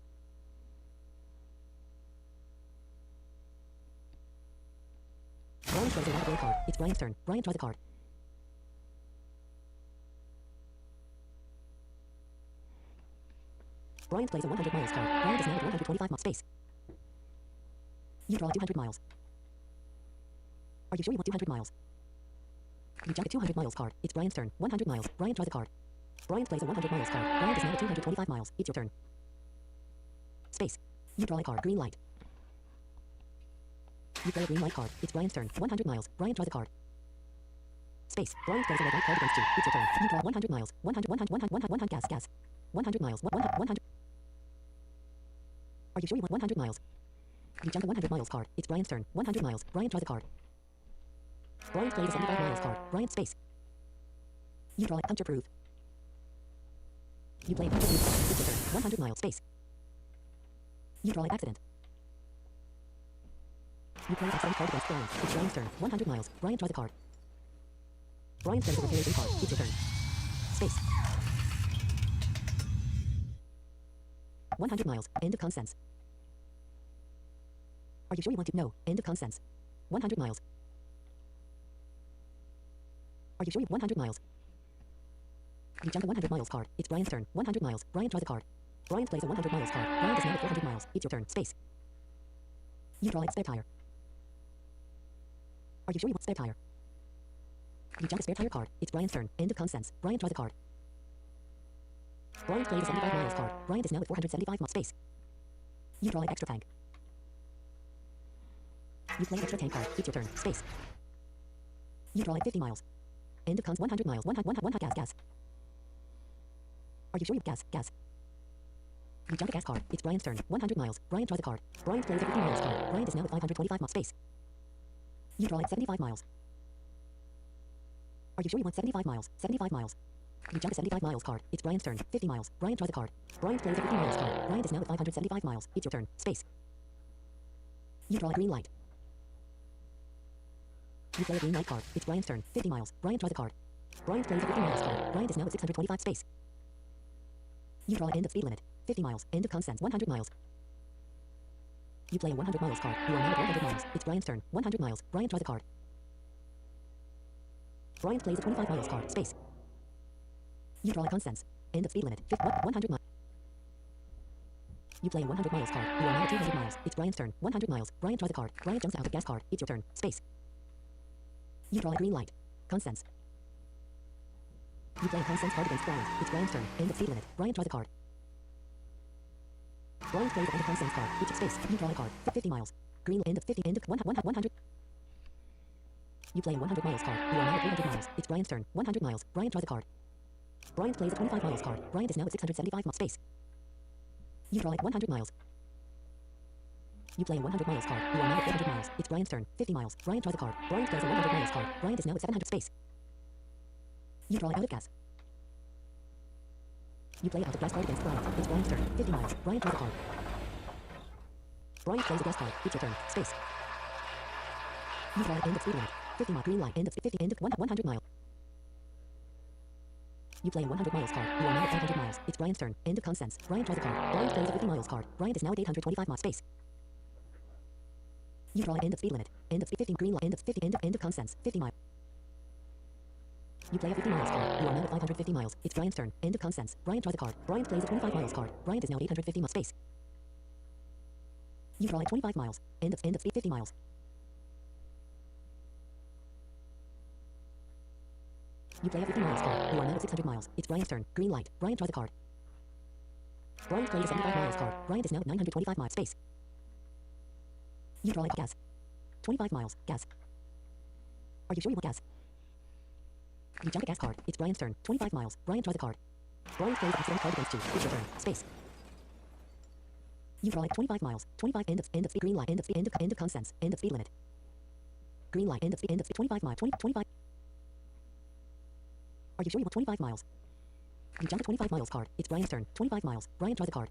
Brian plays a right away card. It's Brian's turn. Brian draws a card. Brian plays a 100 miles card. Brian is now at 125 miles space. You draw 200 miles. Are you sure you want 200 miles? You jump a 200 miles card. It's Brian's turn. 100 miles. Brian draws a card. Brian plays a 100 miles card. Brian is now at 225 miles. It's your turn. Space. You draw a card. Green light. You play a green light card. It's Brian's turn. 100 miles. Brian, draw the card. Space. Brian plays a red light card against you. It's your turn. You draw 100 miles. 100 gas, gas. 100 miles. 100. Are you sure you want 100 miles? You jump a 100 miles card. It's Brian's turn. 100 miles. Brian, draw the card. Brian plays a 75 miles card. Brian, space. You draw a puncture proof. You play a puncture proof card. It's your turn. 100 miles. Space. You draw an accident. You play an accident card against Brian. It's Brian's turn. 100 miles. Brian, draw the card. Brian plays a repair card. It's your turn. Space. 100 miles. End of consents. Are you sure you want to? No. End of consents. 100 miles. Are you sure you 100 miles? You jump a 100 miles card. It's Brian's turn. 100 miles. Brian, draw the card. Brian plays a 100 miles card. Brian is now at 400 miles. It's your turn. Space. You draw a spare tire. Are you sure you want spare tire? You jump a spare tire card. It's Brian's turn. End of consents. Brian, draw the card. Brian plays a 75 miles card. Brian is now at 475 miles. Space. You draw an extra tank. You play an extra tank card. It's your turn. Space. You draw at 50 miles. End of cons. 100 miles. 100 gas, gas. Are you sure you gas, gas? You jump a gas card. It's Brian's turn. 100 miles. Brian, draw the card. Brian plays a 50 miles card. Brian is now at 525 miles. Space. You draw at 75 miles. Are you sure you want 75 miles? 75 miles. You jump a 75 miles card. It's Brian's turn. 50 miles. Brian, draw the card. Brian plays a 50 miles card. Brian is now at 575 miles. It's your turn. Space. You draw a green light. You play a green light card. It's Brian's turn. 50 miles. Brian, draw the card. Brian plays a 50 miles card. Brian is now at 625 space. You draw an end of speed limit. 50 miles. End of consents. 100 miles. You play a 100 miles card. You are now at 100 miles. It's Brian's turn. 100 miles. Brian, draw the card. Brian plays a 25 miles card. Space. You draw a consents. End of speed limit. 100 miles. You play a 100 miles card. You are now at 200 miles. It's Brian's turn. 100 miles. Brian, draw the card. Brian jumps out of gas card. It's your turn. Space. You draw a green light. Consents. You play a consents card against Brian. It's Brian's turn. End of speed limit. Brian, draw the card. Brian plays a consents card. It's your space. You draw a card. 50 miles. Green end of 50. End of 100. You play a 100 miles card. You are now at 300 miles. It's Brian's turn. 100 miles. Brian, draw the card. Brian plays a 25 miles card. Brian is now at 675 miles. Space. You draw at 100 miles. You play a 100 miles card. You are now at 400 miles. It's Brian's turn. 50 miles. Brian, draw the card. Brian plays a 100 miles card. Brian is now at 700 space. You draw out of gas. You play out of gas card against Brian. It's Brian's turn. 50 miles. Brian, draw the card. Brian plays a gas card. It's your turn. Space. You draw at end of speed limit. 50 mile green light. End of 50. End of 100 miles. You play a 100 miles card. You are now at 500 miles. It's Brian's turn. End of consents. Brian, draw the card. Brian plays a 50 miles card. Brian is now at 825 miles. Space. You draw at end of speed limit. End of 50 green light. End of 50. End of consents. 50 miles. You play a 50 miles card. You are now at 550 miles. It's Brian's turn. End of consents. Brian, draw the card. Brian plays a 25 miles card. Brian is now at 850 miles. Space. You draw at 25 miles. End of 50 miles. You play a 50 miles card. You are now at 600 miles. It's Brian's turn. Green light. Brian, draw the card. Brian plays a 75 miles card. Brian is now at 925 miles. Space. You draw a gas. 25 miles. Gas. Are you sure you want gas? You jump a gas card. It's Brian's turn. 25 miles. Brian, draw the card. Brian plays an accident card against you. It's your turn. Space. You draw at 25 miles. 25 end of speed. Green light. End of consents. End of speed limit. Green light. End of 25 miles. 25. Are you sure you want 25 miles? You jump a 25 miles card. It's Brian's turn. 25 miles. Brian, draw the card.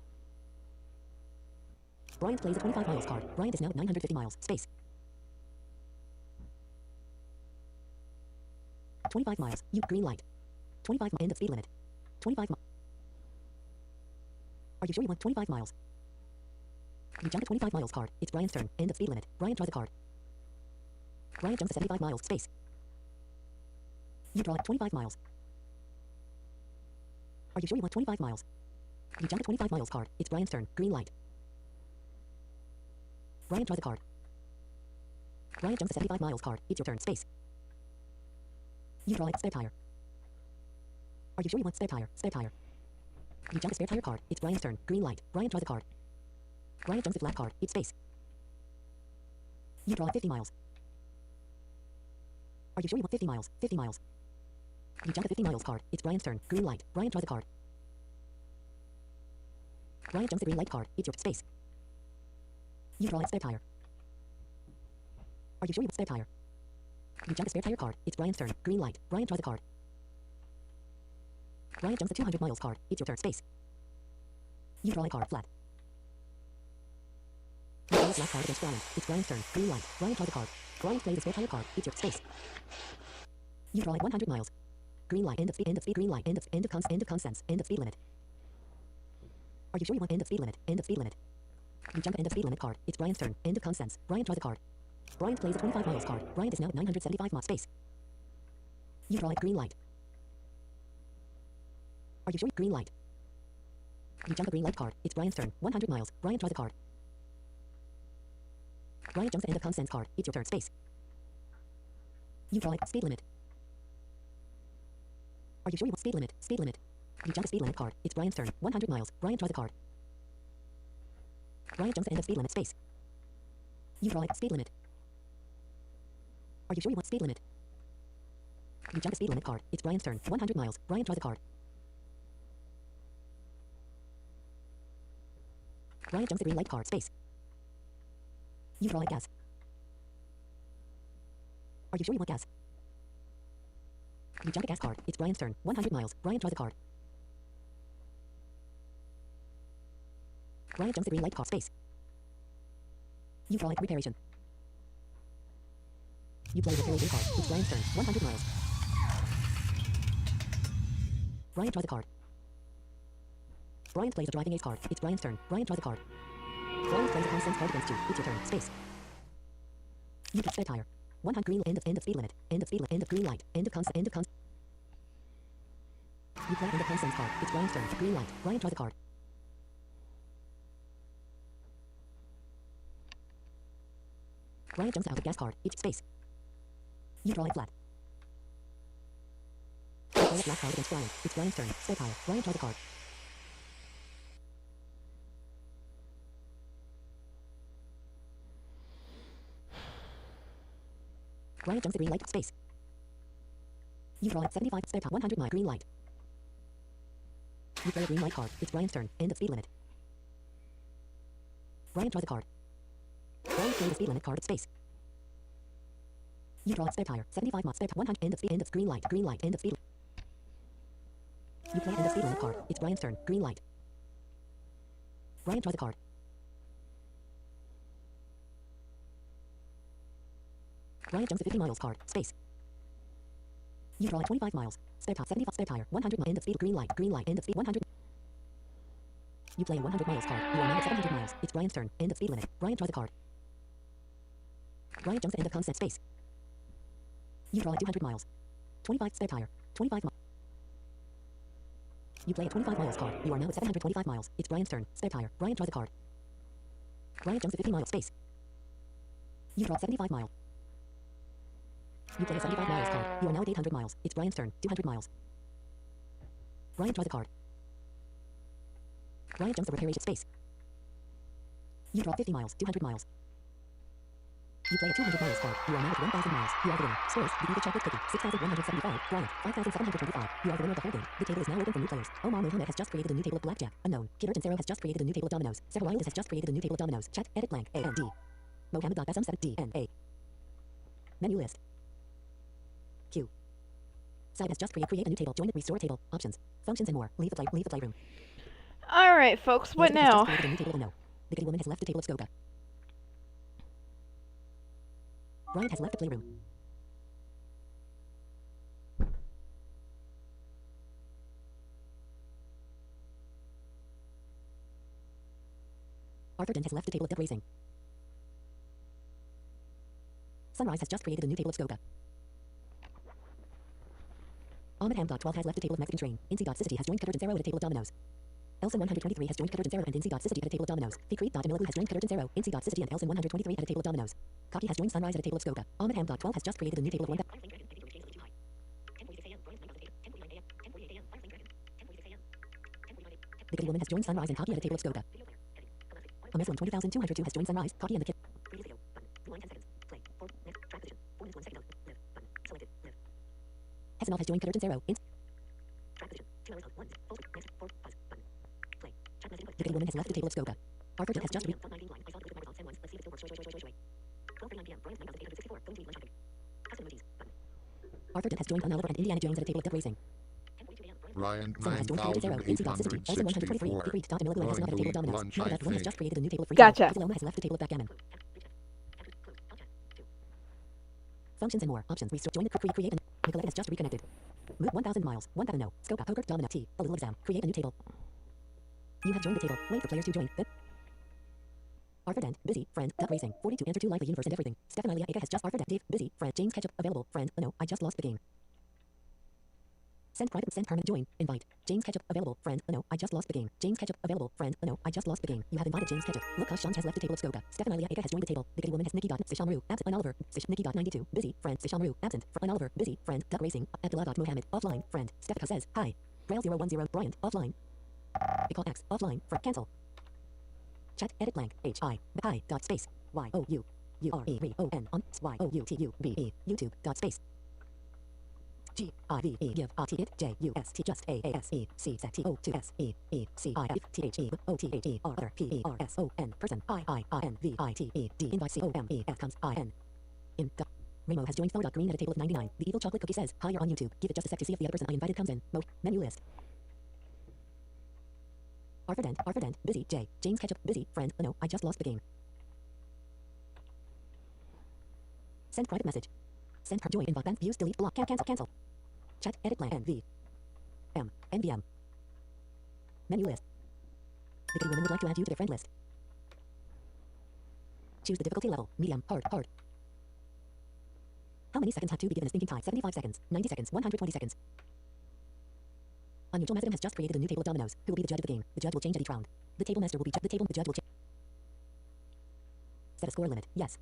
Brian plays a 25 miles card. Brian is now at 950 miles. Space. 25 miles. You green light. 25 end of speed limit. 25 miles. Are you sure you want 25 miles? You jump a 25 miles card. It's Brian's turn. End of speed limit. Brian, draw the card. Brian jumps a 75 miles. Space. You draw at 25 miles. Are you sure you want 25 miles? You jump a 25 miles card. It's Brian's turn. Green light. Brian, draw the card. Brian jumps a 75 miles card. It's your turn. Space. You draw a spare tire. Are you sure you want spare tire? Spare tire. You jump a spare tire card. It's Brian's turn. Green light. Brian, draw the card. Brian jumps a flat card. It's space. You draw 50 miles. Are you sure you want 50 miles? 50 miles. You jump a 50 miles card. It's Brian's turn. Green light. Brian draws a card. Brian jumps the green light card. It's your space. You draw a spare tire. Are you sure you want spare tire? You jump a spare tire card. It's Brian's turn. Green light. Brian draws a card. Brian jumps a 200 miles card. It's your turn. Space. You draw a card. Flat. You draw a flat card against Brian. It's Brian's turn. Green light. Brian draws a card. Brian plays a spare tire card. It's your space. You draw a 100 miles. Green light. End of speed. End of speed. Green light. End of consensus. End of speed limit. Are you sure you want end of speed limit? End of speed limit. You jump end of speed limit card. It's Brian's turn. End of consensus. Brian draws a card. Brian plays a 25 miles card. Brian is now 975 miles space. You draw a green light. Are you sure? Green light. You jump a green light card. It's Brian's turn. 100 miles. Brian draws a card. Brian jumps end of consensus card. It's your turn. Space. You draw a speed limit. Are you sure you want speed limit? Speed limit. You jump a speed limit card. It's Brian's turn. 100 miles. Brian draws a card. Brian jumps end of speed limit space. You draw a speed limit. Are you sure you want speed limit? You jump a speed limit card. It's Brian's turn. 100 miles. Brian draws a card. Brian jumps the green light card. Space. You draw a gas. Are you sure you want gas? You jump a gas card. It's Brian's turn. 100 miles. Brian draws a card. Brian jumps the green light card. Space. You draw a reparation. You play the reparation card. It's Brian's turn. 100 miles. Brian draws a card. Brian plays a driving ace card. It's Brian's turn. Brian draws a card. Brian plays a consensus card against you. It's your turn. Space. You get spare tire. 100 green end of speed limit. End of speed limit. End of green light. End of consensus. You play end of consensus card. It's Brian's turn. Green light. Brian draws a card. Brian jumps out of gas card. It's space. You draw a flat. You play a flat card against Brian. It's Brian's turn. Spare tire. Brian draws a card. Brian jumps the green light. Space. You draw a 75 spare tire. 100 mile green light. You play a green light card. It's Brian's turn. End of speed limit. Brian draws a card. Brian plays a speed limit card at space. You draw a spare tire. 75 miles. Spare tire. 100. End of speed. End of green light. Green light. End of speed. You play end of speed limit card. It's Brian's turn. Green light. Brian draws a card. Brian jumps a 50 miles card. Space. You draw a 25 miles. Spare tire. 75 spare tire. 100 miles. End of speed. Green light. Green light. End of speed. 100. You play a 100 miles card. You are now at 700 miles. It's Brian's turn. End of speed limit. Brian draws a card. Brian jumps end of consensus space. You draw a 200 miles. 25 spare tire. 25 miles. You play a 25 miles card. You are now at 725 miles. It's Brian's turn. Spare tire. Brian draws a card. Brian jumps a 50 miles space. You draw 75 miles. You play a 75 miles card. You are now at 800 miles. It's Brian's turn. 200 miles. Brian draws a card. Brian jumps the repair space. You draw 50 miles. 200 miles. You play a 200 miles card. You are now at 1,000 miles. You are the winner. Scores. You beat the chocolate cookie. 6,175. Brian. 5,725. You are the winner of the whole game. The table is now open for new players. Omar Mohammed has just created a new table of blackjack. Unknown. Kidder Zero has just created a new table of dominoes. Sarah Wiles has just created a new table of dominoes. Chat. Edit blank. A and D. Mohammed.SM7 DNA. Menu list. Q. Side has just create a new table. Join it. Restore table. Options. Functions and more. Leave the playroom. Alright, folks, what now? The Kitty Woman has left the table of Skoka. Brian has left the playroom. Arthur Dent has left the table of Dead Racing. Sunrise has just created a new table of Skoka. Ahmed Ham.12 has left the table of Mexican Train. Incy.Cicity has joined Cutter Zero at a table of dominoes. Elson123 has joined Cutter Zero and Incy.Cicity at a table of dominoes. Ficreed.Emilagu has joined Cutter Zero, Incy.Cicity and Elson123 at a table of dominoes. Cocky has joined Sunrise at a table of Skoka. Ahmed Ham.12 has just created a new table of 1. The Kitty Woman has joined Sunrise and Cocky at a table of Skoka. A Muslim 20,202 has joined Sunrise, Cocky and the Kid. Arsenal has joined Convergence Arrow. The Kitty Woman has left the table of Skoga. Arthur has just Arthur has joined Con Oliver and Indiana Jones at a table of Duck Racing. Ryan Someone has joined Convergence Arrow. AC Dot Syzygy. Also 123. Agreed. Dot Miller has not at a table of Dominoes. Lunch, Now I that One has think. just created a new table of Free Gotcha. Paloma has left the table of Backgammon. Functions and more. Options. Restore. Join the create. And Nicolette has just reconnected. Move 1,000 miles. 1,000 no. Scope. Poker. Domino. T. A little exam. Create a new table. You have joined the table. Wait for players to join. Arthur Dent. Busy. Friend. Duck Racing. 42. Enter 2 live the universe and everything. Stefan Alia Aka has just Arthur Dent. Dave. Busy. Friend. James Ketchup. Available. Friend. No. I just lost the game. Send private. Send permanent join. Invite. James Ketchup. Available. Friend. No. I just lost the game. James Ketchup. Available. Friend. No. I just lost the game. You have invited James Ketchup. Look, Shams has left the table of Skoga. Stefan Alia Aka has joined the table. The Kitty Woman has Nikki. Sishamru. Absent. On Oliver. Nikki. 92. Busy. Friend. Sishamru. Absent. On Oliver. Busy. Friend. Duck Racing. Abdullah. Mohammed. Offline. Friend. Stefka says hi. Grail 010. Bryant. Offline. Because X. Offline. Cancel. Chat. Edit blank. Hi. Hi. Dot space. Y-O-U. U-R-E-V-O-N. On. Y-O-U-T-U-B-E. YouTube. Dot space. G-I-V-E. Give. A-T. It. J-U-S-T. Just. A-A-S-E. C-Z-T-O-2-S-E-E-C-I-F-T-H-E. O-T-H-E-R-P-E-R-S-O-N. Person. I-I-I-N-V-I-T-E-D. Invite C-O-M-E. F comes I-N. In. Ramo has joined Thor. Green at a table of 99. The evil chocolate cookie says, hi, you're on YouTube. Give it just a sec to see if the other person I invited comes in. Menu list. Arthur Dent, busy, J. James Ketchup, busy, friend, no, I just lost the game. Send private message. Send her join invite band views delete block cancel. Chat edit blank NV. NVM. Menu list. The Kitty Woman would like to add you to their friend list. Choose the difficulty level, medium, hard. How many seconds have to be given as thinking time? 75 seconds, 90 seconds, 120 seconds. Unusual Macedon has just created a new table of dominoes. Who will be the judge of the game? The judge will change at each round. The table master will be the judge will change. Set a score limit. Yes.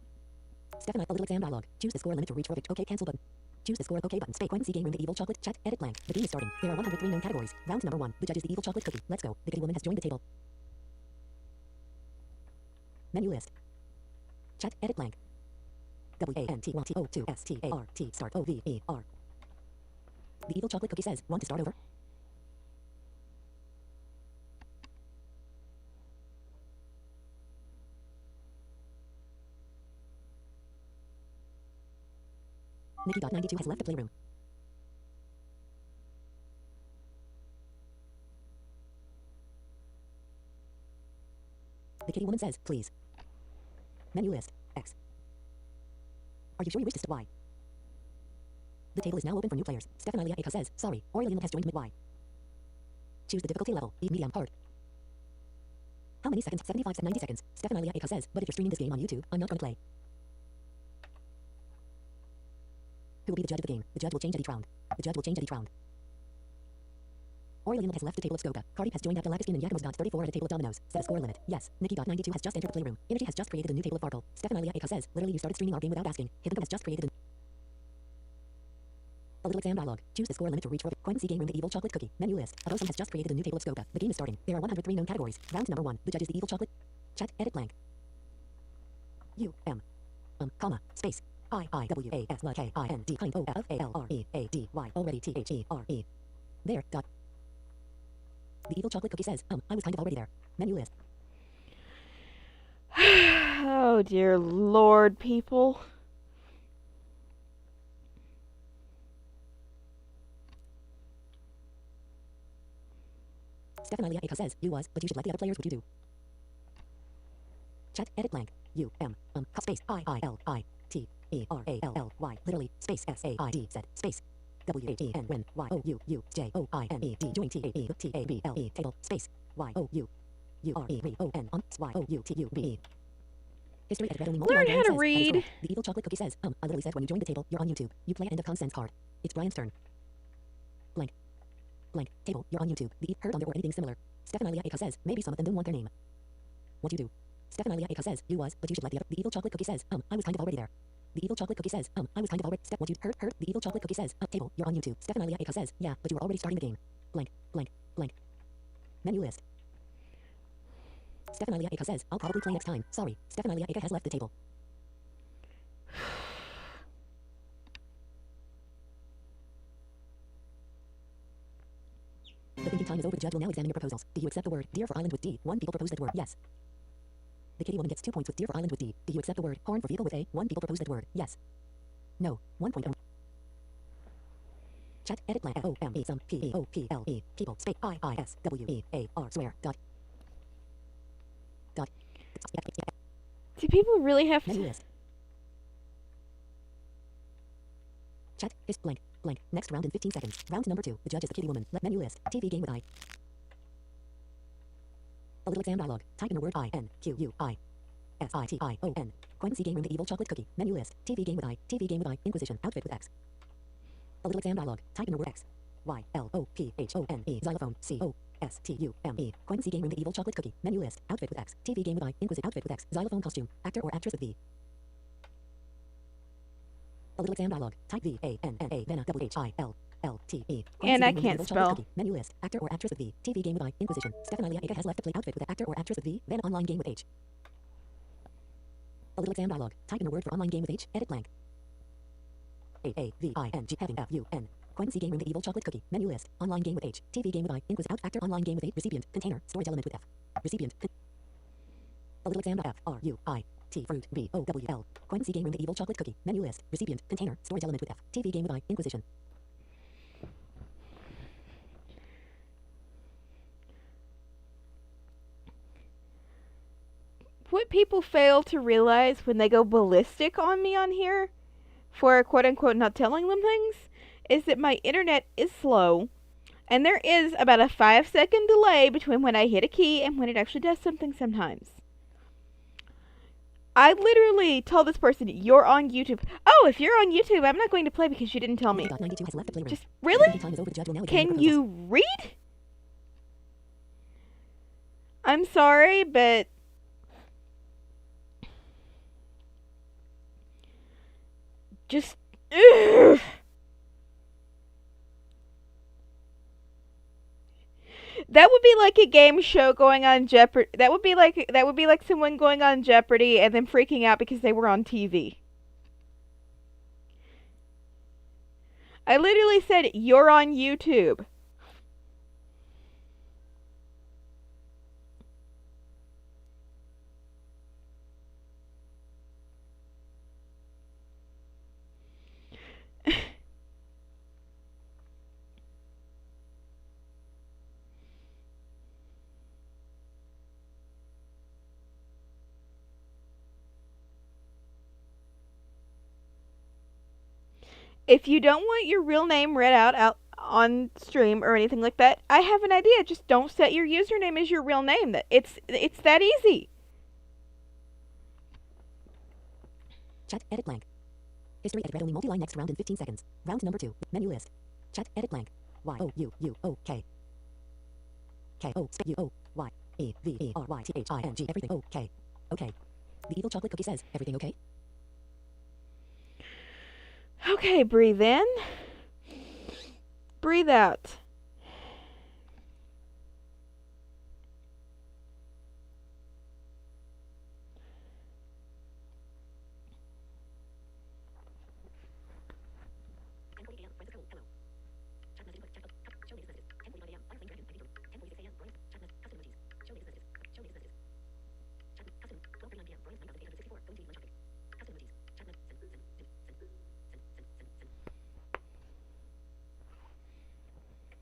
Stefan, a little exam dialogue. Choose the score limit to reach for the OK cancel button. Choose the score OK button. Stay coin C game room the evil chocolate chat edit blank. The game is starting. There are 103 known categories. Round number 1. The judge is the evil chocolate cookie. Let's go. The Kitty Woman has joined the table. Menu list. Chat edit blank. W-A-N-T-1-T-O-2-S-T-A-R-T start O-V-E-R. The evil chocolate cookie says, want to start over? Nikki.92 has left the playroom. The Kitty Woman says, please. Menu list, X. Are you sure you wish to start Y? The table is now open for new players. Stefan Alia Aka says, sorry, Aurelian has joined mid Y. Choose the difficulty level, medium, hard. How many seconds? 75 to 90 seconds. Stefan Alia Aka says, but if you're streaming this game on YouTube, I'm not gonna play. Who will be the judge of the game? The judge will change at each round. Aurelian has left the table of Skoga. Cardi has joined Abdelakiskin and Yakimos. 34 at a table of dominoes. Set a score limit. Yes. Nikki.92 has just entered the playroom. Energy has just created a new table of Farkle. Stefan Alia Aka says, literally you started streaming our game without asking. Hidden has just created a little exam dialogue. Choose the score limit to reach for coin C game room the evil chocolate cookie. Menu list. Abosom has just created a new table of Skoga. The game is starting. There are 103 known categories. Round number 1. The judge is the evil chocolate. Chat edit blank. Comma, space. I-I-W-A-S-L-K-I-N-D kind O-F-A-L-R-E-A-D-Y already T-H-E-R-E. There, dot. The evil chocolate cookie says, I was kind of already there. Menu list. Oh dear Lord, people. Stefan Alia Aka says, you was, but you should let the other players what you do. Chat edit blank. Space I-I-L-I-T-E-R-A-L-L-Y literally space S-A-I-D-Z space W-A-T-N win Y-O-U-U-J-O-I-N-E join T-A-B-L-E table space Y-O-U-U-R-E-V-O-N on Y-O-U-T-U-B-E. History edit read only Learn how to says, read. The evil chocolate cookie says, I literally said when you joined the table, you're on YouTube. You play at end of consents card. It's Brian's turn. Blank. Table, you're on YouTube. The heard on there or anything similar. Stefan Alia Aka says, maybe some of them don't want their name. What you do? Stefan Alia Aka says, you was, but you should let the evil chocolate cookie says, I was kind of already there. The evil chocolate cookie says, I was kind of already, what you heard, the evil chocolate cookie says, table, you're on YouTube. Stefan Alia Aka says, yeah, but you were already starting the game. Blank. Menu list. Stefan Alia Aka says, I'll probably play next time. Sorry, Stefan Alia Aka has left the table. The thinking time is over. The judge will now examine your proposals. Do you accept the word deer for island with D? 1 people proposed that word. Yes. The kitty woman gets 2 points with deer for island with D. Do you accept the word horn for vehicle with A? 1 people proposed that word. Yes. No. 1 point. Chat. Edit blank. O-M-E. Some. P-E-O-P-L-E. People. Space. I-I-S-W-E-A-R. Swear. Dot. Dot. Do people really have Menu to... list. Chat. Is blank. Blank. Next round in 15 seconds. Round number 2. The judge is the kitty woman. Let menu list. TV game with I. A little exam dialogue. Type in the word I-N-Q-U-I-S-I-T-I-O-N. Coin C game room the evil chocolate cookie. Menu list. TV game with I. TV game with I. Inquisition. Outfit with X. A little exam dialogue. Type in the word X. Y-L-O-P-H-O-N-E. Xylophone. C-O-S-T-U-M-E. Coin C game room the evil chocolate cookie. Menu list. Outfit with X. TV game with I. Inquisition. Outfit with X. Xylophone costume. Actor or actress with V. A little exam dialogue. Type V-A-N-N-A. Vanna. W-H-I-L. L-T-E. And I can't spell. Menu list. Actor or actress with V. TV game with I. Inquisition. Stefania Ega has left to play outfit with actor or actress with V. Vanna online game with H. A little exam dialogue. Type in the word for online game with H. Edit blank. A-A-V-I-N-G. Having F-U-N. Coin C game room the evil chocolate cookie. Menu list. Online game with H. TV game with I. Inquisition. Out actor online game with A. Recipient. Container. Storage element with F. Recipient. A little exam. F-R-U-I. T fruit B-O-W-L. Coin C game room the evil chocolate cookie. Menu list. Recipient. Container. Storage element with F. TV game with I. Inquisition. What people fail to realize when they go ballistic on me on here for quote unquote not telling them things is that my internet is slow and there is about a 5-second delay between when I hit a key and when it actually does something sometimes. I literally told this person, you're on YouTube. Oh, if you're on YouTube, I'm not going to play because you didn't tell me. Just, really? Can you read? I'm sorry, but... just... Ugh. That would be like a game show going on Jeopardy. That would be like someone going on Jeopardy and then freaking out because they were on TV. I literally said, you're on YouTube. If you don't want your real name read out on stream or anything like that, I have an idea. Just don't set your username as your real name. It's that easy. Chat. Edit blank. History edit read only multi-line next round in 15 seconds. Round number 2. Menu list. Chat. Edit blank. Y-O-U-U-O-K. K-O-Y-E-V-E-R-Y-T-H-I-N-G. Everything okay. Okay. The evil chocolate cookie says, everything okay? Okay, breathe in. Breathe out.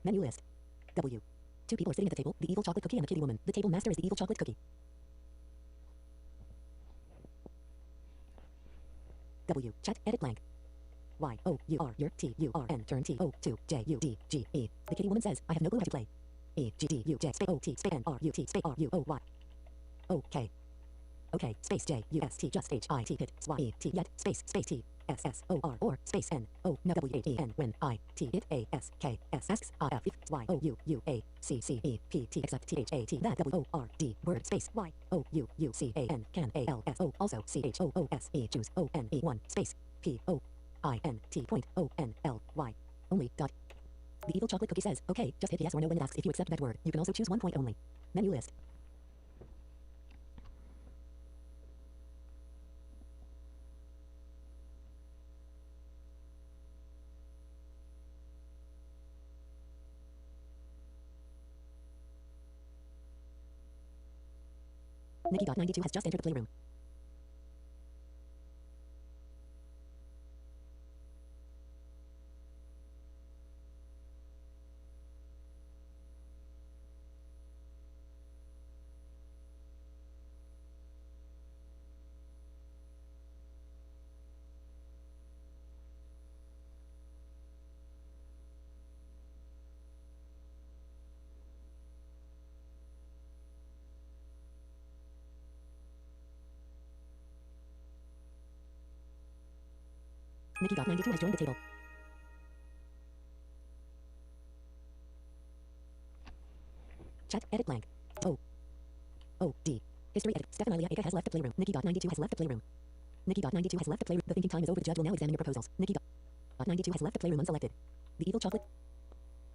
Menu list. W. 2 people are sitting at the table, the evil chocolate cookie and the kitty woman. The table master is the evil chocolate cookie. W. Chat. Edit blank. Y-O-U-R. Your T-U-R-N. Turn T-O-2-J-U-D-G-E. The kitty woman says, I have no clue how to play. E-G-D-U-J space O-T space N-R-U-T space R-U-O-Y. Okay. Okay. Space J-U-S-T just H-I-T hit Y-E-T yet space T. S-S-O-R or space N-O no W-A-E-N when I-T it A-S-K-S-S-I-F-Y-O-U-U-A-C-C-E-P-T except T-H-A-T that W-O-R-D word space Y-O-U-U-C-A-N can A-L-S-O also C-H-O-O-S-E choose O-N-E 1 space P-O-I-N-T point O-N-L-Y only dot. The evil chocolate cookie says, okay, just hit yes or no when it asks if you accept that word. You can also choose 1 point only. Menu list. Nikki.92 has just entered the playroom. Nikki.92 has joined the table. Chat, edit blank. O, D. History edit. Stephanie Aka has left the playroom. Nikki.92 has left the playroom. Nikki.92 has left the playroom. The thinking time is over. The judge will now examine your proposals. Nikki.92 has left the playroom unselected. The evil chocolate.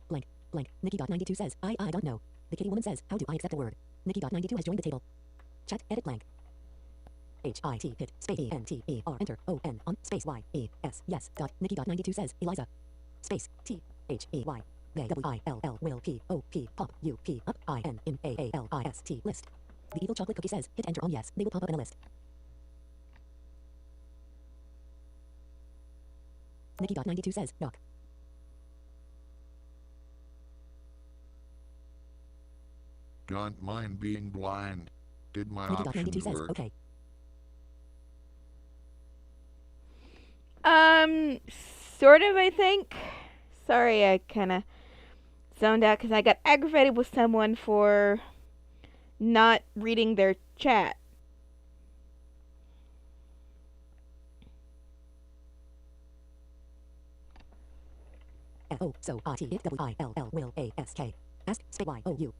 Blank, blank. Nikki.92 says, I don't know. The kitty woman says, how do I accept a word? Nikki.92 has joined the table. Chat, edit blank. HIT hit space ENTER enter ON on space YES yes dot Nikki.92 says Eliza space THEY WILL will POP pop UP up IN in AALIST list. The evil chocolate cookie says hit enter on yes. They will pop up in a list. Nikki.92 says doc. Don't mind being blind. Did my Nikki.92 options says work? okay. Sort of, I think. Sorry, I kind of zoned out because I got aggravated with someone for not reading their chat. O so WILL will ASK ask space YOU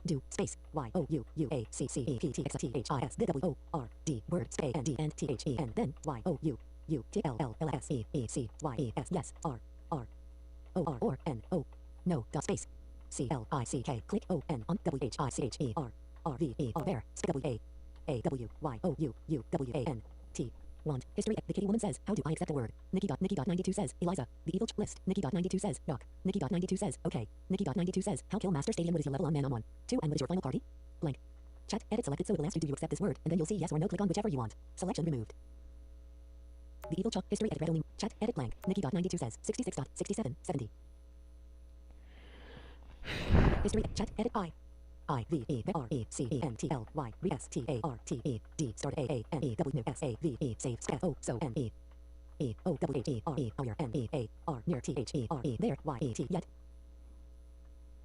do space YOUUACCEPTXTHIS the WORD word space and DNTHE and then YOUUTLLSEECYES yes R or N O no dot space CLICK click ON on WHICHER RVE there WAAWYOUUWAN T want history. The kitty woman says, how do I accept a word? Nikki.92 says, Eliza, the evil list. Nikki.92 says, doc. Nikki.92 says, okay. Nikki.92 says, how kill master stadium, what is your level on man on 1? 2 and what is your final party? Blank. Chat, edit selected so it will ask you do you accept this word, and then you'll see yes or no, click on whichever you want. Selection removed. The evil chalk history edit read only. Chat, edit blank. Nikki.92 says, 66.6770. History, chat, edit IVERECENTLY RESTARTED start AANEWSAVE save step O so NE OWHERE NEAR near THERE there YET yet.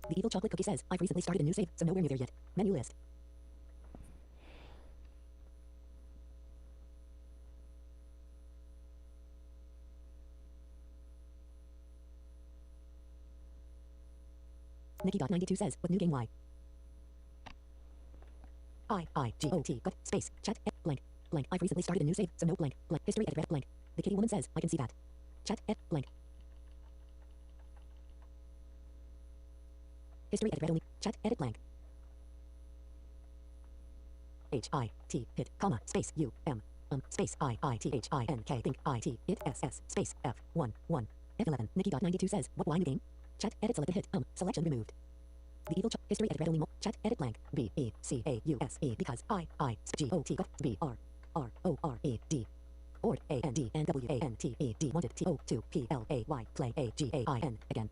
The evil chocolate cookie says, I've recently started a new save, so nowhere near there yet. Menu list. Nikki.92 says, what new game Y? IGOT got space chat blank blank. I've recently started a new save, so no blank blank. History edit red blank. The kitty woman says, I can see that. Chat blank. History edit red only. Chat edit blank. HIT hit comma space UM space IITHINK think IT it SS space F1 F11. Nikki.92 says, what Y new game? Chat edit selected hit selection removed. The evil history edit red only chat edit blank BECAUSE because IGOT got BRRORED ORD AND and WANTED wanted TO2 PLAY play AGAIN again.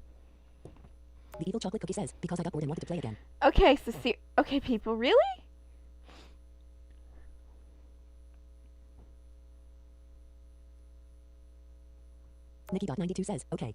The evil chocolate cookie says, because I got bored and wanted to play again. Okay, so okay, people, really? Nikki.92 says, okay.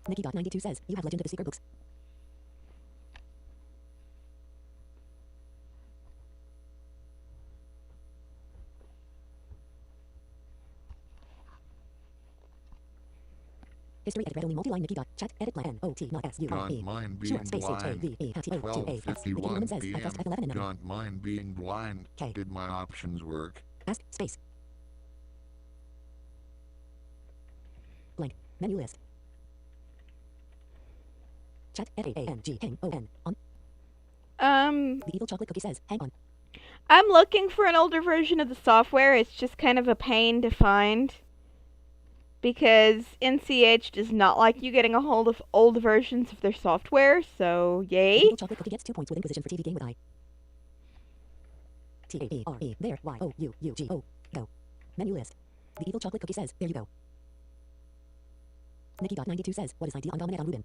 Nikki.92 says, you have Legend of the Seeker books. History edit red only multi-line Nikki. Chat edit blank NOT not SURE. Don't mind being Sure space blind. HAVE at O2AS. The kitty 12:51 woman says, I p.m. pressed F11 and never. Don't mind being blind. K. Did my options work? Ask space. Blank. Menu list. Chat F-A-N-G hang O-N on. The evil chocolate cookie says, hang on. I'm looking for an older version of the software. It's just kind of a pain to find. Because NCH does not like you getting a hold of old versions of their software, so The yay. evil chocolate cookie gets 2 points with Inquisition for TV game with I. T-A-E-R-E, there, Y-O-U-U-G-O, go. Menu list. The evil chocolate cookie says, there you go. Nikki.92 says, what is ID on Dominate on Ruben?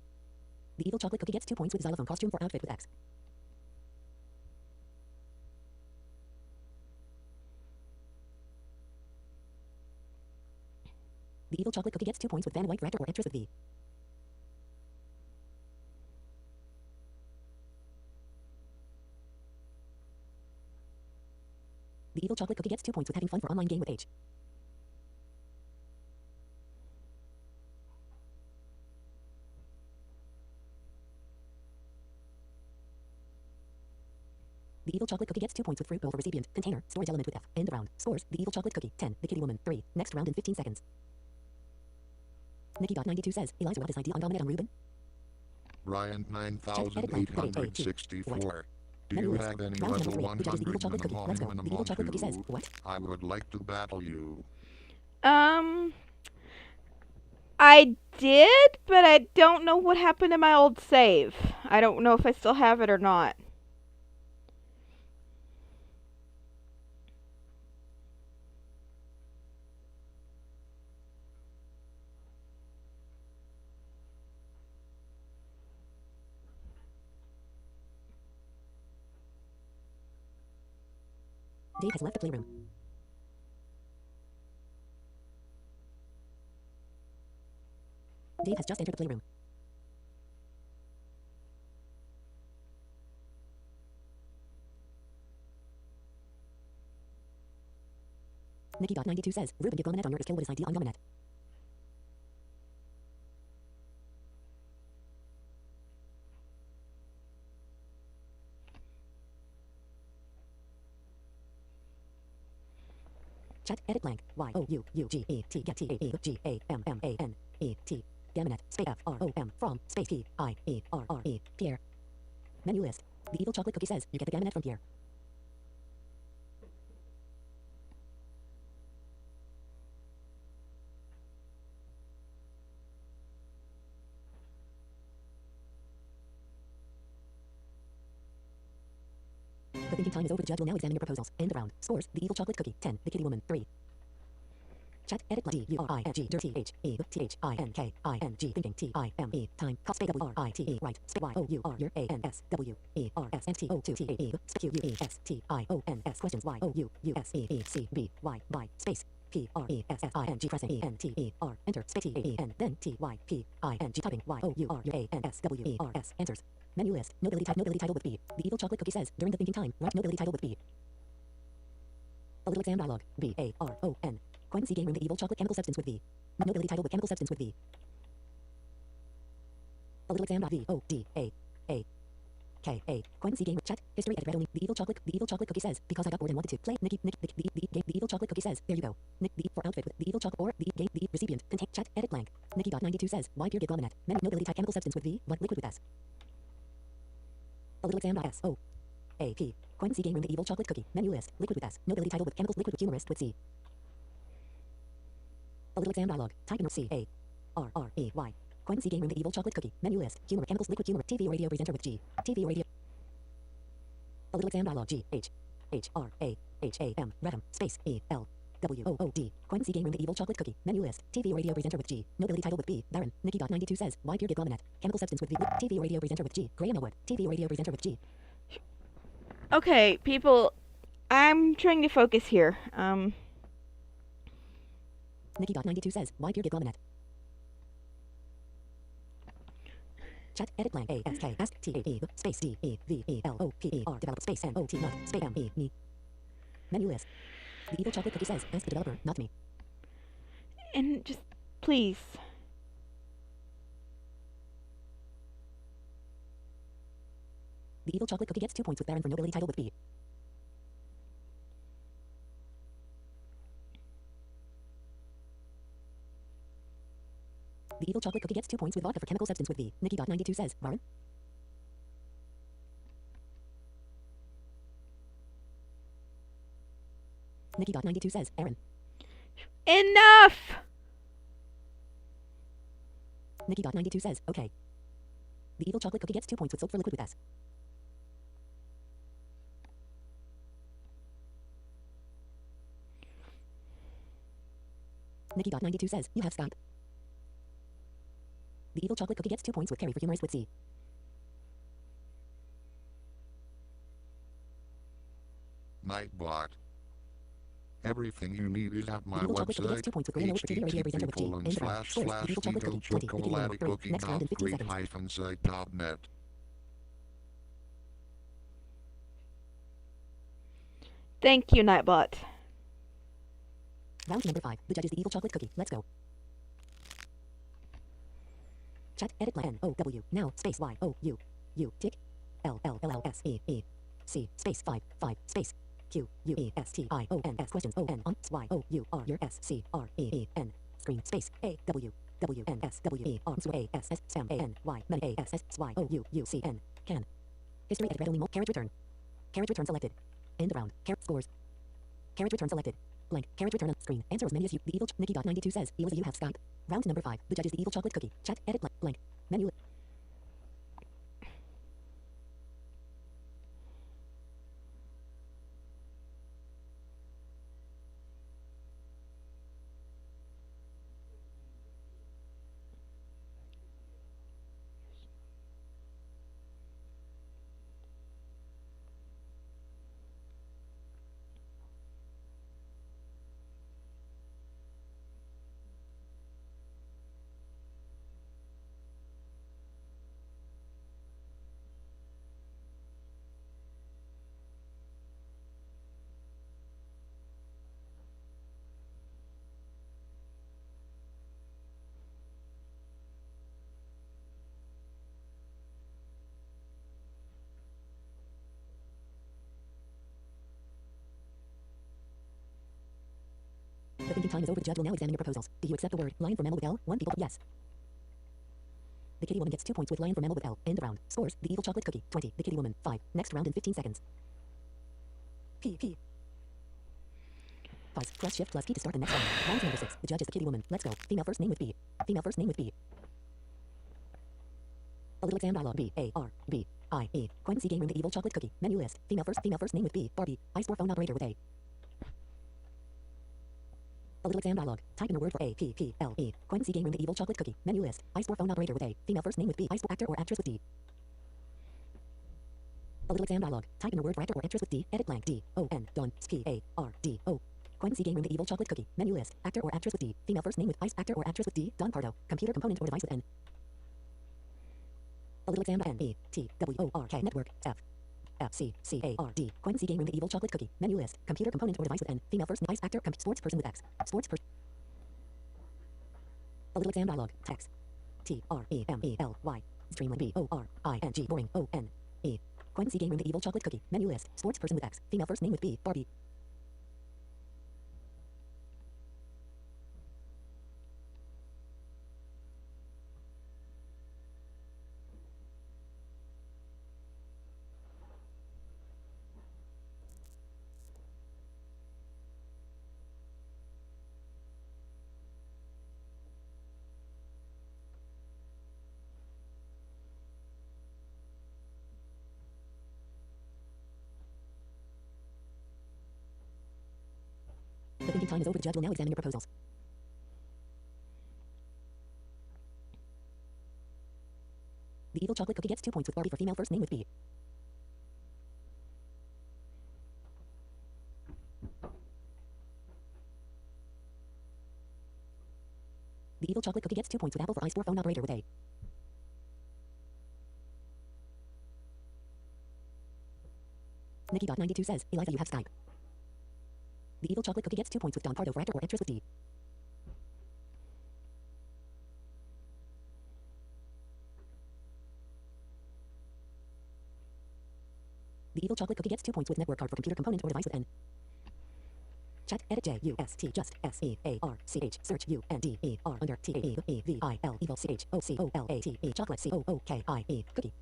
The evil chocolate cookie gets 2 points with xylophone costume for outfit with X. The evil chocolate cookie gets 2 points with Van White director or actress with V. The evil chocolate cookie gets 2 points with having fun for online game with H. The evil chocolate cookie gets 2 points with fruit bowl for recipient, container, storage element with F. End of round. Scores, the evil chocolate cookie, 10, the kitty woman, 3. Next round in 15 seconds. Nikki.92 says, Eliza, what is ID on Dominate on Ruben? Ryan 9864. Do you have any level 100 minimum The evil chocolate cookie says, to? what? I would like to battle you. I did, but I don't know what happened to my old save. I don't know if I still have it or not. Dave has left the playroom. Dave has just entered the playroom. Nikki.92 says, Ruben, give Dominate on your skill. What is ID on Dominate? Chat, edit blank, Y-O-U-U-G-E-T, get T-A-E-G-A-M-M-A-N-E-T, Gaminette, space F-R-O-M, from, space P-I-E-R-R-E, Pierre. Menu list. The evil chocolate cookie says, you get the Gaminette from Pierre. The thinking time is over. The judge will now examine your proposals. End of round. Scores, the evil chocolate cookie, 10, the kitty woman, 3. Chat, edit, D-U-R-I-N-G, T-H-E-T-H-I-N-K-I-N-G, thinking, T-I-M-E, time, cost, W-R-I-T-E, right, space, Y-O-U-R-A-N-S-W-E-R-S-N-T-O-2-T-A-E, space, U-U-E-S-T-I-O-N-S, questions, Y-O-U-U-S-E-E-C-B-Y, space, P-R-E-S-S-I-N-G, pressing E-N-T-E-R, enter, space, T-A-E-N, then T-Y-P-I-N-G, typing, Y-O-U-R-A-N-S-W-E-R-S, answers. Menu list, nobility title with B. The evil chocolate cookie says, during the thinking time, write nobility title with B. A little exam dialogue, B-A-R-O-N. Coin C game room the evil chocolate chemical substance with V. Nobility title with chemical substance with V. A little exam V-O-D-A-A-K-A. Coin C game chat, history edit readily. The evil chocolate cookie says, because I got bored and wanted to play. The evil chocolate cookie says, there you go. Nick, the for outfit with the evil chocolate or the game, the recipient, contain chat, edit blank. Nikki.92 says, why pure get Dominate? Nobility type chemical substance with V, but liquid with S. A little exam S-O-A-P. Coin C game room the evil chocolate cookie. Menu list, liquid with S. Nobility title with chemicals, liquid with humorist with C. A little exam dialogue. Type in C-A-R-R-E-Y. Coin C game room the evil chocolate cookie. Menu list. Humor chemicals liquid humor. TV radio presenter with G. TV radio. A little exam dialogue. G-H-H-R-A-H-A-M. Redham. Space E-L-W-O-O-D. Coin C game room the evil chocolate cookie. Menu list. TV radio presenter with G. Nobility title with B. Baron. Nikki.92 says, why pure get Dominate? Chemical substance with V. TV radio presenter with G. Graham Elwood. TV radio presenter with G. Okay, people, I'm trying to focus here. Nikki.92 says, why pure get Dominate? Chat, edit blank, A-S-K, ask, T-A-E, space, D-E-V-E-L-O-P-E-R, develop, space, N-O-T, not, space, M-E, me. Menu list. The evil chocolate cookie says, ask the developer, not me. And just, please. The evil chocolate cookie gets 2 points with Baron for nobility title with B. The evil chocolate cookie gets 2 points with vodka for chemical substance with V. Nikki.92 says, Varun? Nikki.92 says, Aaron. Enough! Nikki.92 says, okay. The evil chocolate cookie gets 2 points with soap for liquid with S. Nikki.92 says, you have Skype. The evil chocolate cookie gets 2 points with Carrie for humorist with C. Nightbot. Everything you need is at my The evil chocolate cookie gets 2 website. points with Graham Ellis for TV radio presenter with G. End of round. Scores. The evil chocolate cookie 20. The kitty winner 3. Next round in 15 seconds. Site.net. Thank you, Nightbot. Round number 5. The judge is the evil chocolate cookie. Let's go. Chat. Edit line N-O-W. Now. Space Y-O-U. U. Tick. L-L-L-L-S-E-E. C. Space 5. 5. Space. Q-U-E-S-T-I-O-N-S. Questions. O-N. On. Y-O-U-R. Your S-C-R-E-E-N. Screen. Space. A-W. W-N-S-W-E-R. A-S-S. Sam. A-N-Y. Men. A-S-S-Y-O-U-U-C-N. Can. History. Edit. Read only more. Carriage return. Carriage return selected. End round. Scores. Carriage return selected. Blank. Carriage return on screen. Answer as many as you. The evil Nikki.92 says, Eliza, you have Skype. Round number 5. The judge is the evil chocolate cookie. Chat. Edit blank. Menu. The thinking time is over. The judge will now examine your proposals. Do you accept the word lion for mammal with L? 1 people. Yes. The kitty woman gets 2 points with lion for mammal with L. End of round. Scores. The evil chocolate cookie 20. The kitty woman 5. Next round in 15 seconds. P. Pause. Plus shift plus P to start the next round. Round number 6. The judge is the kitty woman. Let's go. Female first name with B. Female first name with B. A little exam dialogue. B-A-R-B-I-E. Coin C game room. The evil chocolate cookie. Menu list. Female first name with B. Barbie. I store phone operator with A. A little exam dialogue. Type in a word for A-P-P-L-E. Coin C game room. The evil chocolate cookie. Menu list. I store phone operator with A. Female first name with B. I store actor or actress with D. A little exam dialogue. Type in a word for actor or actress with D. Edit blank. D-O-N. Don. P-A-R-D-O. Coin C game room. The evil chocolate cookie. Menu list. Actor or actress with D. Female first name with I. Actor or actress with D. Don Pardo. Computer component or device with N. A little exam N-E-T-W-O-R-K. Network. F. F-C-C-A-R-D. Coin C game room. The evil chocolate cookie. Menu list. Computer component or device with N. Female first name. Ice actor. Sports person with X. Sports person. A little exam dialogue. Text. T-R-E-M-E-L-Y. Streamline B-O-R-I-N-G. Boring. O-N-E. Coin C game room. The evil chocolate cookie. Menu list. Sports person with X. Female first name with B. Barbie. The thinking time is over. The judge will now examine your proposals. The evil chocolate cookie gets 2 points with Barbie for female first name with B. The evil chocolate cookie gets 2 points with Apple for I store phone operator with A. Nikki.92 says, Eliza, you have Skype. The evil chocolate cookie gets 2 points with Don Pardo for actor or actress with D. The evil chocolate cookie gets 2 points with network card for computer component or device with N. Chat edit JUST just SEARCH search UNDER under TAEEVIL evil CHOCOLATE chocolate COOKIE cookie.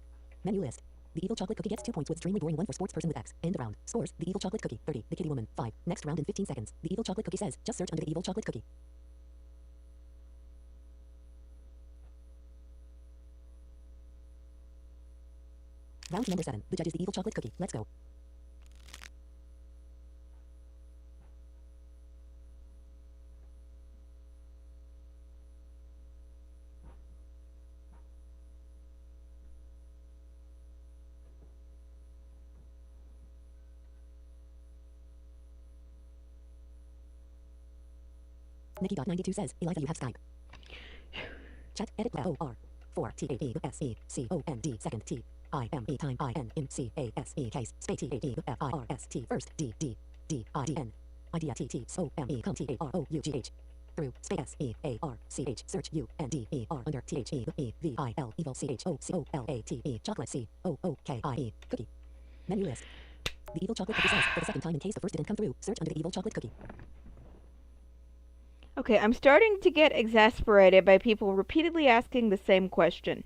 Menu list. The evil chocolate cookie gets 2 points with extremely boring 1 for sports person with X. End of round. Scores. The evil chocolate cookie 30. The kitty woman 5. Next round in 15 seconds. The evil chocolate cookie says just search under the evil chocolate cookie. Round number 7. The judge is the evil chocolate cookie. Let's go. Nikki.92 says, Eliza, you have Skype. Chat edit OR 4 TAESECOND second T IME time IN in CASE case space TAEFIRST first DDIDN idea TT SOME com TAROUGH through space SEARCH search UNDER under THEEVIL evil CHOCOLATE chocolate COOKIE cookie. Menu list. The evil chocolate cookie says for the second time in case the first didn't come through, search under the evil chocolate cookie. Okay, I'm starting to get exasperated by people repeatedly asking the same question.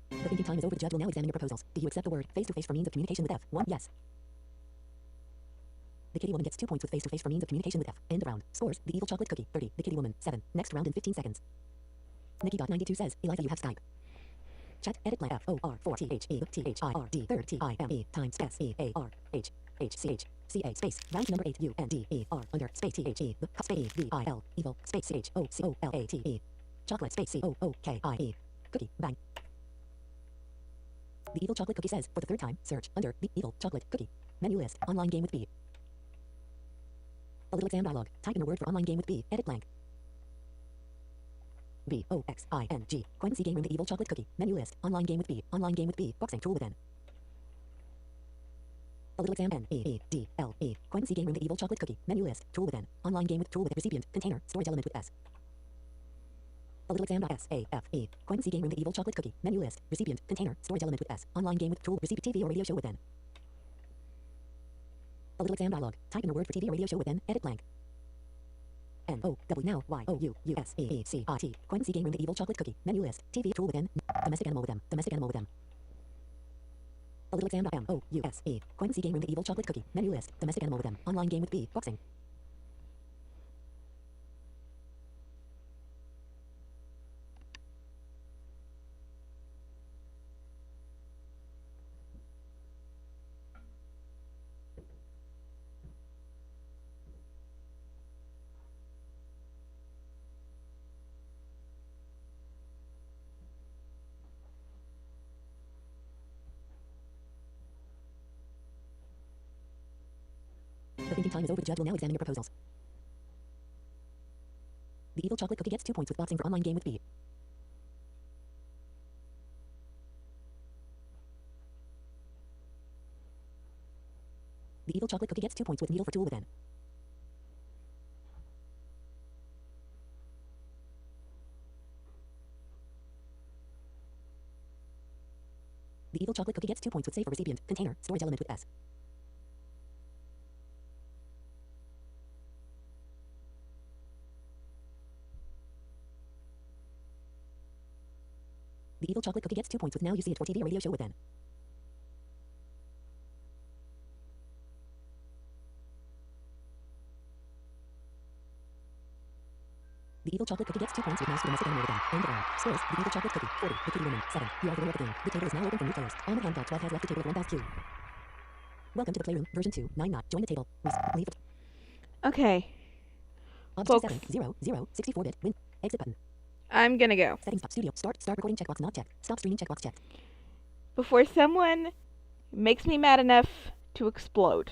The thinking time is over. The judge will now examine your proposals. Do you accept the word face-to-face for means of communication with F? 1. Yes. The kitty woman gets 2 points with face-to-face for means of communication with F. End of round. Scores. The evil chocolate cookie 30. The kitty woman 7. Next round in 15 seconds. Nikki.92 says, Eliza, you have Skype. Chat edit blank FOR 4 THETHIRD third TIME times SEARCH CA space round number 8 UNDER under space THE space VIL evil space CHOCOLATE chocolate space COOKIE cookie bang. The evil chocolate cookie says for the third time search under the evil chocolate cookie. Menu list online game with B. A little exam dialog. Type in a word for online game with B. Edit blank. BOXING. Coin C game room the evil chocolate cookie. Menu list online game with B. Online game with B. Boxing tool with N. A little exam NEEDLE. Coin C game room the evil chocolate cookie. Menu list tool with N. Online game with tool with recipient container storage element with S. A little exam SAFE. Coin C game room the evil chocolate cookie. Menu list recipient container storage element with S. Online game with tool receipt TV or radio show with N. A little exam dialog. Type in a word for TV or radio show with N. Edit blank. NOW now YOUSEECIT. Coin C game room the evil chocolate cookie. Menu list TV tool with N. Domestic animal with M. Domestic animal with M. A little exam MOUSE. Coin C game room the evil chocolate cookie. Menu list domestic animal with M. Online game with B. Boxing. The thinking time is over. The judge will now examine your proposals. The evil chocolate cookie gets 2 points with boxing for online game with B. The evil chocolate cookie gets 2 points with needle for tool with N. The evil chocolate cookie gets 2 points with save for recipient container storage element with S. The evil chocolate cookie gets 2 points with now you see it for TV or radio show with N. The evil chocolate cookie gets 2 points with mouse for domestic animal with N. End of round. Scores. The evil chocolate cookie 40. The kitty woman 7. You are the winner of the game. The table is now open for new players. On the hand dot 12 has left the table of 1 Q. Welcome to the playroom. Version 2. 9 not. Join the table. Leave it. Okay, Option folks. 7 0 0 64-bit. Win. Exit button. I'm gonna go. Settings stop. Studio. Start recording checkbox not checked. Stop streaming checkbox checked. Before someone makes me mad enough to explode.